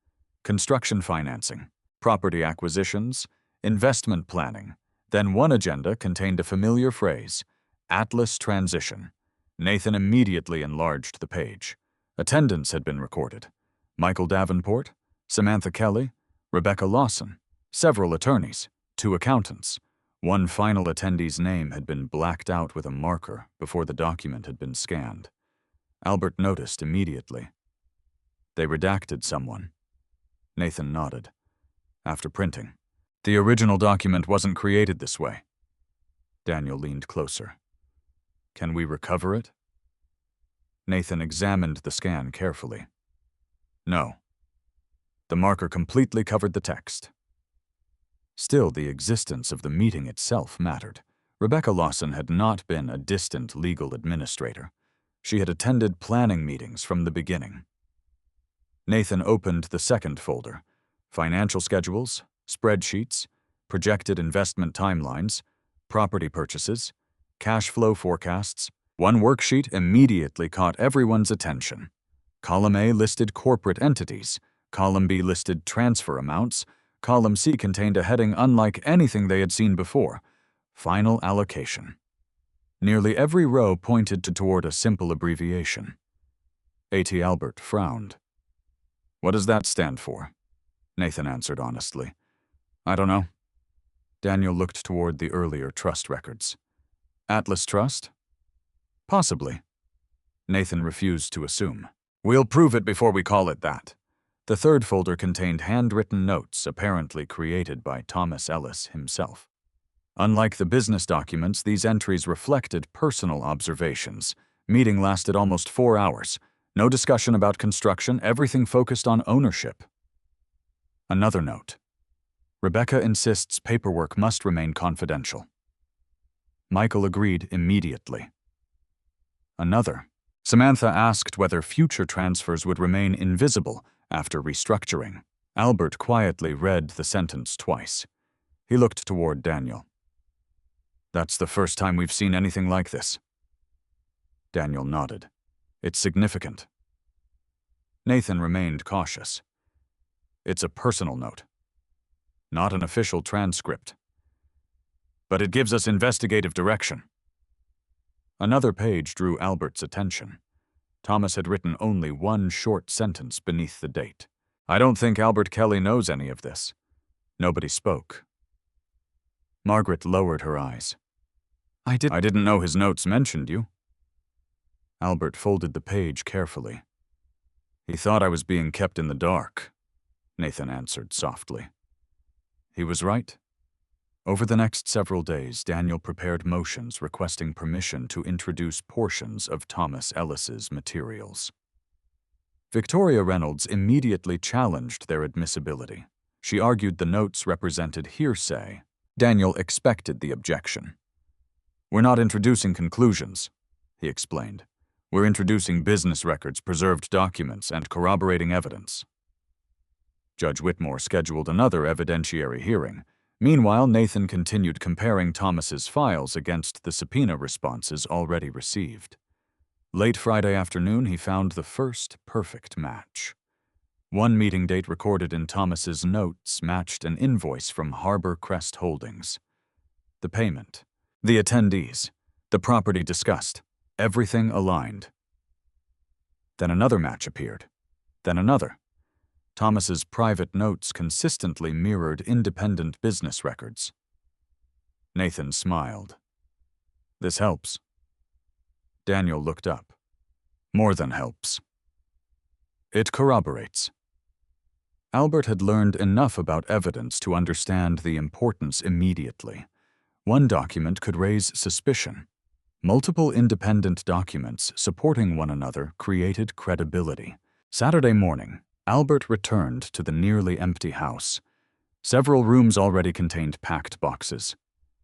construction financing, property acquisitions, investment planning. Then one agenda contained a familiar phrase: Atlas Transition. Nathan immediately enlarged the page. Attendance had been recorded: Michael Davenport, Samantha Kelly, Rebecca Lawson, several attorneys, 2 accountants. One final attendee's name had been blacked out with a marker before the document had been scanned. Albert noticed immediately. They redacted someone. Nathan nodded. After printing. The original document wasn't created this way. Daniel leaned closer. Can we recover it? Nathan examined the scan carefully. No. The marker completely covered the text. Still, the existence of the meeting itself mattered. Rebecca Lawson had not been a distant legal administrator. She had attended planning meetings from the beginning. Nathan opened the second folder: financial schedules, spreadsheets, projected investment timelines, property purchases, cash flow forecasts. One worksheet immediately caught everyone's attention. Column A listed corporate entities. Column B listed transfer amounts. Column C contained a heading unlike anything they had seen before: Final Allocation. Nearly every row pointed toward a simple abbreviation. A.T. Albert frowned. What does that stand for? Nathan answered honestly. I don't know. Daniel looked toward the earlier trust records. Atlas Trust? Possibly. Nathan refused to assume. We'll prove it before we call it that. The third folder contained handwritten notes apparently created by Thomas Ellis himself. Unlike the business documents, these entries reflected personal observations. Meeting lasted almost 4 hours. No discussion about construction, everything focused on ownership. Another note. Rebecca insists paperwork must remain confidential. Michael agreed immediately. Another. Samantha asked whether future transfers would remain invisible after restructuring. Albert quietly read the sentence twice. He looked toward Daniel. That's the first time we've seen anything like this. Daniel nodded. It's significant. Nathan remained cautious. It's a personal note, not an official transcript. But it gives us investigative direction. Another page drew Albert's attention. Thomas had written only one short sentence beneath the date. I don't think Albert Kelly knows any of this. Nobody spoke. Margaret lowered her eyes. I didn't know his notes mentioned you. Albert folded the page carefully. He thought I was being kept in the dark, Nathan answered softly. He was right. Over the next several days, Daniel prepared motions requesting permission to introduce portions of Thomas Ellis's materials. Victoria Reynolds immediately challenged their admissibility. She argued the notes represented hearsay. Daniel expected the objection. We're not introducing conclusions, he explained. We're introducing business records, preserved documents, and corroborating evidence. Judge Whitmore scheduled another evidentiary hearing. Meanwhile, Nathan continued comparing Thomas's files against the subpoena responses already received. Late Friday afternoon, he found the first perfect match. One meeting date recorded in Thomas's notes matched an invoice from Harbor Crest Holdings. The payment, the attendees, the property discussed, everything aligned. Then another match appeared. Then another. Thomas's private notes consistently mirrored independent business records. Nathan smiled. This helps. Daniel looked up. More than helps. It corroborates. Albert had learned enough about evidence to understand the importance immediately. One document could raise suspicion. Multiple independent documents supporting one another created credibility. Saturday morning, Albert returned to the nearly empty house. Several rooms already contained packed boxes.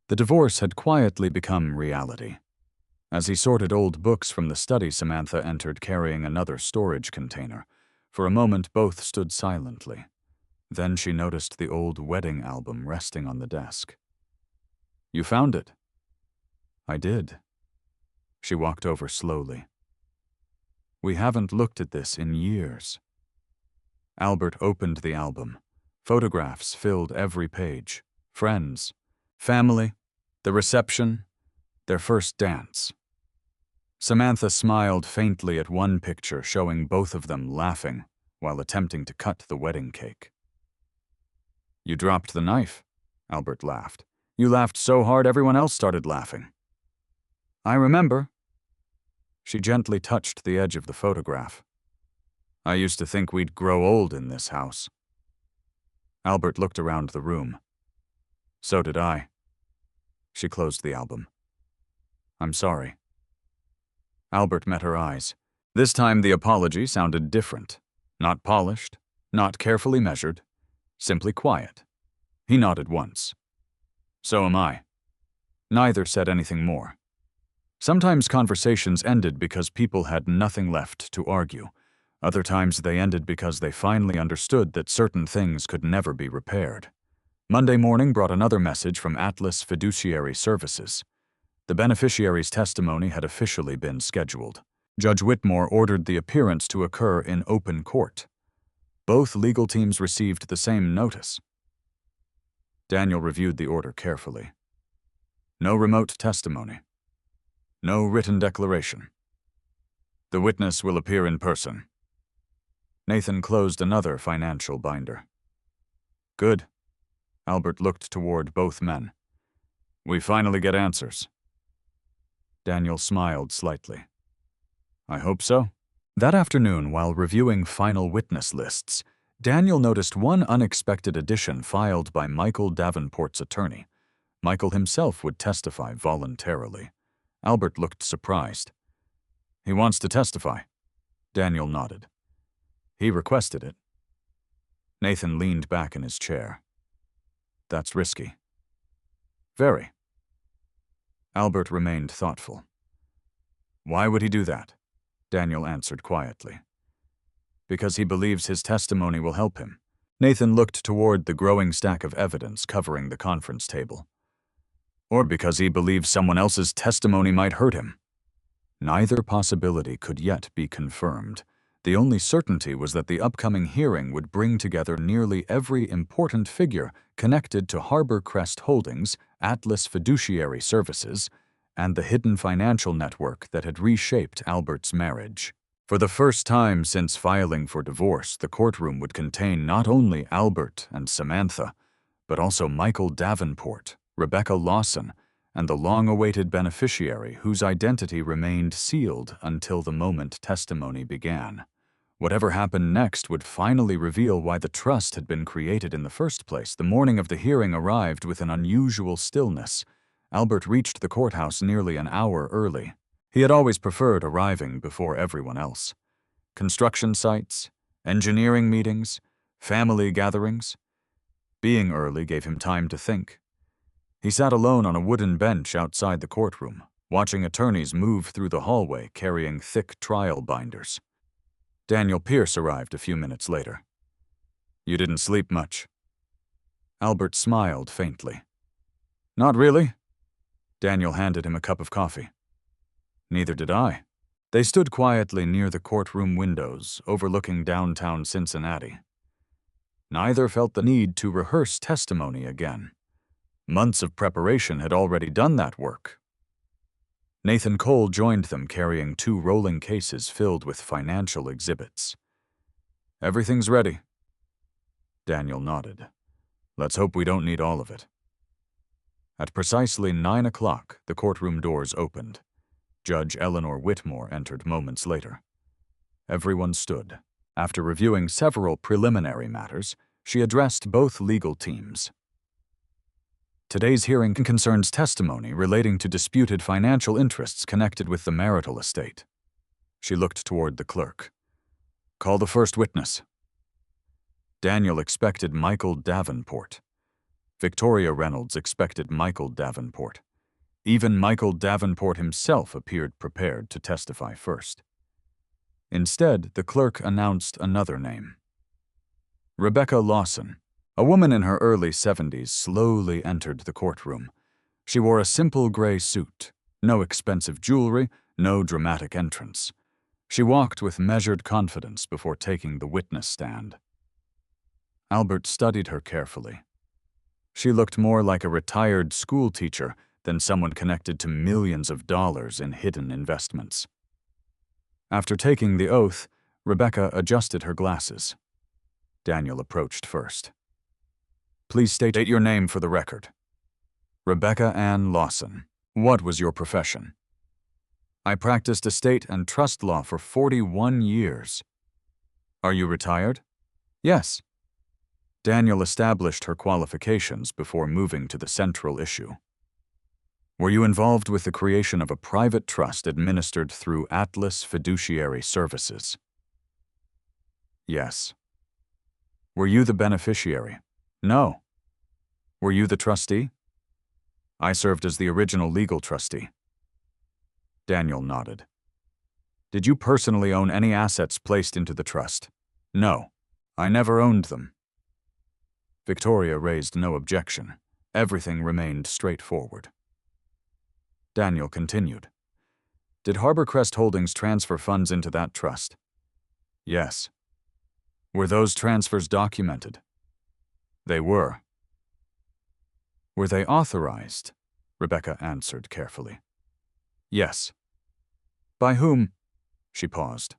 The divorce had quietly become reality. As he sorted old books from the study, Samantha entered carrying another storage container. For a moment, both stood silently. Then she noticed the old wedding album resting on the desk. "You found it?" "I did." She walked over slowly. "We haven't looked at this in years." Albert opened the album. Photographs filled every page. Friends, family, the reception, their first dance. Samantha smiled faintly at one picture showing both of them laughing while attempting to cut the wedding cake. "You dropped the knife," Albert laughed. "You laughed so hard everyone else started laughing." "I remember." She gently touched the edge of the photograph. "I used to think we'd grow old in this house." Albert looked around the room. "So did I." She closed the album. "I'm sorry." Albert met her eyes. This time the apology sounded different. Not polished, not carefully measured, simply quiet. He nodded once. "So am I." Neither said anything more. Sometimes conversations ended because people had nothing left to argue. Other times they ended because they finally understood that certain things could never be repaired. Monday morning brought another message from Atlas Fiduciary Services. The beneficiary's testimony had officially been scheduled. Judge Whitmore ordered the appearance to occur in open court. Both legal teams received the same notice. Daniel reviewed the order carefully. No remote testimony. No written declaration. The witness will appear in person. Nathan closed another financial binder. Good. Albert looked toward both men. We finally get answers. Daniel smiled slightly. I hope so. That afternoon, while reviewing final witness lists, Daniel noticed one unexpected addition filed by Michael Davenport's attorney. Michael himself would testify voluntarily. Albert looked surprised. He wants to testify. Daniel nodded. He requested it. Nathan leaned back in his chair. That's risky. Very. Albert remained thoughtful. Why would he do that? Daniel answered quietly. Because he believes his testimony will help him. Nathan looked toward the growing stack of evidence covering the conference table. Or because he believes someone else's testimony might hurt him. Neither possibility could yet be confirmed. The only certainty was that the upcoming hearing would bring together nearly every important figure connected to Harbor Crest Holdings, Atlas Fiduciary Services, and the hidden financial network that had reshaped Albert's marriage. For the first time since filing for divorce, the courtroom would contain not only Albert and Samantha, but also Michael Davenport, Rebecca Lawson, and the long-awaited beneficiary whose identity remained sealed until the moment testimony began. Whatever happened next would finally reveal why the trust had been created in the first place. The morning of the hearing arrived with an unusual stillness. Albert reached the courthouse nearly an hour early. He had always preferred arriving before everyone else. Construction sites, engineering meetings, family gatherings. Being early gave him time to think. He sat alone on a wooden bench outside the courtroom, watching attorneys move through the hallway carrying thick trial binders. Daniel Pierce arrived a few minutes later. You didn't sleep much. Albert smiled faintly. Not really. Daniel handed him a cup of coffee. Neither did I. They stood quietly near the courtroom windows overlooking downtown Cincinnati. Neither felt the need to rehearse testimony again. Months of preparation had already done that work. Nathan Cole joined them carrying 2 rolling cases filled with financial exhibits. "Everything's ready." Daniel nodded. "Let's hope we don't need all of it." At precisely 9 o'clock, the courtroom doors opened. Judge Eleanor Whitmore entered moments later. Everyone stood. After reviewing several preliminary matters, she addressed both legal teams. Today's hearing concerns testimony relating to disputed financial interests connected with the marital estate. She looked toward the clerk. "Call the first witness." Daniel expected Michael Davenport. Victoria Reynolds expected Michael Davenport. Even Michael Davenport himself appeared prepared to testify first. Instead, the clerk announced another name. Rebecca Lawson, a woman in her early 70s, slowly entered the courtroom. She wore a simple gray suit, no expensive jewelry, no dramatic entrance. She walked with measured confidence before taking the witness stand. Albert studied her carefully. She looked more like a retired school teacher than someone connected to millions of dollars in hidden investments. After taking the oath, Rebecca adjusted her glasses. Daniel approached first. "Please state your name for the record." "Rebecca Ann Lawson. What was your profession?" "I practiced estate and trust law for 41 years. "Are you retired?" "Yes." Daniel established her qualifications before moving to the central issue. "Were you involved with the creation of a private trust administered through Atlas Fiduciary Services?" "Yes." "Were you the beneficiary?" "No." "Were you the trustee?" "I served as the original legal trustee." Daniel nodded. "Did you personally own any assets placed into the trust?" "No. I never owned them." Victoria raised no objection. Everything remained straightforward. Daniel continued. "Did Harborcrest Holdings transfer funds into that trust?" "Yes." "Were those transfers documented?" "They were." "Were they authorized?" Rebecca answered carefully. "Yes." "By whom?" She paused.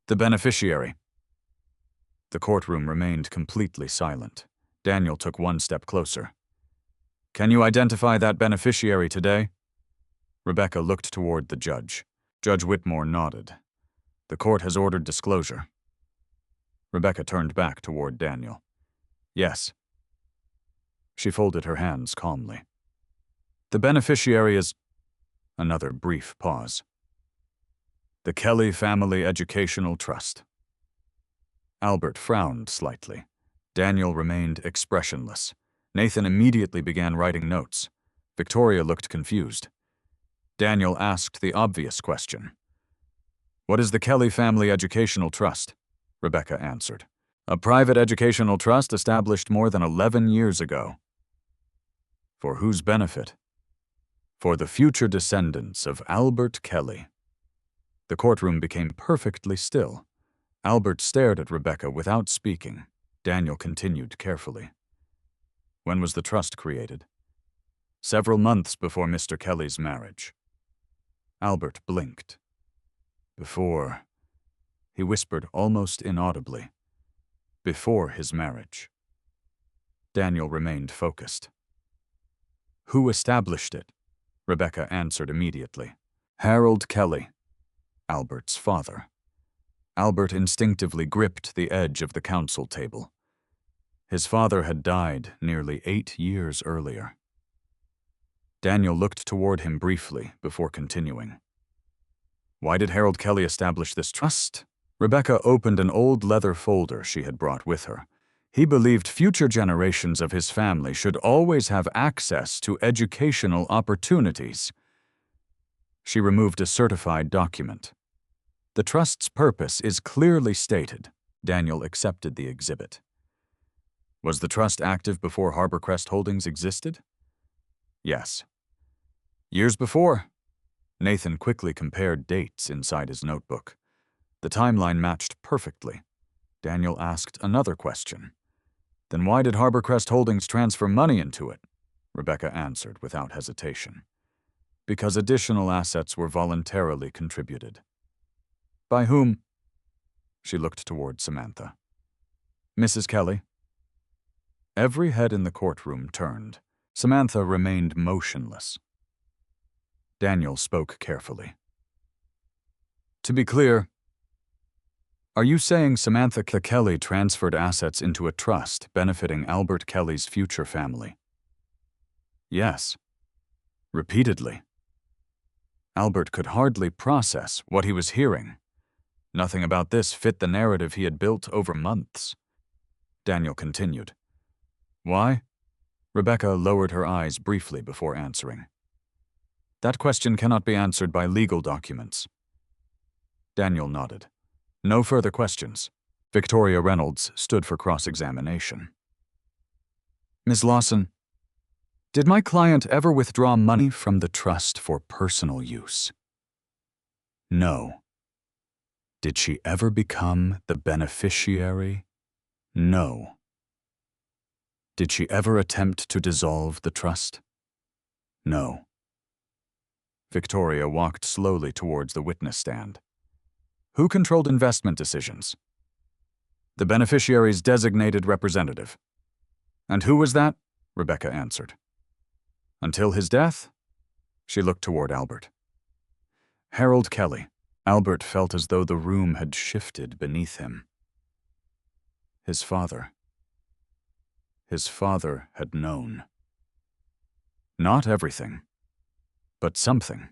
"The beneficiary." The courtroom remained completely silent. Daniel took one step closer. "Can you identify that beneficiary today?" Rebecca looked toward the judge. Judge Whitmore nodded. "The court has ordered disclosure." Rebecca turned back toward Daniel. "Yes." She folded her hands calmly. "The beneficiary is—" Another brief pause. "The Kelly Family Educational Trust." Albert frowned slightly. Daniel remained expressionless. Nathan immediately began writing notes. Victoria looked confused. Daniel asked the obvious question. "What is the Kelly Family Educational Trust?" Rebecca answered. "A private educational trust established more than 11 years ago." "For whose benefit?" "For the future descendants of Albert Kelly." The courtroom became perfectly still. Albert stared at Rebecca without speaking. Daniel continued carefully. "When was the trust created?" "Several months before Mr. Kelly's marriage." Albert blinked. "Before," he whispered almost inaudibly. "Before his marriage." Daniel remained focused. "Who established it?" Rebecca answered immediately. "Harold Kelly, Albert's father." Albert instinctively gripped the edge of the counsel table. His father had died nearly 8 years earlier. Daniel looked toward him briefly before continuing. "Why did Harold Kelly establish this trust?" Rebecca opened an old leather folder she had brought with her. "He believed future generations of his family should always have access to educational opportunities." She removed a certified document. "The trust's purpose is clearly stated." Daniel accepted the exhibit. "Was the trust active before Harborcrest Holdings existed?" "Yes." "Years before?" Nathan quickly compared dates inside his notebook. The timeline matched perfectly. Daniel asked another question. Then why did Harborcrest Holdings transfer money into it? Rebecca answered without hesitation. Because additional assets were voluntarily contributed. By whom? She looked toward Samantha. Mrs. Kelly. Every head in the courtroom turned. Samantha remained motionless. Daniel spoke carefully. To be clear, are you saying Samantha Kelly transferred assets into a trust benefiting Albert Kelly's future family? Yes. Repeatedly. Albert could hardly process what he was hearing. Nothing about this fit the narrative he had built over months. Daniel continued. Why? Rebecca lowered her eyes briefly before answering. That question cannot be answered by legal documents. Daniel nodded. No further questions. Victoria Reynolds stood for cross-examination. Ms. Lawson, did my client ever withdraw money from the trust for personal use? No. Did she ever become the beneficiary? No. Did she ever attempt to dissolve the trust? No. Victoria walked slowly towards the witness stand. Who controlled investment decisions? The beneficiary's designated representative. And who was that? Rebecca answered. Until his death? She looked toward Albert. Harold Kelly. Albert felt as though the room had shifted beneath him. His father. His father had known. Not everything, but something.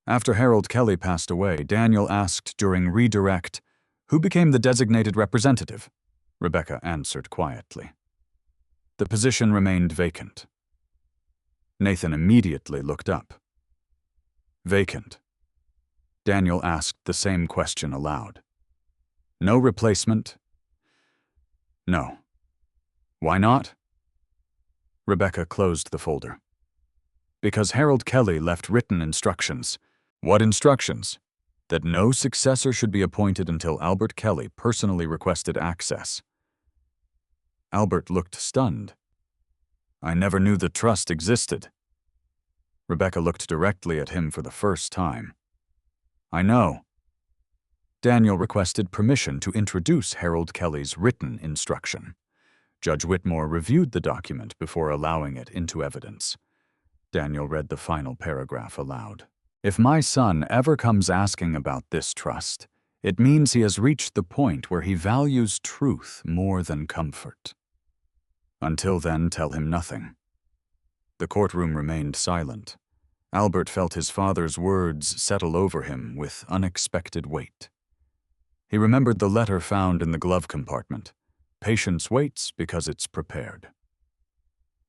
After Harold Kelly passed away, Daniel asked during redirect, who became the designated representative? Rebecca answered quietly. The position remained vacant. Nathan immediately looked up. Vacant. Daniel asked the same question aloud. No replacement? No. Why not? Rebecca closed the folder. Because Harold Kelly left written instructions. What instructions? That no successor should be appointed until Albert Kelly personally requested access. Albert looked stunned. I never knew the trust existed. Rebecca looked directly at him for the first time. I know. Daniel requested permission to introduce Harold Kelly's written instruction. Judge Whitmore reviewed the document before allowing it into evidence. Daniel read the final paragraph aloud. If my son ever comes asking about this trust, it means he has reached the point where he values truth more than comfort. Until then, tell him nothing. The courtroom remained silent. Albert felt his father's words settle over him with unexpected weight. He remembered the letter found in the glove compartment. Patience waits because it's prepared.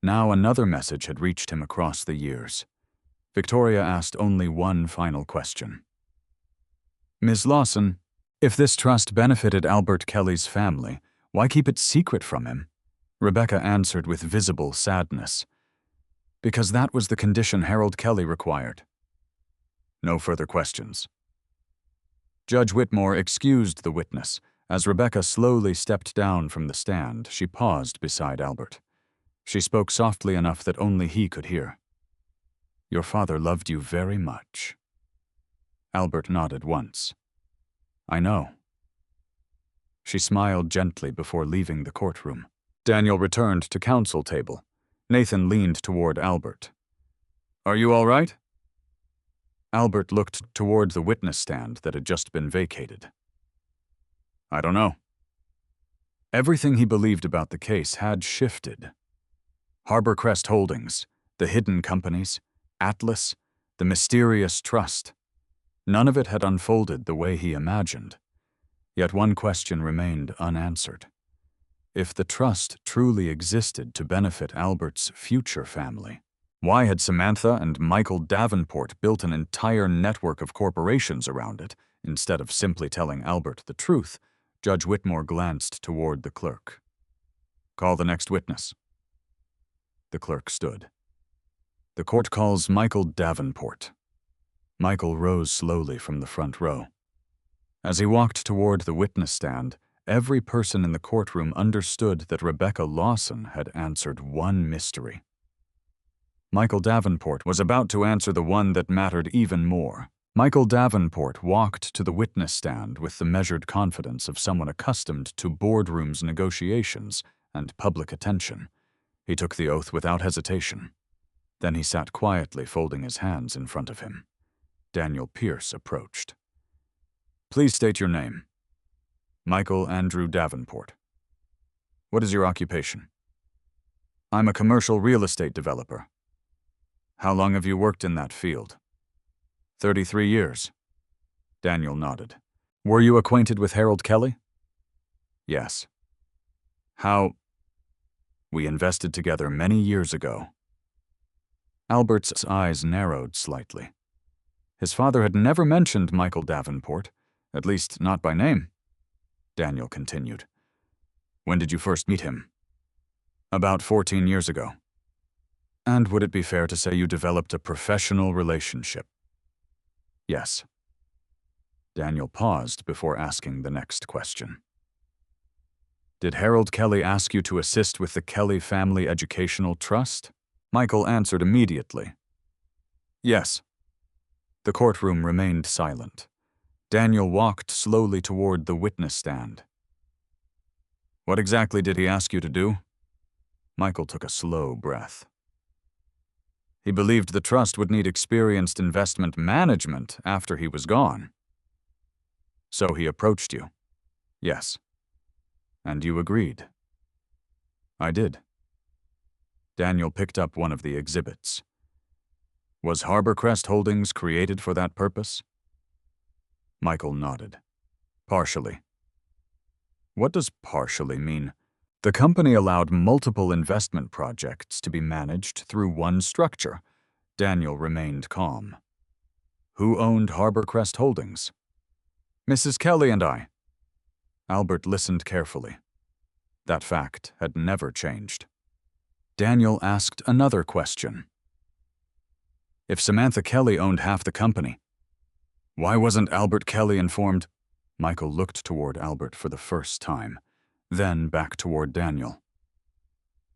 Now another message had reached him across the years. Victoria asked only one final question. Ms. Lawson, if this trust benefited Albert Kelly's family, why keep it secret from him? Rebecca answered with visible sadness. Because that was the condition Harold Kelly required. No further questions. Judge Whitmore excused the witness. As Rebecca slowly stepped down from the stand, she paused beside Albert. She spoke softly enough that only he could hear. Your father loved you very much. Albert nodded once. I know. She smiled gently before leaving the courtroom. Daniel returned to counsel table. Nathan leaned toward Albert. Are you all right? Albert looked toward the witness stand that had just been vacated. I don't know. Everything he believed about the case had shifted. Harborcrest Holdings, the hidden companies, Atlas, the mysterious trust. None of it had unfolded the way he imagined. Yet one question remained unanswered. If the trust truly existed to benefit Albert's future family, why had Samantha and Michael Davenport built an entire network of corporations around it, instead of simply telling Albert the truth? Judge Whitmore glanced toward the clerk. Call the next witness. The clerk stood. The court calls Michael Davenport. Michael rose slowly from the front row. As he walked toward the witness stand, every person in the courtroom understood that Rebecca Lawson had answered one mystery. Michael Davenport was about to answer the one that mattered even more. Michael Davenport walked to the witness stand with the measured confidence of someone accustomed to boardrooms, negotiations, and public attention. He took the oath without hesitation. Then he sat quietly, folding his hands in front of him. Daniel Pierce approached. "Please state your name." "Michael Andrew Davenport." "What is your occupation?" "I'm a commercial real estate developer." "How long have you worked in that field?" 33 years. Daniel nodded. "Were you acquainted with Harold Kelly?" "Yes." "How?" "We invested together many years ago." Albert's eyes narrowed slightly. His father had never mentioned Michael Davenport, at least not by name. Daniel continued. "When did you first meet him?" "About 14 years ago." "And would it be fair to say you developed a professional relationship?" "Yes." Daniel paused before asking the next question. "Did Harold Kelly ask you to assist with the Kelly Family Educational Trust?" Michael answered immediately. "Yes." The courtroom remained silent. Daniel walked slowly toward the witness stand. "What exactly did he ask you to do?" Michael took a slow breath. "He believed the trust would need experienced investment management after he was gone." "So he approached you?" "Yes." "And you agreed?" "I did." Daniel picked up one of the exhibits. "Was Harborcrest Holdings created for that purpose?" Michael nodded. "Partially." "What does partially mean?" "The company allowed multiple investment projects to be managed through one structure." Daniel remained calm. "Who owned Harborcrest Holdings?" "Mrs. Kelly and I." Albert listened carefully. That fact had never changed. Daniel asked another question. "If Samantha Kelly owned half the company, why wasn't Albert Kelly informed?" Michael looked toward Albert for the first time, then back toward Daniel.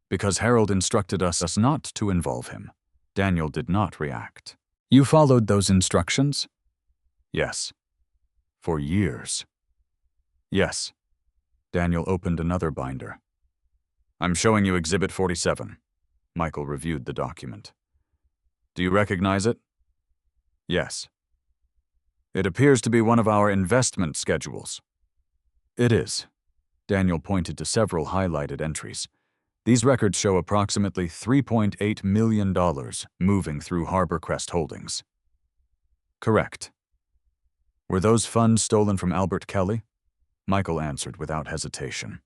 "Because Harold instructed us not to involve him." Daniel did not react. "You followed those instructions?" "Yes." "For years?" "Yes." Daniel opened another binder. "I'm showing you Exhibit 47. Michael reviewed the document. "Do you recognize it?" "Yes." "It appears to be one of our investment schedules." "It is." Daniel pointed to several highlighted entries. "These records show approximately $3.8 million moving through Harborcrest Holdings." "Correct." "Were those funds stolen from Albert Kelly?" Michael answered without hesitation.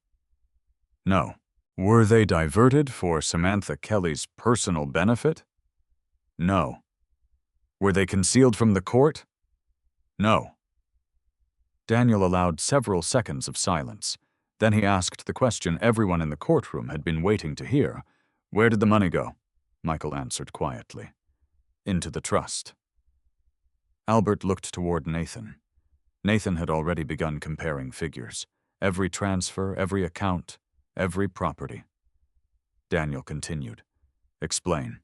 "No." "Were they diverted for Samantha Kelly's personal benefit?" "No." "Were they concealed from the court?" "No." Daniel allowed several seconds of silence. Then he asked the question everyone in the courtroom had been waiting to hear. "Where did the money go?" Michael answered quietly. "Into the trust." Albert looked toward Nathan. Nathan had already begun comparing figures. Every transfer, every account, every property. Daniel continued. "Explain."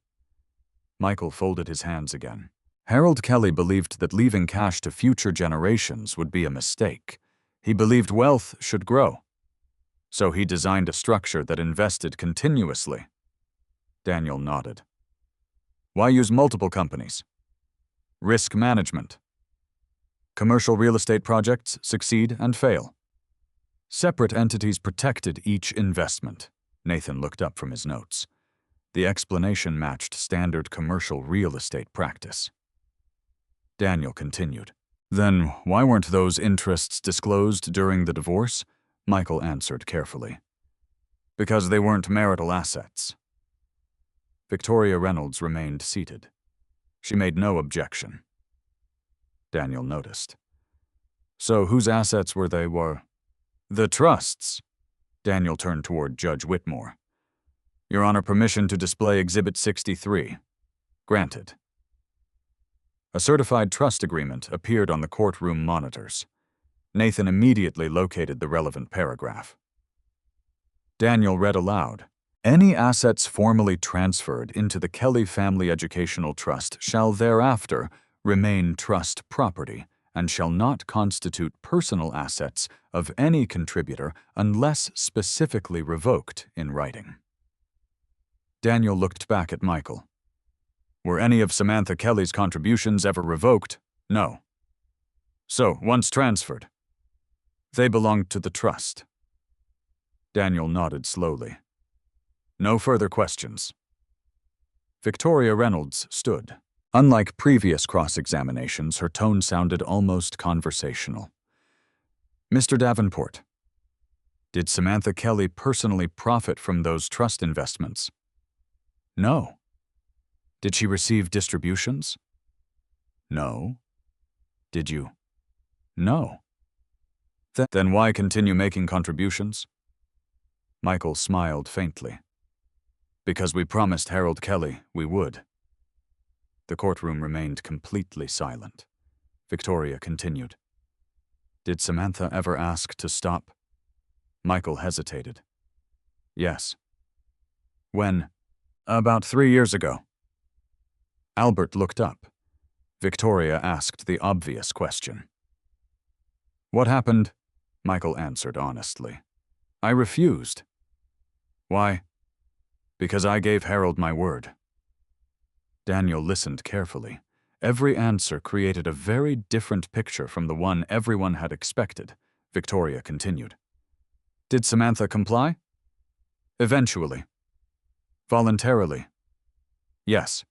Michael folded his hands again. "Harold Kelly believed that leaving cash to future generations would be a mistake. He believed wealth should grow. So he designed a structure that invested continuously." Daniel nodded. "Why use multiple companies?" "Risk management. Commercial real estate projects succeed and fail. Separate entities protected each investment." Nathan looked up from his notes. The explanation matched standard commercial real estate practice. Daniel continued. "Then why weren't those interests disclosed during the divorce?" Michael answered carefully. "Because they weren't marital assets." Victoria Reynolds remained seated. She made no objection. Daniel noticed. "So whose assets were they? "The trust's." Daniel turned toward Judge Whitmore. "Your Honor, permission to display Exhibit 63. Granted." A certified trust agreement appeared on the courtroom monitors. Nathan immediately located the relevant paragraph. Daniel read aloud. Any assets formally transferred into the Kelly Family Educational Trust shall thereafter remain trust property and shall not constitute personal assets of any contributor unless specifically revoked in writing. Daniel looked back at Michael. Were any of Samantha Kelly's contributions ever revoked? No. So, once transferred, they belonged to the trust. Daniel nodded slowly. No further questions. Victoria Reynolds stood. Unlike previous cross-examinations, her tone sounded almost conversational. Mr. Davenport, did Samantha Kelly personally profit from those trust investments? No. Did she receive distributions? No. Did you? No. Then why continue making contributions? Michael smiled faintly. Because we promised Harold Kelly we would. The courtroom remained completely silent. Victoria continued. Did Samantha ever ask to stop? Michael hesitated. Yes. When? About 3 years ago. Albert looked up. Victoria asked the obvious question. What happened? Michael answered honestly. I refused. Why? Because I gave Harold my word. Daniel listened carefully. Every answer created a very different picture from the one everyone had expected. Victoria continued. Did Samantha comply? Eventually. Voluntarily. Yes.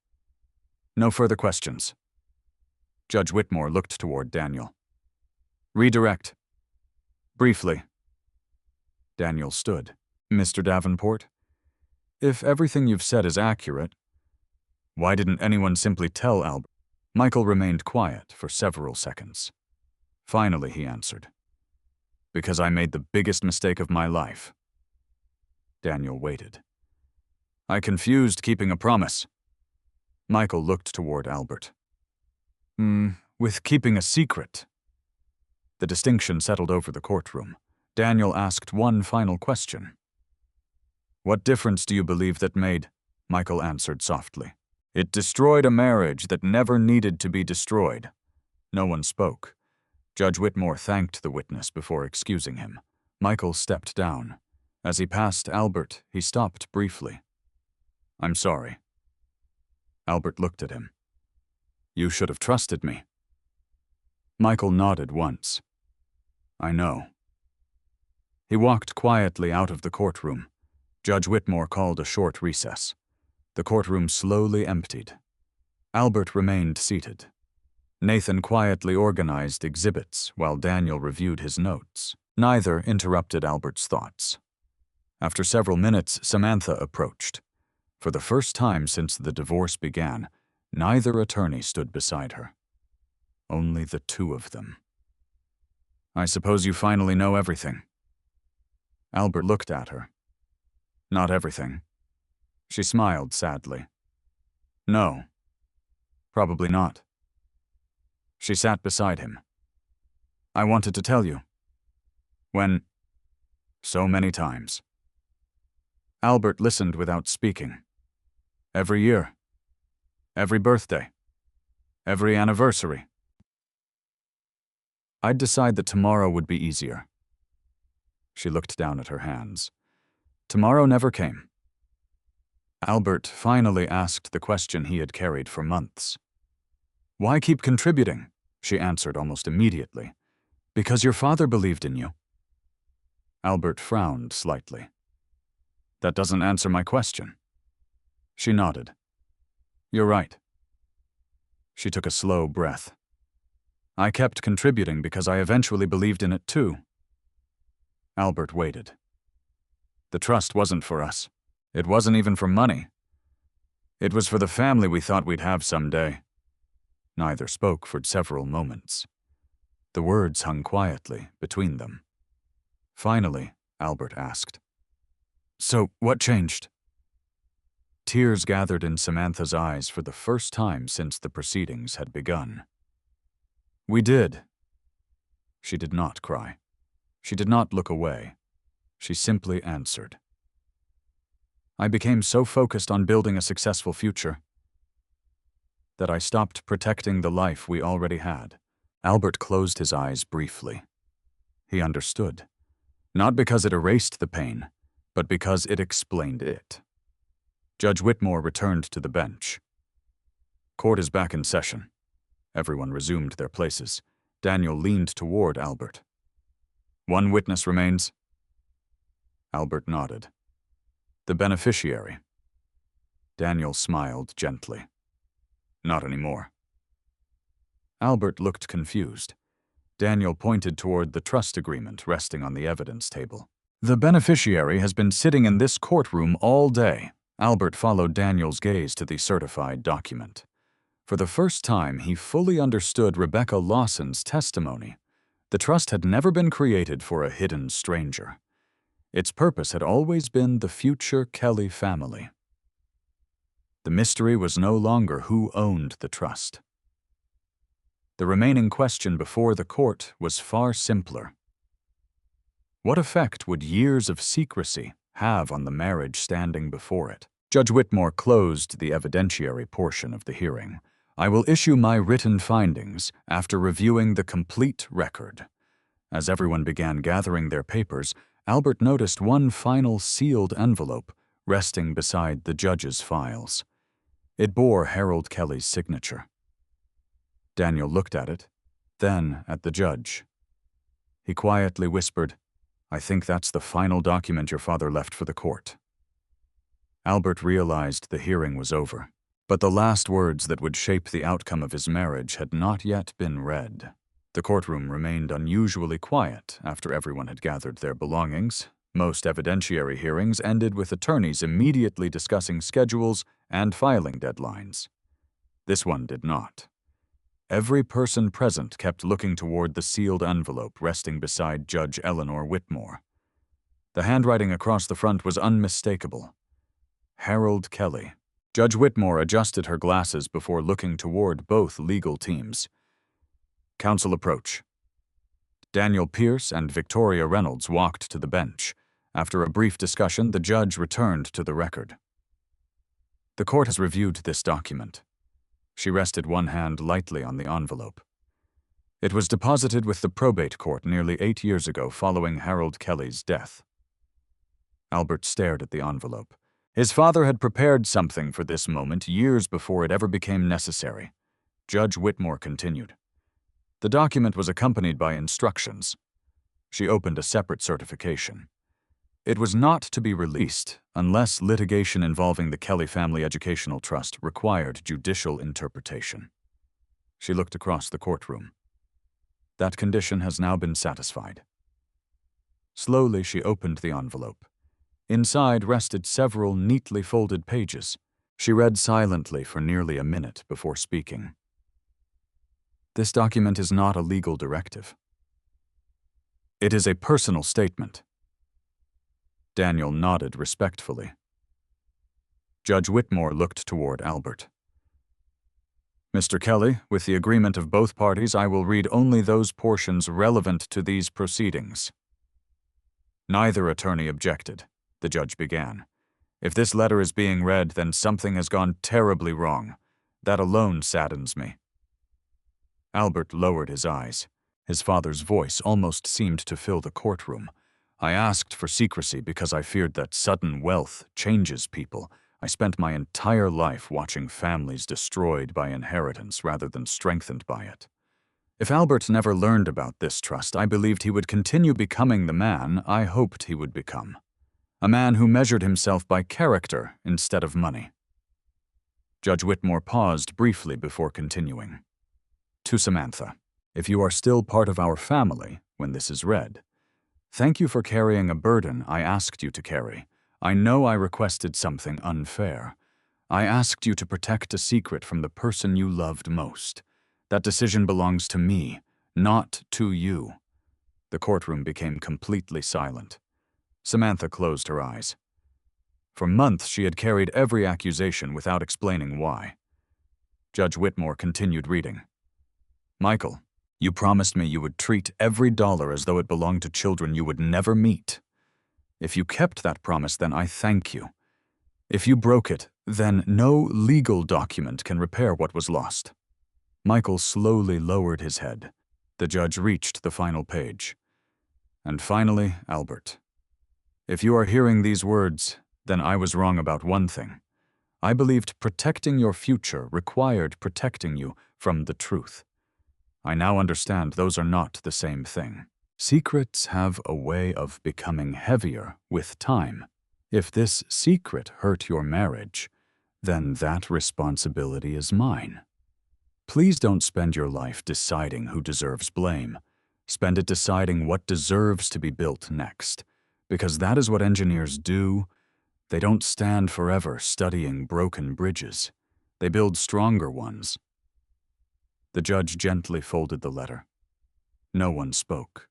No further questions. Judge Whitmore looked toward Daniel. Redirect. Briefly. Daniel stood. Mr. Davenport, if everything you've said is accurate, why didn't anyone simply tell Albert? Michael remained quiet for several seconds. Finally, he answered. Because I made the biggest mistake of my life. Daniel waited. I confused keeping a promise. Michael looked toward Albert. With keeping a secret. The distinction settled over the courtroom. Daniel asked one final question. What difference do you believe that made? Michael answered softly. It destroyed a marriage that never needed to be destroyed. No one spoke. Judge Whitmore thanked the witness before excusing him. Michael stepped down. As he passed Albert, he stopped briefly. I'm sorry. Albert looked at him. You should have trusted me. Michael nodded once. I know. He walked quietly out of the courtroom. Judge Whitmore called a short recess. The courtroom slowly emptied. Albert remained seated. Nathan quietly organized exhibits while Daniel reviewed his notes. Neither interrupted Albert's thoughts. After several minutes, Samantha approached. For the first time since the divorce began, neither attorney stood beside her. Only the two of them. I suppose you finally know everything. Albert looked at her. Not everything. She smiled sadly. No. Probably not. She sat beside him. I wanted to tell you. When? So many times. Albert listened without speaking. Every year. Every birthday. Every anniversary. I'd decide that tomorrow would be easier. She looked down at her hands. Tomorrow never came. Albert finally asked the question he had carried for months. Why keep contributing? She answered almost immediately. Because your father believed in you. Albert frowned slightly. That doesn't answer my question. She nodded. You're right. She took a slow breath. I kept contributing because I eventually believed in it too. Albert waited. The trust wasn't for us. It wasn't even for money. It was for the family we thought we'd have someday. Neither spoke for several moments. The words hung quietly between them. Finally, Albert asked, So, what changed? Tears gathered in Samantha's eyes for the first time since the proceedings had begun. "We did." She did not cry. She did not look away. She simply answered. "I became so focused on building a successful future that I stopped protecting the life we already had." Albert closed his eyes briefly. He understood, not because it erased the pain, but because it explained it. Judge Whitmore returned to the bench. "Court is back in session." Everyone resumed their places. Daniel leaned toward Albert. "One witness remains." Albert nodded. "The beneficiary." Daniel smiled gently. "Not anymore." Albert looked confused. Daniel pointed toward the trust agreement resting on the evidence table. "The beneficiary has been sitting in this courtroom all day." Albert followed Daniel's gaze to the certified document. For the first time, he fully understood Rebecca Lawson's testimony. The trust had never been created for a hidden stranger. Its purpose had always been the future Kelly family. The mystery was no longer who owned the trust. The remaining question before the court was far simpler. What effect would years of secrecy have on the marriage standing before it? Judge Whitmore closed the evidentiary portion of the hearing. "I will issue my written findings after reviewing the complete record." As everyone began gathering their papers, Albert noticed one final sealed envelope resting beside the judge's files. It bore Harold Kelly's signature. Daniel looked at it, then at the judge. He quietly whispered, "I think that's the final document your father left for the court." Albert realized the hearing was over, but the last words that would shape the outcome of his marriage had not yet been read. The courtroom remained unusually quiet after everyone had gathered their belongings. Most evidentiary hearings ended with attorneys immediately discussing schedules and filing deadlines. This one did not. Every person present kept looking toward the sealed envelope resting beside Judge Eleanor Whitmore. The handwriting across the front was unmistakable. Harold Kelly. Judge Whitmore adjusted her glasses before looking toward both legal teams. Counsel approach. Daniel Pierce and Victoria Reynolds walked to the bench. After a brief discussion, the judge returned to the record. "The court has reviewed this document." She rested one hand lightly on the envelope. "It was deposited with the probate court nearly 8 years ago following Harold Kelly's death." Albert stared at the envelope. His father had prepared something for this moment years before it ever became necessary. Judge Whitmore continued. The document was accompanied by instructions. She opened a separate certification. It was not to be released unless litigation involving the Kelly Family Educational Trust required judicial interpretation. She looked across the courtroom. That condition has now been satisfied. Slowly, she opened the envelope. Inside rested several neatly folded pages. She read silently for nearly a minute before speaking. "This document is not a legal directive. It is a personal statement." Daniel nodded respectfully. Judge Whitmore looked toward Albert. "Mr. Kelly, with the agreement of both parties, I will read only those portions relevant to these proceedings." Neither attorney objected. The judge began. "If this letter is being read, then something has gone terribly wrong. That alone saddens me." Albert lowered his eyes. His father's voice almost seemed to fill the courtroom. "I asked for secrecy because I feared that sudden wealth changes people. I spent my entire life watching families destroyed by inheritance rather than strengthened by it. If Albert never learned about this trust, I believed he would continue becoming the man I hoped he would become. A man who measured himself by character instead of money." Judge Whitmore paused briefly before continuing. "To Samantha, if you are still part of our family when this is read, thank you for carrying a burden I asked you to carry. I know I requested something unfair. I asked you to protect a secret from the person you loved most. That decision belongs to me, not to you." The courtroom became completely silent. Samantha closed her eyes. For months she had carried every accusation without explaining why. Judge Whitmore continued reading. Michael, you promised me you would treat every dollar as though it belonged to children you would never meet. If you kept that promise, then I thank you. If you broke it, then no legal document can repair what was lost. Michael slowly lowered his head. The judge reached the final page. And finally, Albert. If you are hearing these words, then I was wrong about one thing. I believed protecting your future required protecting you from the truth. I now understand those are not the same thing. Secrets have a way of becoming heavier with time. If this secret hurt your marriage, then that responsibility is mine. Please don't spend your life deciding who deserves blame. Spend it deciding what deserves to be built next, because that is what engineers do. They don't stand forever studying broken bridges. They build stronger ones. The judge gently folded the letter. No one spoke.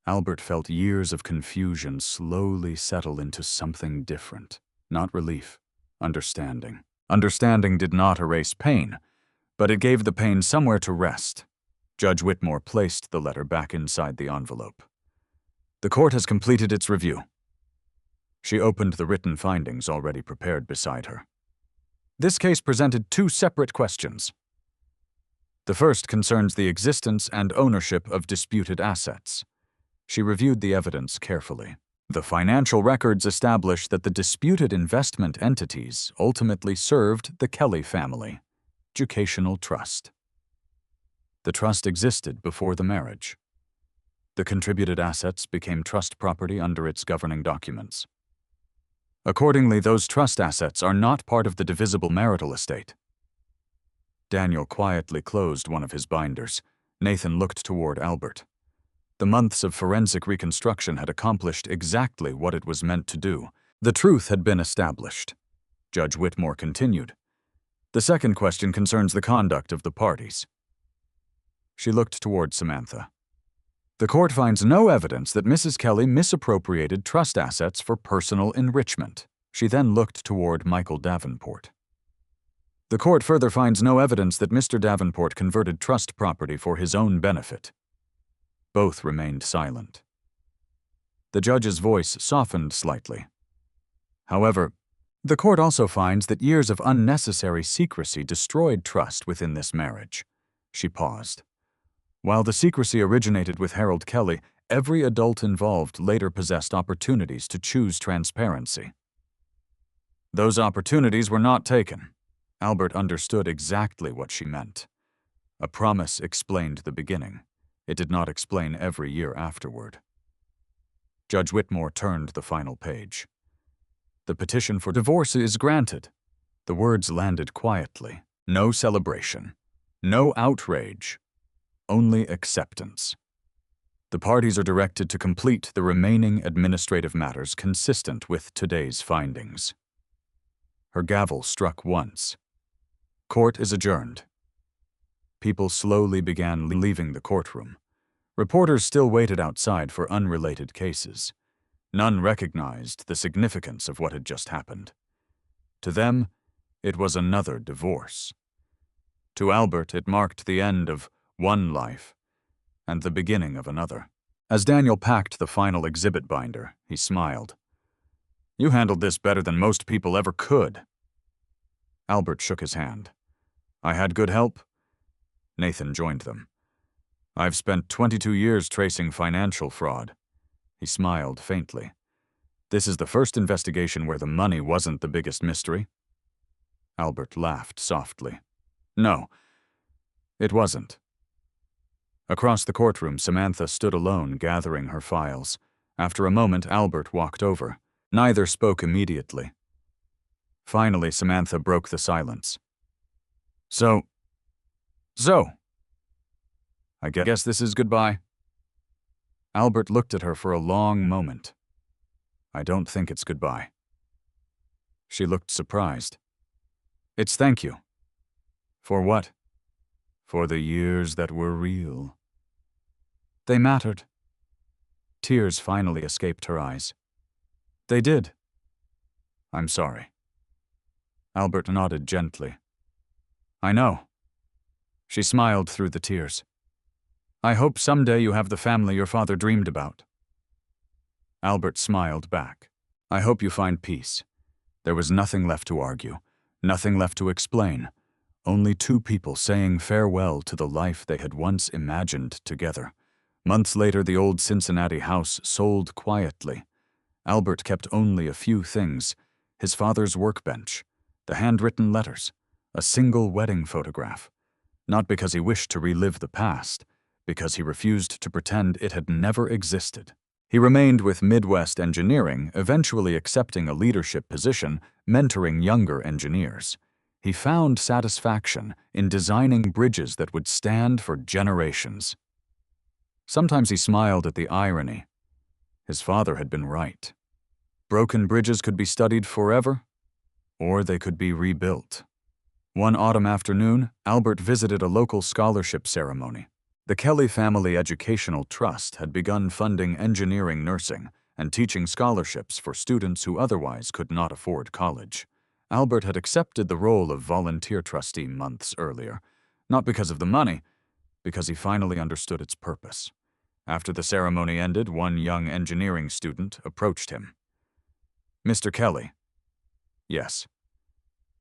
Albert felt years of confusion slowly settle into something different. Not relief, understanding. Understanding did not erase pain, but it gave the pain somewhere to rest. Judge Whitmore placed the letter back inside the envelope. The court has completed its review. She opened the written findings already prepared beside her. This case presented two separate questions. The first concerns the existence and ownership of disputed assets. She reviewed the evidence carefully. The financial records established that the disputed investment entities ultimately served the Kelly family. Educational trust. The trust existed before the marriage. The contributed assets became trust property under its governing documents. Accordingly, those trust assets are not part of the divisible marital estate. Daniel quietly closed one of his binders. Nathan looked toward Albert. The months of forensic reconstruction had accomplished exactly what it was meant to do. The truth had been established. Judge Whitmore continued. The second question concerns the conduct of the parties. She looked toward Samantha. The court finds no evidence that Mrs. Kelly misappropriated trust assets for personal enrichment. She then looked toward Michael Davenport. The court further finds no evidence that Mr. Davenport converted trust property for his own benefit. Both remained silent. The judge's voice softened slightly. However, the court also finds that years of unnecessary secrecy destroyed trust within this marriage. She paused. While the secrecy originated with Harold Kelly, every adult involved later possessed opportunities to choose transparency. Those opportunities were not taken. Albert understood exactly what she meant. A promise explained the beginning. It did not explain every year afterward. Judge Whitmore turned the final page. The petition for divorce is granted. The words landed quietly. No celebration. No outrage. Only acceptance. The parties are directed to complete the remaining administrative matters consistent with today's findings. Her gavel struck once. Court is adjourned. People slowly began leaving the courtroom. Reporters still waited outside for unrelated cases. None recognized the significance of what had just happened. To them, it was another divorce. To Albert, it marked the end of one life and the beginning of another. As Daniel packed the final exhibit binder, he smiled. You handled this better than most people ever could. Albert shook his hand. I had good help. Nathan joined them. I've spent 22 years tracing financial fraud. He smiled faintly. This is the first investigation where the money wasn't the biggest mystery. Albert laughed softly. No, it wasn't. Across the courtroom, Samantha stood alone, gathering her files. After a moment, Albert walked over. Neither spoke immediately. Finally, Samantha broke the silence. So, I guess this is goodbye. Albert looked at her for a long moment. I don't think it's goodbye. She looked surprised. It's thank you. For what? For the years that were real. They mattered. Tears finally escaped her eyes. They did. I'm sorry. Albert nodded gently. I know. She smiled through the tears. I hope someday you have the family your father dreamed about. Albert smiled back. I hope you find peace. There was nothing left to argue, nothing left to explain, only two people saying farewell to the life they had once imagined together. Months later, the old Cincinnati house sold quietly. Albert kept only a few things: his father's workbench, the handwritten letters, a single wedding photograph. Not because he wished to relive the past, because he refused to pretend it had never existed. He remained with Midwest Engineering, eventually accepting a leadership position, mentoring younger engineers. He found satisfaction in designing bridges that would stand for generations. Sometimes he smiled at the irony. His father had been right. Broken bridges could be studied forever, or they could be rebuilt. One autumn afternoon, Albert visited a local scholarship ceremony. The Kelly Family Educational Trust had begun funding engineering nursing and teaching scholarships for students who otherwise could not afford college. Albert had accepted the role of volunteer trustee months earlier, not because of the money, because he finally understood its purpose. After the ceremony ended, one young engineering student approached him. Mr. Kelly. Yes.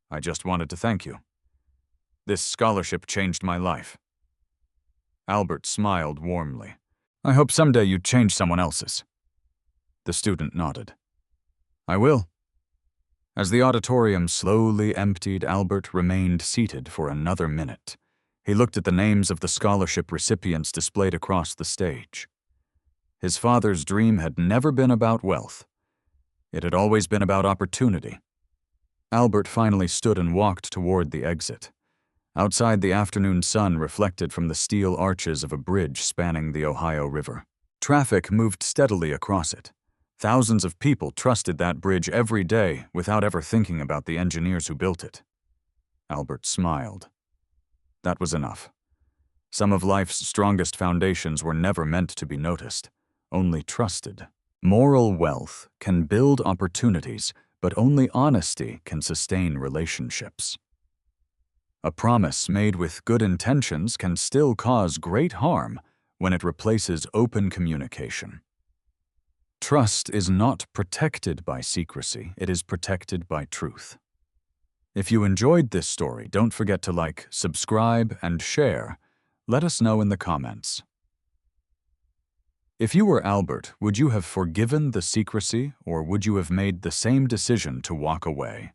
I just wanted to thank you. This scholarship changed my life. Albert smiled warmly. I hope someday you change someone else's. The student nodded. I will. As the auditorium slowly emptied, Albert remained seated for another minute. He looked at the names of the scholarship recipients displayed across the stage. His father's dream had never been about wealth. It had always been about opportunity. Albert finally stood and walked toward the exit. Outside, the afternoon sun reflected from the steel arches of a bridge spanning the Ohio River. Traffic moved steadily across it. Thousands of people trusted that bridge every day without ever thinking about the engineers who built it. Albert smiled. That was enough. Some of life's strongest foundations were never meant to be noticed, only trusted. Moral wealth can build opportunities, but only honesty can sustain relationships. A promise made with good intentions can still cause great harm when it replaces open communication. Trust is not protected by secrecy, it is protected by truth. If you enjoyed this story, don't forget to like, subscribe, and share. Let us know in the comments. If you were Albert, would you have forgiven the secrecy, or would you have made the same decision to walk away?